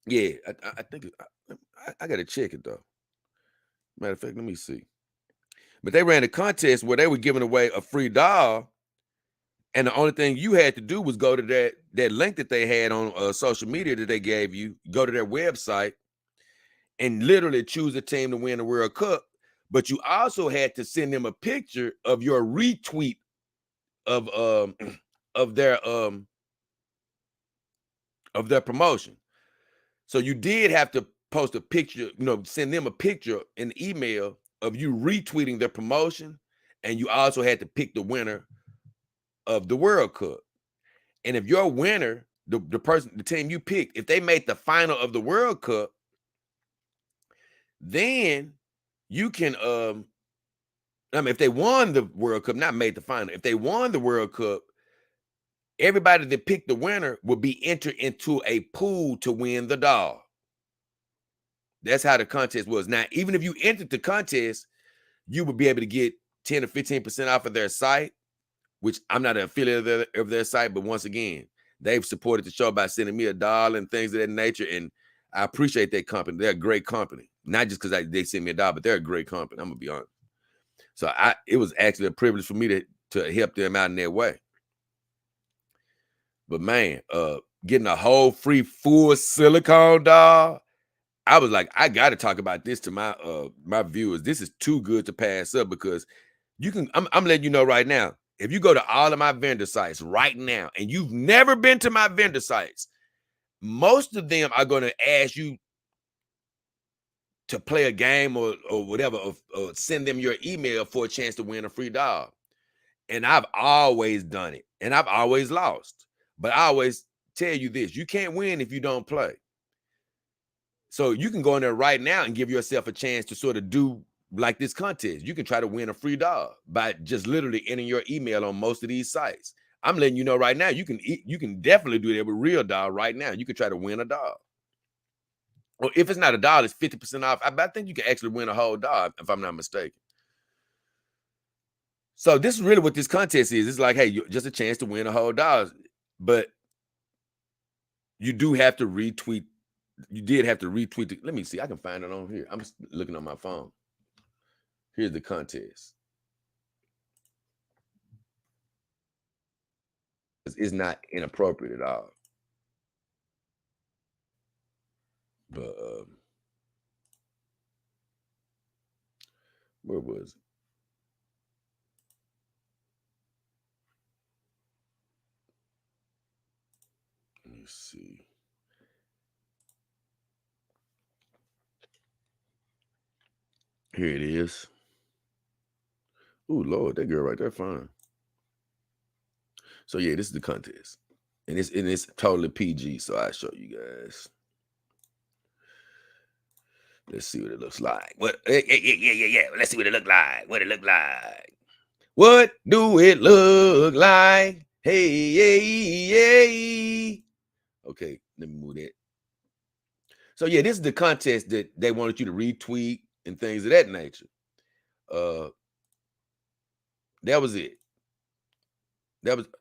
Yeah, I think I gotta check it though. Matter of fact, let me see. But they ran a contest where they were giving away a free doll. And the only thing you had to do was go to that link that they had on social media that they gave you, go to their website and literally choose a team to win the World Cup. But you also had to send them a picture of your retweet of their promotion. So you did have to post a picture, send them a picture in the email of you retweeting their promotion. And you also had to pick the winner of the World Cup. And if your winner, the team you picked, if they made the final of the World Cup, then you can if they won the World Cup, not made the final, if they won the World Cup, everybody that picked the winner will be entered into a pool to win the doll. That's how the contest was. Now, even if you entered the contest, you would be able to get 10 or 15% off of their site, which I'm not an affiliate of their site, but once again, they've supported the show by sending me a doll and things of that nature, and I appreciate that company. They're a great company. Not just because they send me a doll, but they're a great company. I'm going to be honest. So it was actually a privilege for me to help them out in their way. But man, getting a whole free full silicone doll, I was like, I got to talk about this to my viewers. This is too good to pass up because you can. I'm letting you know right now. If you go to all of my vendor sites right now, and you've never been to my vendor sites, most of them are going to ask you to play a game or whatever, or send them your email for a chance to win a free doll. And I've always done it, and I've always lost. But I always tell you this: you can't win if you don't play. So you can go in there right now and give yourself a chance to sort of do like this contest. You can try to win a free doll by just literally entering your email on most of these sites. I'm letting you know right now, you can definitely do that with Real Doll right now. You can try to win a doll. Or if it's not a doll, it's 50% off. I think you can actually win a whole doll, if I'm not mistaken. So this is really what this contest is. It's like, hey, just a chance to win a whole doll. But you do have to retweet. You did have to retweet. Let me see. I can find it on here. I'm just looking on my phone. Here's the contest. It's not inappropriate at all. But where was it? Let me see. Here it is. Oh, Lord, that girl right there fine. So yeah, this is the contest. And it's totally PG, so I'll show you guys. Let's see what it looks like. Yeah. Let's see what it look like. What it look like. What do it look like? Hey. Okay, let me move that. So yeah, this is the contest that they wanted you to retweet and things of that nature. That was it.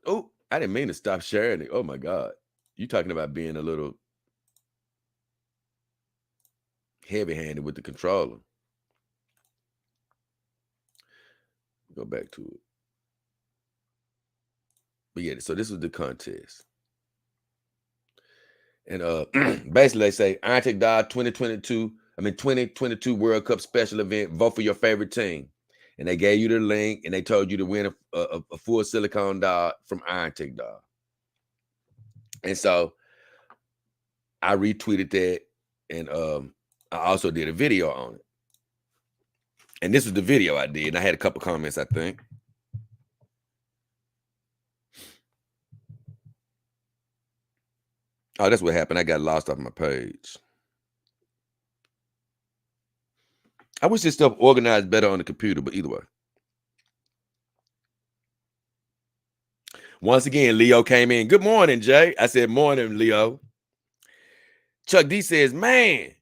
Oh, I didn't mean to stop sharing it. Oh my God. You talking about being a little heavy-handed with the controller. Go back to it. But yeah, so this was the contest. And basically they say Iron Doll 2022 World Cup special event, vote for your favorite team. And they gave you the link and they told you to win a full silicone doll from Iron Doll. And so I retweeted that, and I also did a video on it. And this was the video I did, and I had a couple comments, I think. Oh, that's what happened. I got lost off my page. I wish this stuff organized better on the computer, but either way. Once again, Leo came in. Good morning, Jay. I said, morning, Leo. Chuck D says, man,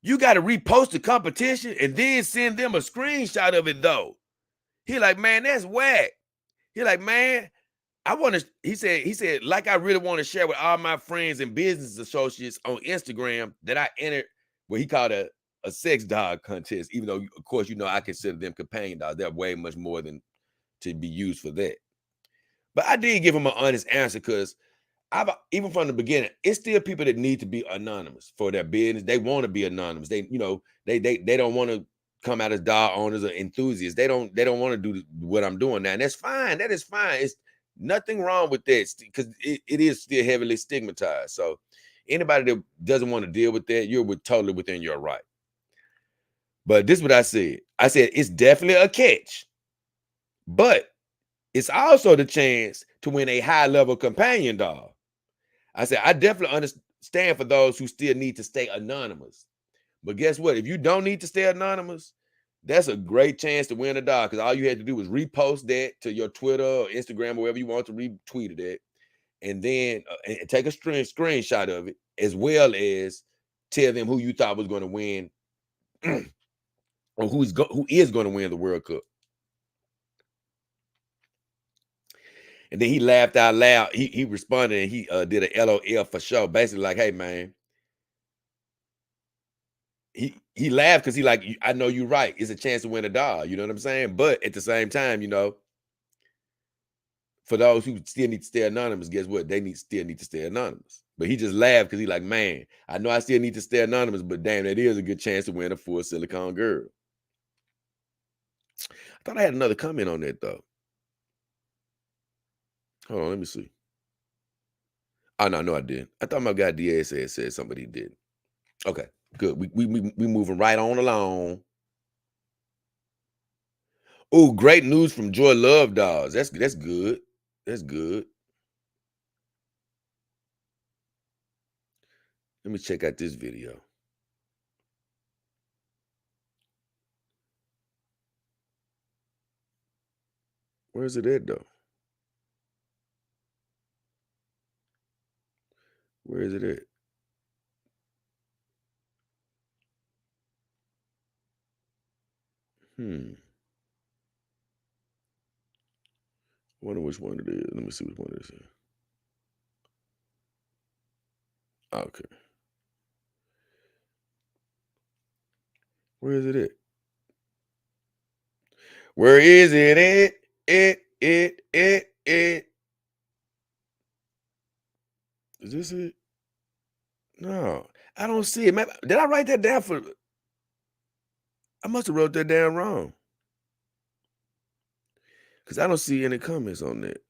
you got to repost the competition and then send them a screenshot of it, though. He like, man, that's whack. He like, man, I want to, he said, like, I really want to share with all my friends and business associates on Instagram that I entered what he called a sex dog contest, even though, of course, you know, I consider them companion dogs. They're way much more than to be used for that. But I did give him an honest answer because even from the beginning, it's still people that need to be anonymous for their business. They want to be anonymous. They, you know, they don't want to come out as dog owners or enthusiasts. They don't want to do what I'm doing now. And that's fine. That is fine. It's nothing wrong with that because it is still heavily stigmatized. So anybody that doesn't want to deal with that, you're totally within your right. But this is what I said. I said, it's definitely a catch, but it's also the chance to win a high-level companion dog. I said, I definitely understand for those who still need to stay anonymous. But guess what? If you don't need to stay anonymous, that's a great chance to win a dog because all you had to do was repost that to your Twitter or Instagram or wherever you want to retweet it at. and then and take a screenshot of it, as well as tell them who you thought was going to win, or who is going to win the World Cup. And then he laughed out loud. He responded, and he did a LOL for sure, basically like, "Hey man." He laughed because he like, I know you're right. It's a chance to win a doll. You know what I'm saying? But at the same time, you know, for those who still need to stay anonymous, guess what? They still need to stay anonymous. But he just laughed because he like, man, I know I still need to stay anonymous, but damn, that is a good chance to win a full silicone girl. I thought I had another comment on that though. Hold on, let me see. Oh no, I didn't. I thought my guy DA said somebody did. Okay, good. We moving right on along. Oh, great news from Joy Love Dolls. That's good. That's good. Let me check out this video. Where is it at though? Where is it at? I wonder which one it is. Let me see which one it is. Okay. Where is it at? Where is it at? It. Is this it? No, I don't see it. Did I write that down for? I must have wrote that down wrong. Because I don't see any comments on that.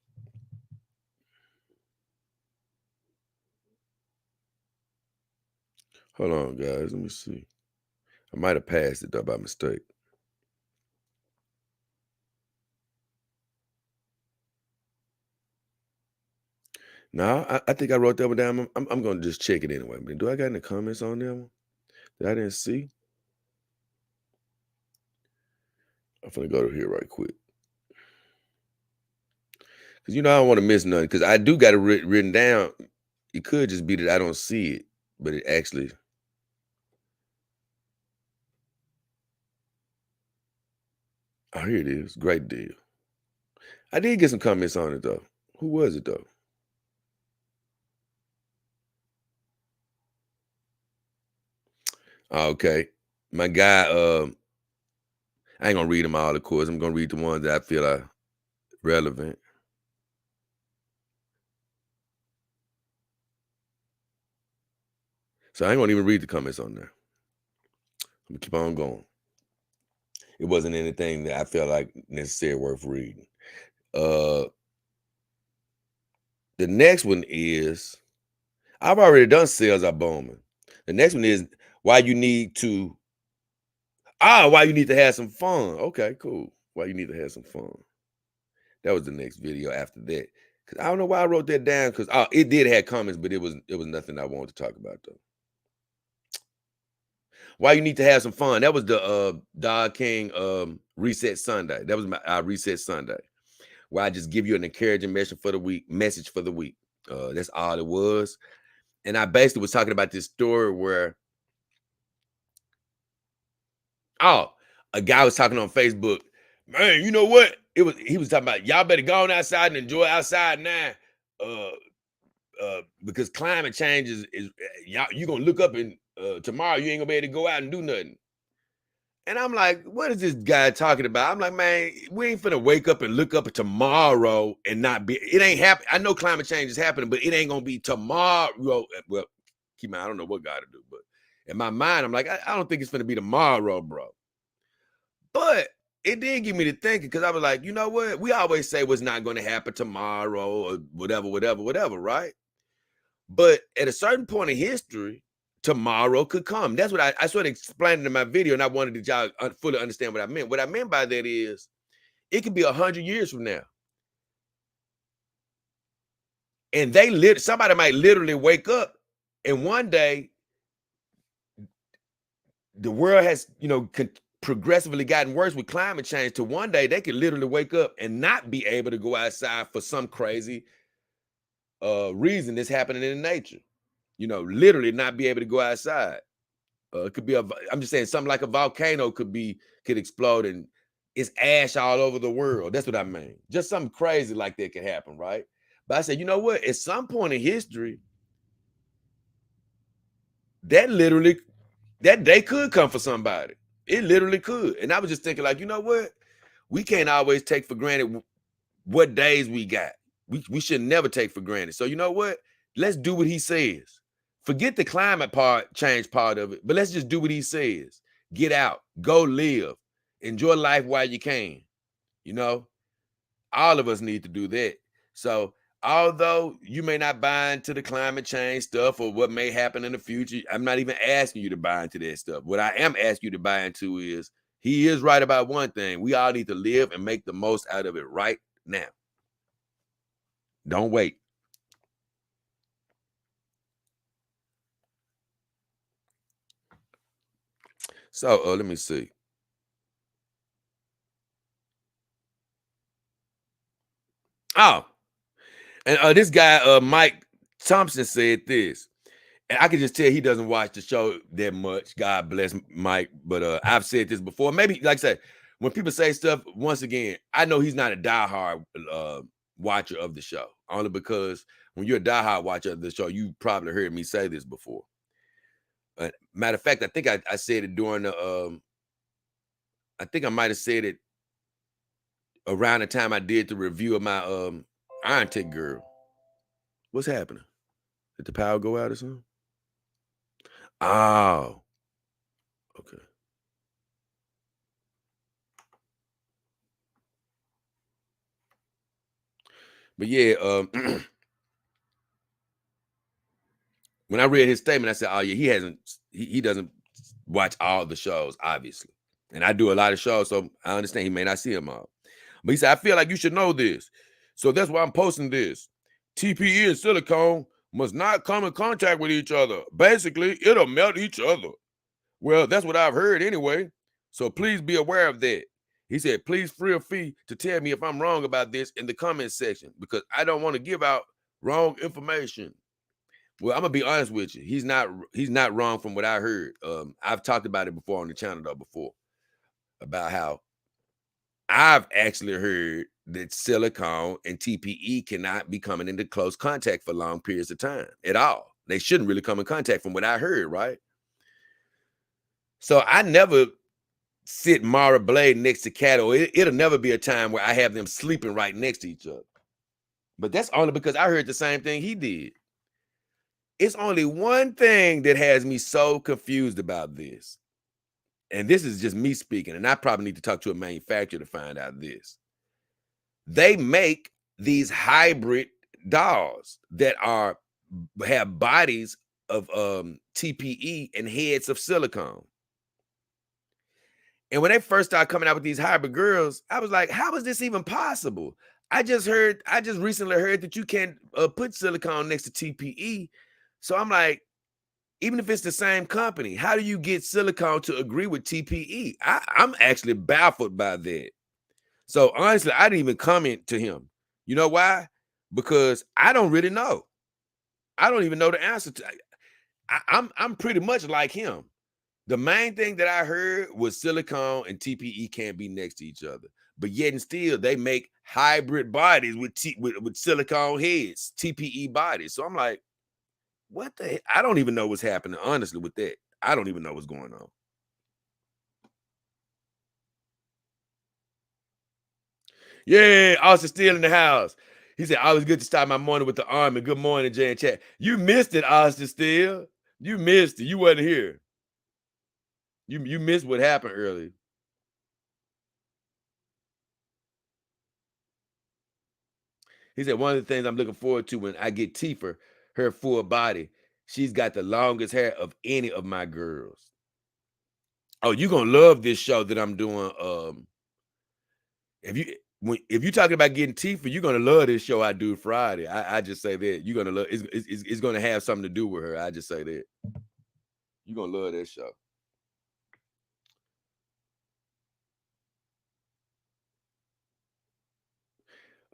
Hold on, guys. Let me see. I might have passed it though by mistake. No, I think I wrote that one down. I'm going to just check it anyway. But do I got any comments on that one that I didn't see? I'm going to go to here right quick. Because, you know, I don't want to miss nothing. Because I do got it written down. It could just be that I don't see it. But it actually... Oh, here it is. Great deal. I did get some comments on it, though. Who was it, though? Okay. My guy, I ain't going to read them all, of course. I'm going to read the ones that I feel are relevant. So I ain't going to even read the comments on there. I'm going to keep on going. It wasn't anything that I felt like necessarily worth reading. The next one is, I've already done Sales Are Booming. The next one is why you need to have some fun. Okay, cool. Why you need to have some fun. That was the next video after that. Cause I don't know why I wrote that down. Cause it did have comments, but it was nothing I wanted to talk about though. Why you need to have some fun. That was the Dog King Reset Sunday. That was my Reset Sunday, where I just give you an encouraging message for the week. That's all it was. And I basically was talking about this story where, a guy was talking on Facebook, man, you know what? He was talking about, y'all better go on outside and enjoy outside now. Because climate change is y'all, you're gonna look up and tomorrow you ain't gonna be able to go out and do nothing. And I'm like, what is this guy talking about? I'm like, man, we ain't finna wake up and look up tomorrow and not be, it ain't happening. I know climate change is happening, but it ain't gonna be tomorrow. Well, keep in mind, I don't know what God to do, but in my mind, I'm like, I don't think it's finna be tomorrow, bro. But it did get me to thinking, because I was like, you know what? We always say what's not gonna happen tomorrow or whatever, right? But at a certain point in history, tomorrow could come. That's what I sort of explained in my video, and I wanted y'all fully understand what I meant. What I meant by that is, it could be 100 years from now, and somebody might literally wake up, and one day the world has, progressively gotten worse with climate change. To one day they could literally wake up and not be able to go outside for some crazy reason it's happening in nature. You know, literally not be able to go outside. It could be I'm just saying something like a volcano could explode and it's ash all over the world. That's what I mean. Just something crazy like that could happen, right? But I said, you know what? At some point in history, that day could come for somebody. It literally could. And I was just thinking, like, you know what? We can't always take for granted what days we got. We should never take for granted. So you know what? Let's do what he says. Forget the climate change part of it, but let's just do what he says. Get out, go live, enjoy life while you can. You know, all of us need to do that. So although you may not buy into the climate change stuff or what may happen in the future, I'm not even asking you to buy into that stuff. What I am asking you to buy into is he is right about one thing. We all need to live and make the most out of it right now. Don't wait. So let me see. Oh, and this guy, Mike Thompson, said this. And I can just tell he doesn't watch the show that much. God bless Mike. But I've said this before. Maybe, like I said, when people say stuff, once again, I know he's not a diehard watcher of the show. Only because when you're a diehard watcher of the show, you probably heard me say this before. Matter of fact, I think I said it during the I think I might have said it around the time I did the review of my Iron Tech girl. What's happening? Did the power go out or something? Oh, okay. But yeah, when I read his statement, I said, "Oh yeah, he doesn't watch all the shows, obviously." And I do a lot of shows, so I understand he may not see them all. But he said, "I feel like you should know this, so that's why I'm posting this. TPE and silicone must not come in contact with each other. Basically, it'll melt each other. Well, that's what I've heard anyway. So please be aware of that." He said, "Please feel free to tell me if I'm wrong about this in the comment section because I don't want to give out wrong information." Well, I'm gonna be honest with you. He's not wrong from what I heard. I've talked about it before on the channel though before about how I've actually heard that silicone and TPE cannot be coming into close contact for long periods of time at all. They shouldn't really come in contact from what I heard, right? So I never sit Mara Blade next to Kato. It'll never be a time where I have them sleeping right next to each other. But that's only because I heard the same thing he did. It's only one thing that has me so confused about this. And this is just me speaking, and I probably need to talk to a manufacturer to find out this. They make these hybrid dolls that have bodies of TPE and heads of silicone. And when they first started coming out with these hybrid girls, I was like, how is this even possible? I just recently heard that you can't put silicone next to TPE. So I'm like, even if it's the same company, how do you get silicone to agree with TPE? I'm actually baffled by that. So honestly, I didn't even comment to him. You know why? Because I don't really know. I don't even know the answer to. I'm pretty much like him. The main thing that I heard was silicone and TPE can't be next to each other. But yet and still, they make hybrid bodies with silicone heads, TPE bodies. So I'm like, what the heck? I don't even know what's happening, honestly, with that. I don't even know what's going on. Yeah, Austin still in the house. He said, always good to start my morning with the army. Good morning, Jay and Chat. You missed it, Austin Steele. You missed it. You wasn't here. You missed what happened earlier. He said, one of the things I'm looking forward to when I get Tifa, her full body, she's got the longest hair of any of my girls. Oh, you're gonna love this show that I'm doing. If you're talking about getting Tifa, you're gonna love this show I do Friday. I just say that you're gonna love it's gonna have something to do with her. I just say that. You're gonna love that show.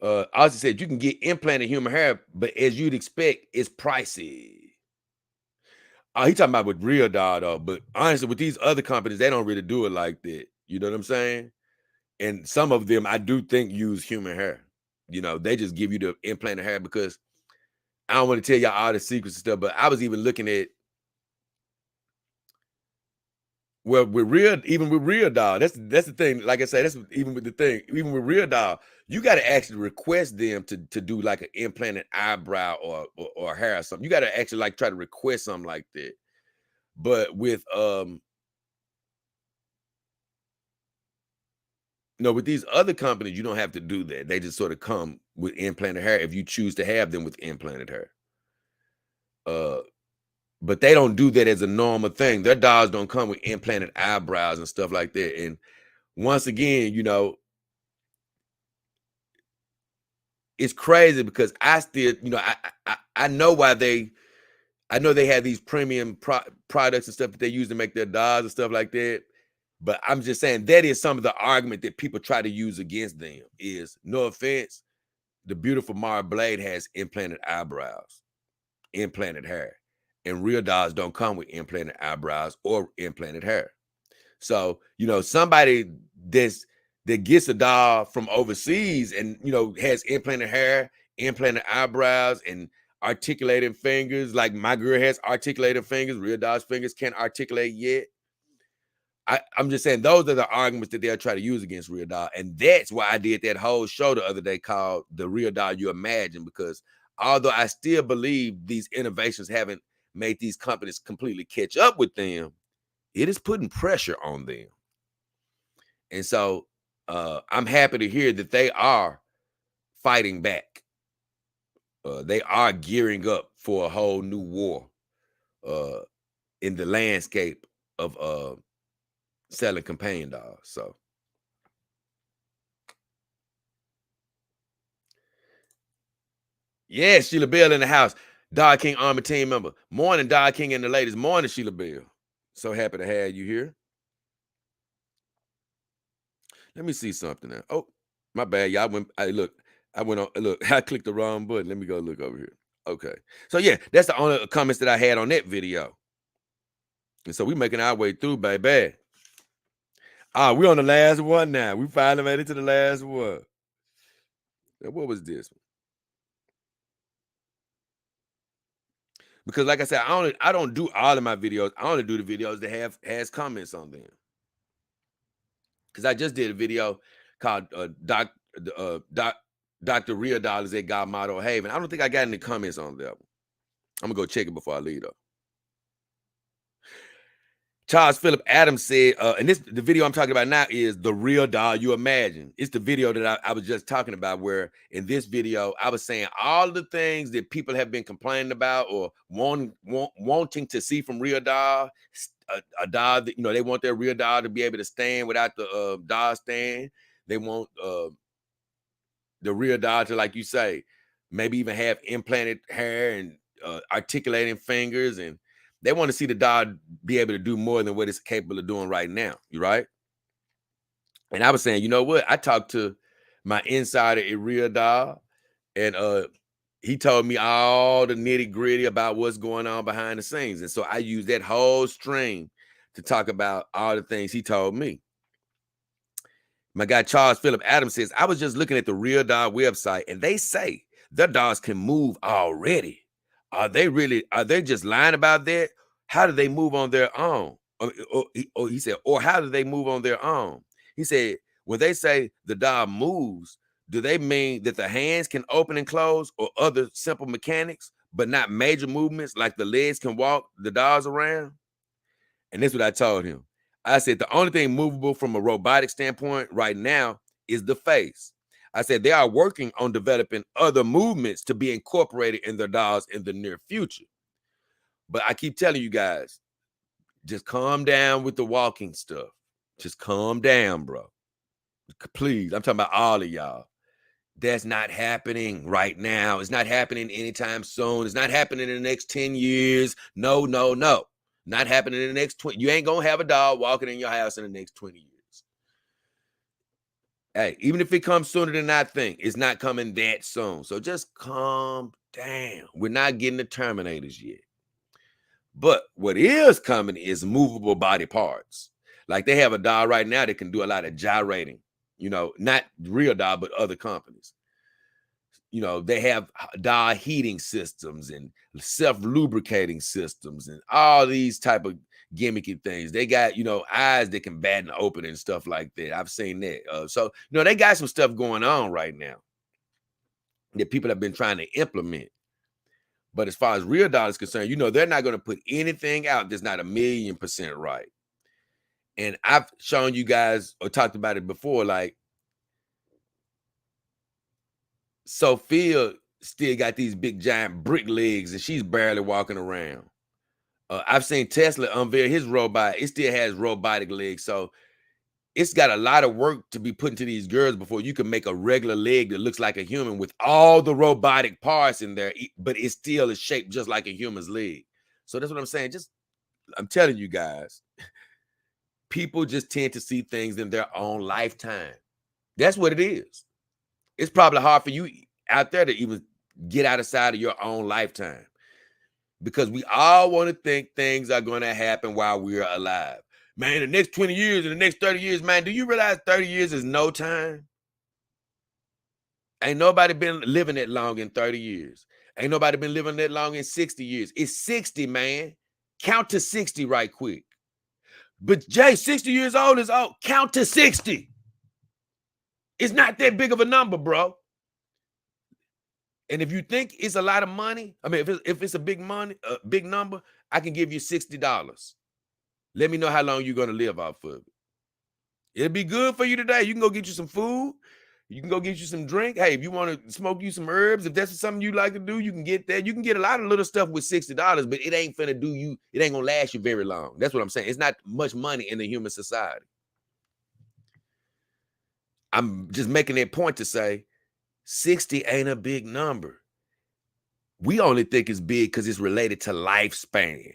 Ozzy said you can get implanted human hair, but as you'd expect, it's pricey. He talking about with Real Doll though, but honestly, with these other companies, they don't really do it like that. You know what I'm saying? And some of them, I do think, use human hair. You know, they just give you the implanted hair because I don't want to tell y'all all the secrets and stuff. But I was even looking at, well, with Real Doll, that's the thing. Like I said, that's even with the thing. Even with Real Doll, you got to actually request them to do like an implanted eyebrow or hair or something. You got to actually like try to request something like that. But with no, with these other companies, you don't have to do that. They just sort of come with implanted hair if you choose to have them with implanted hair. But they don't do that as a normal thing. Their dolls don't come with implanted eyebrows and stuff like that. And once again, you know, it's crazy because I still, you know, I know why I know they have these premium products and stuff that they use to make their dolls and stuff like that. But I'm just saying that is some of the argument that people try to use against them is, no offense, the beautiful Mara Blade has implanted eyebrows, implanted hair, and Real Dolls don't come with implanted eyebrows or implanted hair. So, you know, somebody that gets a doll from overseas and, you know, has implanted hair, implanted eyebrows, and articulating fingers, like my girl has articulated fingers, Real Doll's fingers can't articulate yet. I'm just saying those are the arguments that they'll try to use against Real Doll. And that's why I did that whole show the other day called The Real Doll You Imagine, because although I still believe these innovations haven't made these companies completely catch up with them, it is putting pressure on them. And so I'm happy to hear that they are fighting back. They are gearing up for a whole new war in the landscape of selling companion dolls. So yeah, Sheila Bell in the house. Dog King Army team member. Morning, Dog King and the ladies. Morning, Sheila Bell. So happy to have you here. Let me see something now. Oh, my bad. Y'all went. I went on. Look, I clicked the wrong button. Let me go look over here. Okay. So yeah, that's the only comments that I had on that video. And so we making our way through, baby. We're on the last one now. We finally made it to the last one. Now, what was this? Because like I said, I don't do all of my videos. I only do the videos that has comments on them. Because I just did a video called Dr. Real Doll is at God Motto Haven. I don't think I got any comments on that one. I'm gonna go check it before I leave though. Charles Phillip Adams said, and the video I'm talking about now is The Real Doll You Imagine. It's the video that I was just talking about, where in this video I was saying all the things that people have been complaining about or wanting to see from Real Doll. A doll that, you know, they want their Real Doll to be able to stand without the doll stand. They want the Real Doll to, like you say, maybe even have implanted hair and articulating fingers, and they want to see the doll be able to do more than what it's capable of doing right now. You right? And I was saying, you know what? I talked to my insider at Real Doll, and he told me all the nitty gritty about what's going on behind the scenes. And so I used that whole stream to talk about all the things he told me. My guy Charles Phillip Adams says, I was just looking at the Real Doll website, and they say their dolls can move already. Are they just lying about that? How do they move on their own? He said, or how do they move on their own? He said, when they say the doll moves, do they mean that the hands can open and close or other simple mechanics, but not major movements like the legs can walk the dolls around? And this is what I told him. I said, the only thing movable from a robotic standpoint right now is the face. I said, they are working on developing other movements to be incorporated in their dolls in the near future. But I keep telling you guys, just calm down with the walking stuff. Just calm down, bro. Please, I'm talking about all of y'all. That's not happening right now. It's not happening anytime soon. It's not happening in the next 10 years. No. Not happening in the next 20. You ain't going to have a doll walking in your house in the next 20 years. Hey, even if it comes sooner than I think, it's not coming that soon. So just calm down. We're not getting the Terminators yet. But what is coming is movable body parts. Like they have a doll right now that can do a lot of gyrating, not real doll, but other companies. They have doll heating systems and self-lubricating systems and all these type of gimmicky things. They got, eyes that can bat and open and stuff like that. I've seen that. So, they got some stuff going on right now that people have been trying to implement. But as far as real doll is concerned, they're not going to put anything out that's not 1,000,000% right. And I've shown you guys or talked about it before, like Sophia still got these big giant brick legs and she's barely walking around. I've seen Tesla unveil his robot. It still has robotic legs. So it's got a lot of work to be put into these girls before you can make a regular leg that looks like a human with all the robotic parts in there, but it still is shaped just like a human's leg. So that's what I'm saying. I'm telling you guys, people just tend to see things in their own lifetime. That's what it is. It's probably hard for you out there to even get outside of your own lifetime because we all want to think things are going to happen while we're alive. Man, the next 20 years and the next 30 years, man, do you realize 30 years is no time? Ain't nobody been living that long in 30 years. Ain't nobody been living that long in 60 years. It's 60, man. Count to 60 right quick. But Jay, 60 years old is old. Count to 60. It's not that big of a number, bro. And if you think it's a lot of money, I mean, if it's a big number, I can give you $60. Let me know how long you're going to live off of it. It'll be good for you today. You can go get you some food. You can go get you some drink. Hey, if you want to smoke you some herbs, if that's something you like to do, you can get that. You can get a lot of little stuff with $60, but it ain't finna do you. It ain't gonna last you very long. That's what I'm saying. It's not much money in the human society. I'm just making that point to say 60 ain't a big number. We only think it's big because it's related to lifespan.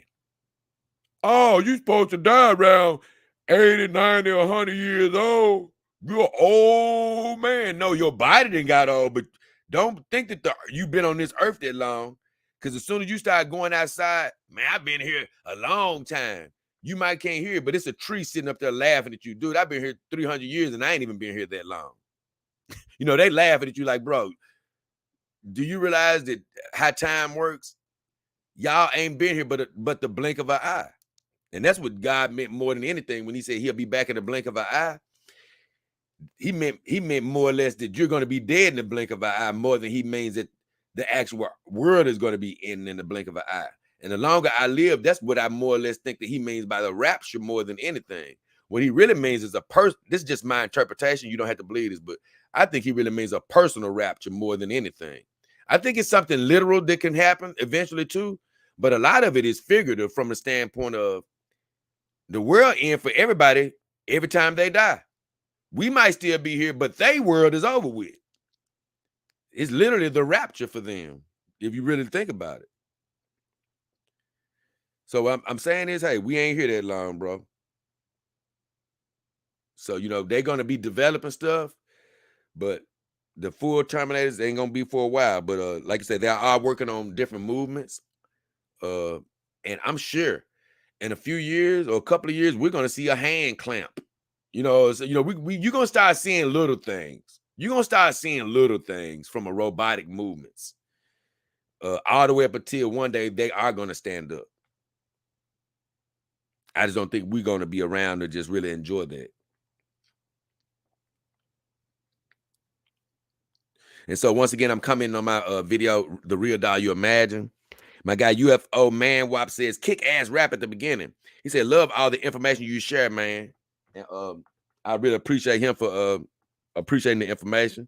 Oh, you supposed to die around 80, 90, 100 years old. You're an old man. No, your body didn't got old, but don't think that you've been on this earth that long. Because as soon as you start going outside, man, I've been here a long time. You might can't hear it, but it's a tree sitting up there laughing at you. Dude, I've been here 300 years and I ain't even been here that long. They laughing at you like, bro, do you realize that how time works? Y'all ain't been here but the blink of an eye. And that's what God meant more than anything when he said he'll be back in the blink of an eye. He meant more or less that you're going to be dead in the blink of an eye more than he means that the actual world is going to be in the blink of an eye. And the longer I live, that's what I more or less think that he means by the rapture more than anything. What he really means is a person. This is just my interpretation. You don't have to believe this, but I think he really means a personal rapture more than anything. I think it's something literal that can happen eventually too, but a lot of it is figurative from the standpoint of the world end for everybody every time they die. We might still be here, but their world is over with. It's literally the rapture for them, if you really think about it. So I'm saying is, hey, we ain't here that long, bro. So, they're going to be developing stuff, but the full Terminators ain't going to be for a while. But like I said, they are working on different movements. And I'm sure in a few years or a couple of years, we're going to see a hand clamp. So, you're going to start seeing little things. You're going to start seeing little things from a robotic movements. All the way up until one day they are going to stand up. I just don't think we're going to be around to just really enjoy that. And so once again, I'm commenting on my video, The Real Doll You Imagine. My guy UFO Man Wop says, kick ass rap at the beginning. He said, love all the information you share, man. And I really appreciate him for appreciating the information.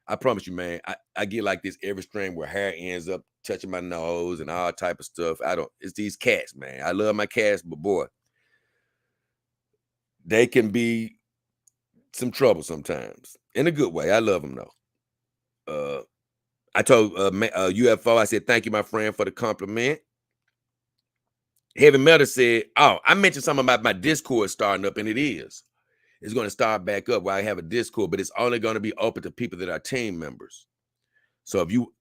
I promise you, man, I get like this every stream where hair ends up touching my nose and all type of stuff. It's these cats, man. I love my cats, but boy, they can be some trouble sometimes. In a good way. I love them though. I told UFO, I said, thank you, my friend, for the compliment. Heavy Metal said, oh, I mentioned something about my Discord starting up, and it is. is going to start back up where I have a Discord, but it's only going to be open to people that are team members. So if you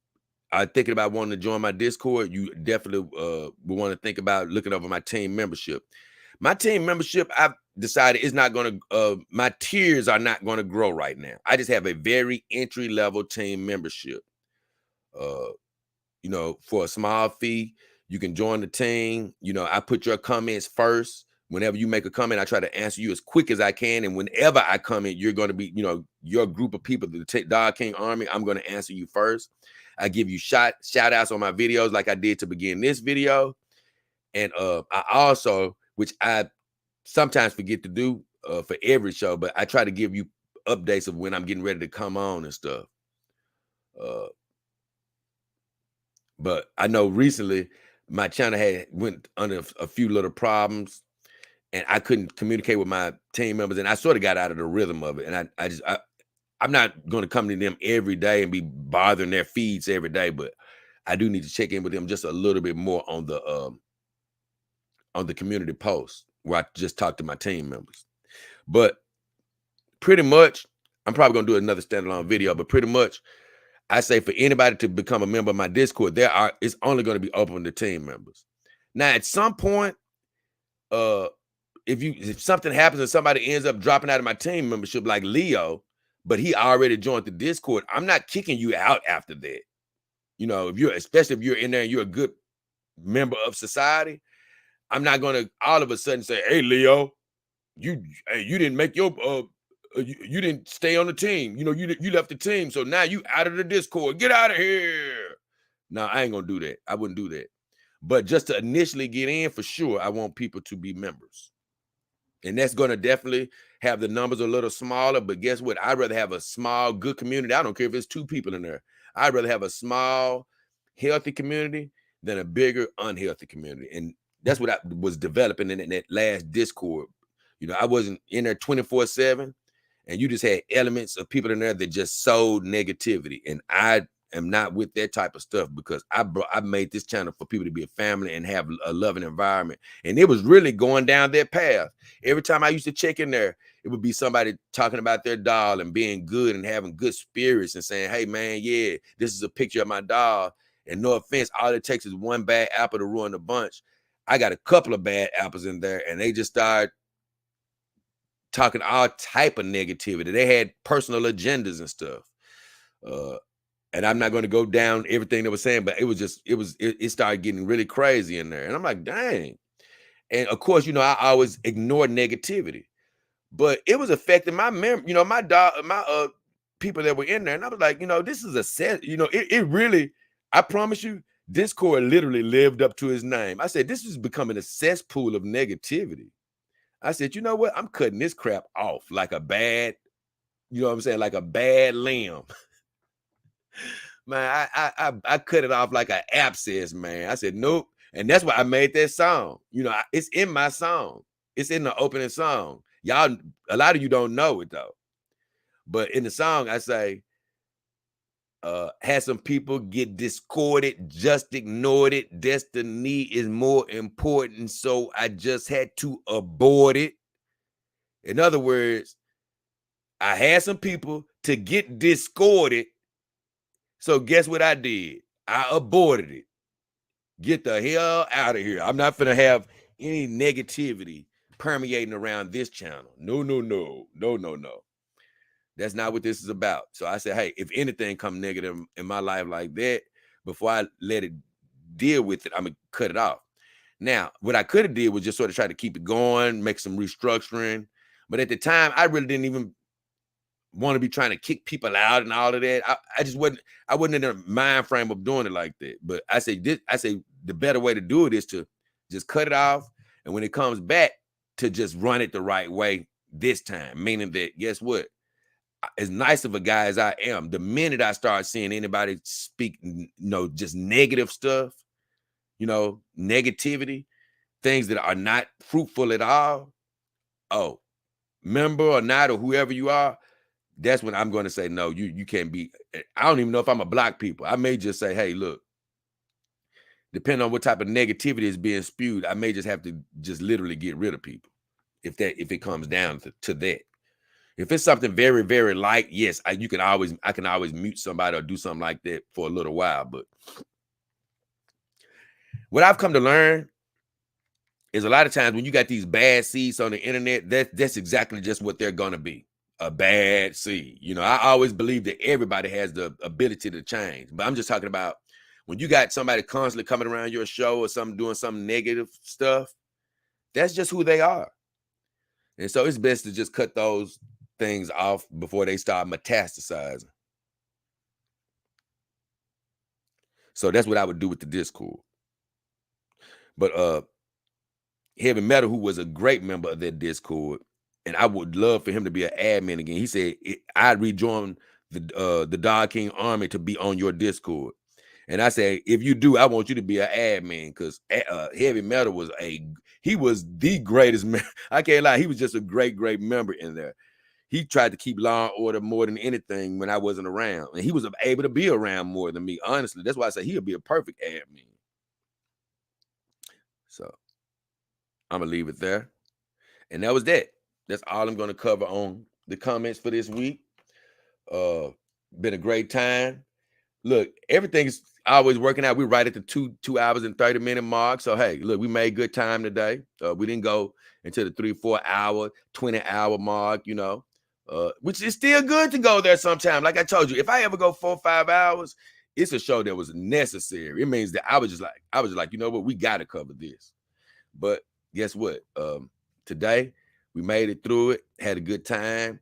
are thinking about wanting to join my Discord, you definitely will want to think about looking over my team membership. My team membership, I've decided is not going to, my tiers are not going to grow right now. I just have a very entry level team membership. You know, for a small fee, you can join the team. You know, I put your comments first. Whenever you make a comment, I try to answer you as quick as I can. And whenever I comment, you're going to be, you know, your group of people, the Dog King Army, I'm going to answer you first. I give you shout outs on my videos like I did to begin this video. And I also, which I sometimes forget to do for every show, but I try to give you updates of when I'm getting ready to come on and stuff. But I know recently my channel had went under a few little problems, and I couldn't communicate with my team members, and I sort of got out of the rhythm of it. And I'm not going to come to them every day and be bothering their feeds every day, but I do need to check in with them just a little bit more on the community post where I just talk to my team members. But pretty much, I'm probably going to do another standalone video, but pretty much, I say for anybody to become a member of my Discord, it's only going to be open to team members. Now, at some point, if something happens and somebody ends up dropping out of my team membership, like Leo, but he already joined the Discord, I'm not kicking you out after that. You know, especially if you're in there and you're a good member of society, I'm not going to all of a sudden say, "Hey, Leo, you didn't make your you didn't stay on the team. You know, you left the team, so now you out of the Discord. Get out of here." No, I ain't gonna do that. I wouldn't do that. But just to initially get in, for sure, I want people to be members. And that's gonna definitely have the numbers a little smaller. But guess what? I'd rather have a small, good community. I don't care if it's 2 people in there. I'd rather have a small, healthy community than a bigger, unhealthy community. And that's what I was developing in that last Discord. You know, I wasn't in there 24/7. And you just had elements of people in there that just sowed negativity. And I am not with that type of stuff, because I made this channel for people to be a family and have a loving environment. And it was really going down that path. Every time I used to check in there, it would be somebody talking about their doll and being good and having good spirits and saying, "Hey, man, yeah, this is a picture of my doll. And no offense, all it takes is one bad apple to ruin the bunch." I got a couple of bad apples in there, and they just started talking all type of negativity. They had personal agendas and stuff. And I'm not going to go down everything they were saying, but it started getting really crazy in there. And I'm like, dang. And of course, you know, I always ignore negativity, but it was affecting my memory, you know, my people that were in there. And I was like, you know, this is a set, you know, it really, I promise you, Discord literally lived up to his name. I said, this is becoming a cesspool of negativity. I said, you know what? I'm cutting this crap off like a bad, you know what I'm saying? Like a bad limb. Man, I cut it off like an abscess, man. I said, nope. And that's why I made that song. You know, it's in my song. It's in the opening song. Y'all, a lot of you don't know it though. But in the song, I say, had some people get discorded, just ignored it. Destiny is more important, so I just had to abort it. In other words, I had some people to get discorded, so guess what I did? I aborted it. Get the hell out of here. I'm not gonna have any negativity permeating around this channel. No. That's not what this is about. So I said, hey, if anything come negative in my life like that, before I let it deal with it, I'm gonna cut it off. Now, what I could have did was just sort of try to keep it going, make some restructuring. But at the time, I really didn't even want to be trying to kick people out and all of that. I wasn't in the mind frame of doing it like that. But I say the better way to do it is to just cut it off. And when it comes back, to just run it the right way this time. Meaning that, guess what? As nice of a guy as I am, the minute I start seeing anybody speak, you know, just negative stuff, you know, negativity, things that are not fruitful at all. Oh, member or not, or whoever you are, that's when I'm going to say, no, you can't be. I don't even know if I'm a block people. I may just say, hey, look, depending on what type of negativity is being spewed, I may just have to just literally get rid of people if it comes down to that. If it's something very, very light, yes, I can always mute somebody or do something like that for a little while. But what I've come to learn is a lot of times when you got these bad seeds on the internet, that's exactly just what they're gonna be. A bad seed. You know, I always believe that everybody has the ability to change. But I'm just talking about when you got somebody constantly coming around your show or something doing some negative stuff, that's just who they are. And so it's best to just cut those things off before they start metastasizing. So that's what I would do with the Discord. But Heavy Metal, who was a great member of that Discord, and I would love for him to be an admin again. He said I'd rejoin the Dog King Army to be on your Discord. And I said, if you do, I want you to be an admin because Heavy Metal was the greatest. I can't lie, he was just a great member in there. He tried to keep law and order more than anything when I wasn't around, and he was able to be around more than me. Honestly, that's why I say he'll be a perfect admin. So I'm gonna leave it there, and that was that. That's all I'm gonna cover on the comments for this week. Been a great time. Look, everything's always working out. We're right at the 2 hours and 30-minute mark. So hey, look, we made good time today. We didn't go into the 3-4 hour, 20-hour mark, you know, which is still good to go there sometime. Like I told you, if I ever go 4 or 5 hours, it's a show that was necessary. It means that I was just like, you know what, we got to cover this. But guess what? Today we made it through it, had a good time,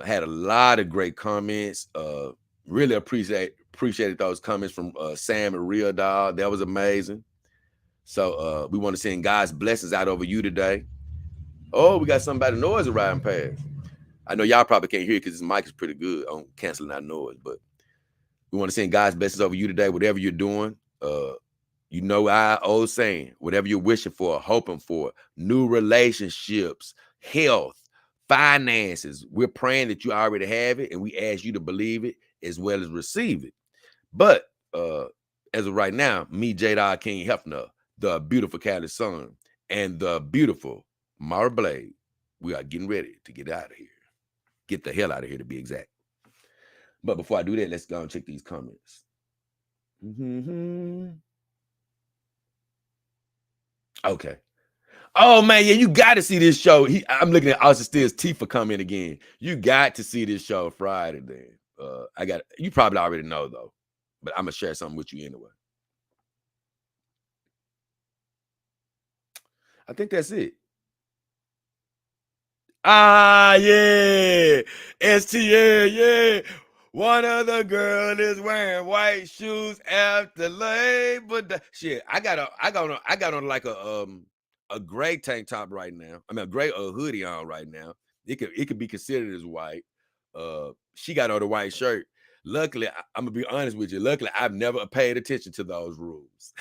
had a lot of great comments. Really appreciated those comments from Sam and Real Dog. That was amazing. So we want to send God's blessings out over you today. Oh, we got somebody noise riding past. I know y'all probably can't hear it because this mic is pretty good on canceling out noise, but we want to send God's blessings over you today, whatever you're doing. You know our old saying, whatever you're wishing for, hoping for, new relationships, health, finances. We're praying that you already have it, and we ask you to believe it as well as receive it. But as of right now, me, J. King Hefner, the beautiful Cali Sun, and the beautiful Mara Blade, we are getting ready to get out of here. Get the hell out of here, to be exact. But before I do that, let's go and check these comments. Okay. Oh man, yeah, you got to see this show. I'm looking at Austin Steele's Tifa comment again. You got to see this show Friday. Then you probably already know though, but I'm gonna share something with you anyway. I think that's it. Ah, yeah, STL, yeah. One of the girl is wearing white shoes after Labor Day. Shit, I got on like a gray tank top right now. I mean, a gray hoodie on right now. It could be considered as white. She got on a white shirt. Luckily, I'm gonna be honest with you. Luckily, I've never paid attention to those rules.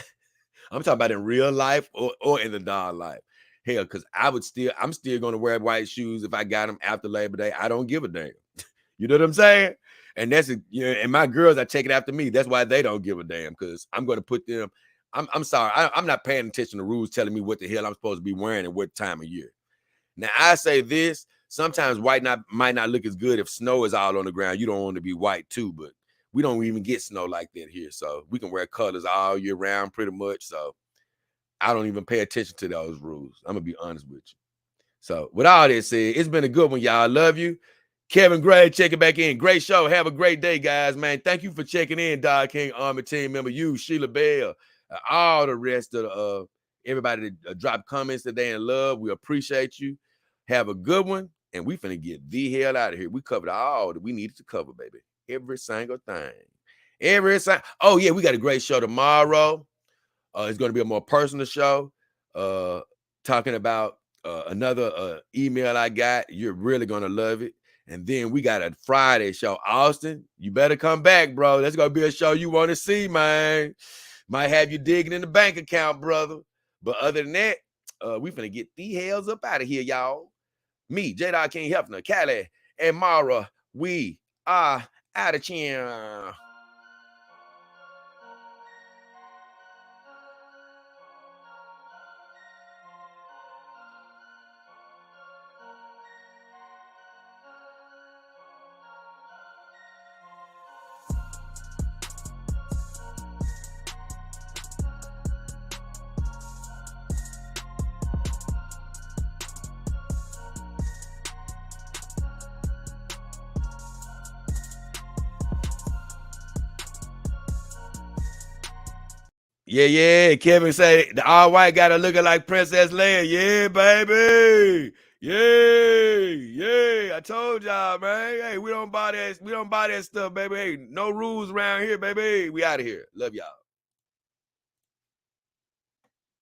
I'm talking about in real life or in the dog life. Hell, because I'm still gonna wear white shoes if I got them after Labor Day. I don't give a damn. You know what I'm saying? And and my girls are taking after me. That's why they don't give a damn, because I'm gonna put them. I'm sorry, I'm not paying attention to rules telling me what the hell I'm supposed to be wearing and what time of year. Now I say this: sometimes white might not look as good if snow is all on the ground. You don't want to be white too, but we don't even get snow like that here, so we can wear colors all year round pretty much. So I don't even pay attention to those rules. I'm gonna be honest with you. So with all that said, it's been a good one, y'all. Love you. Kevin Gray, checking back in. Great show. Have a great day, guys, man. Thank you for checking in, Dog King Army team member, you, Sheila Bell, all the rest of everybody that dropped comments today in love. We appreciate you. Have a good one, and we finna get the hell out of here. We covered all that we needed to cover, baby. Every single thing. Oh, yeah, we got a great show tomorrow. It's going to be a more personal show, talking about another email I got. You're really going to love it. And then we got a Friday show. Austin, you better come back, bro. That's going to be a show you want to see, man. Might have you digging in the bank account, brother. But other than that, we finna get the hells up out of here, y'all. Me, J. King Hefner, Callie, and Mara, we are out of here. Yeah. Kevin say the all white got her looking like Princess Leia. Yeah, baby. Yeah. I told y'all, man. Hey, we don't buy that stuff, baby. Hey, no rules around here, baby. We out of here. Love y'all.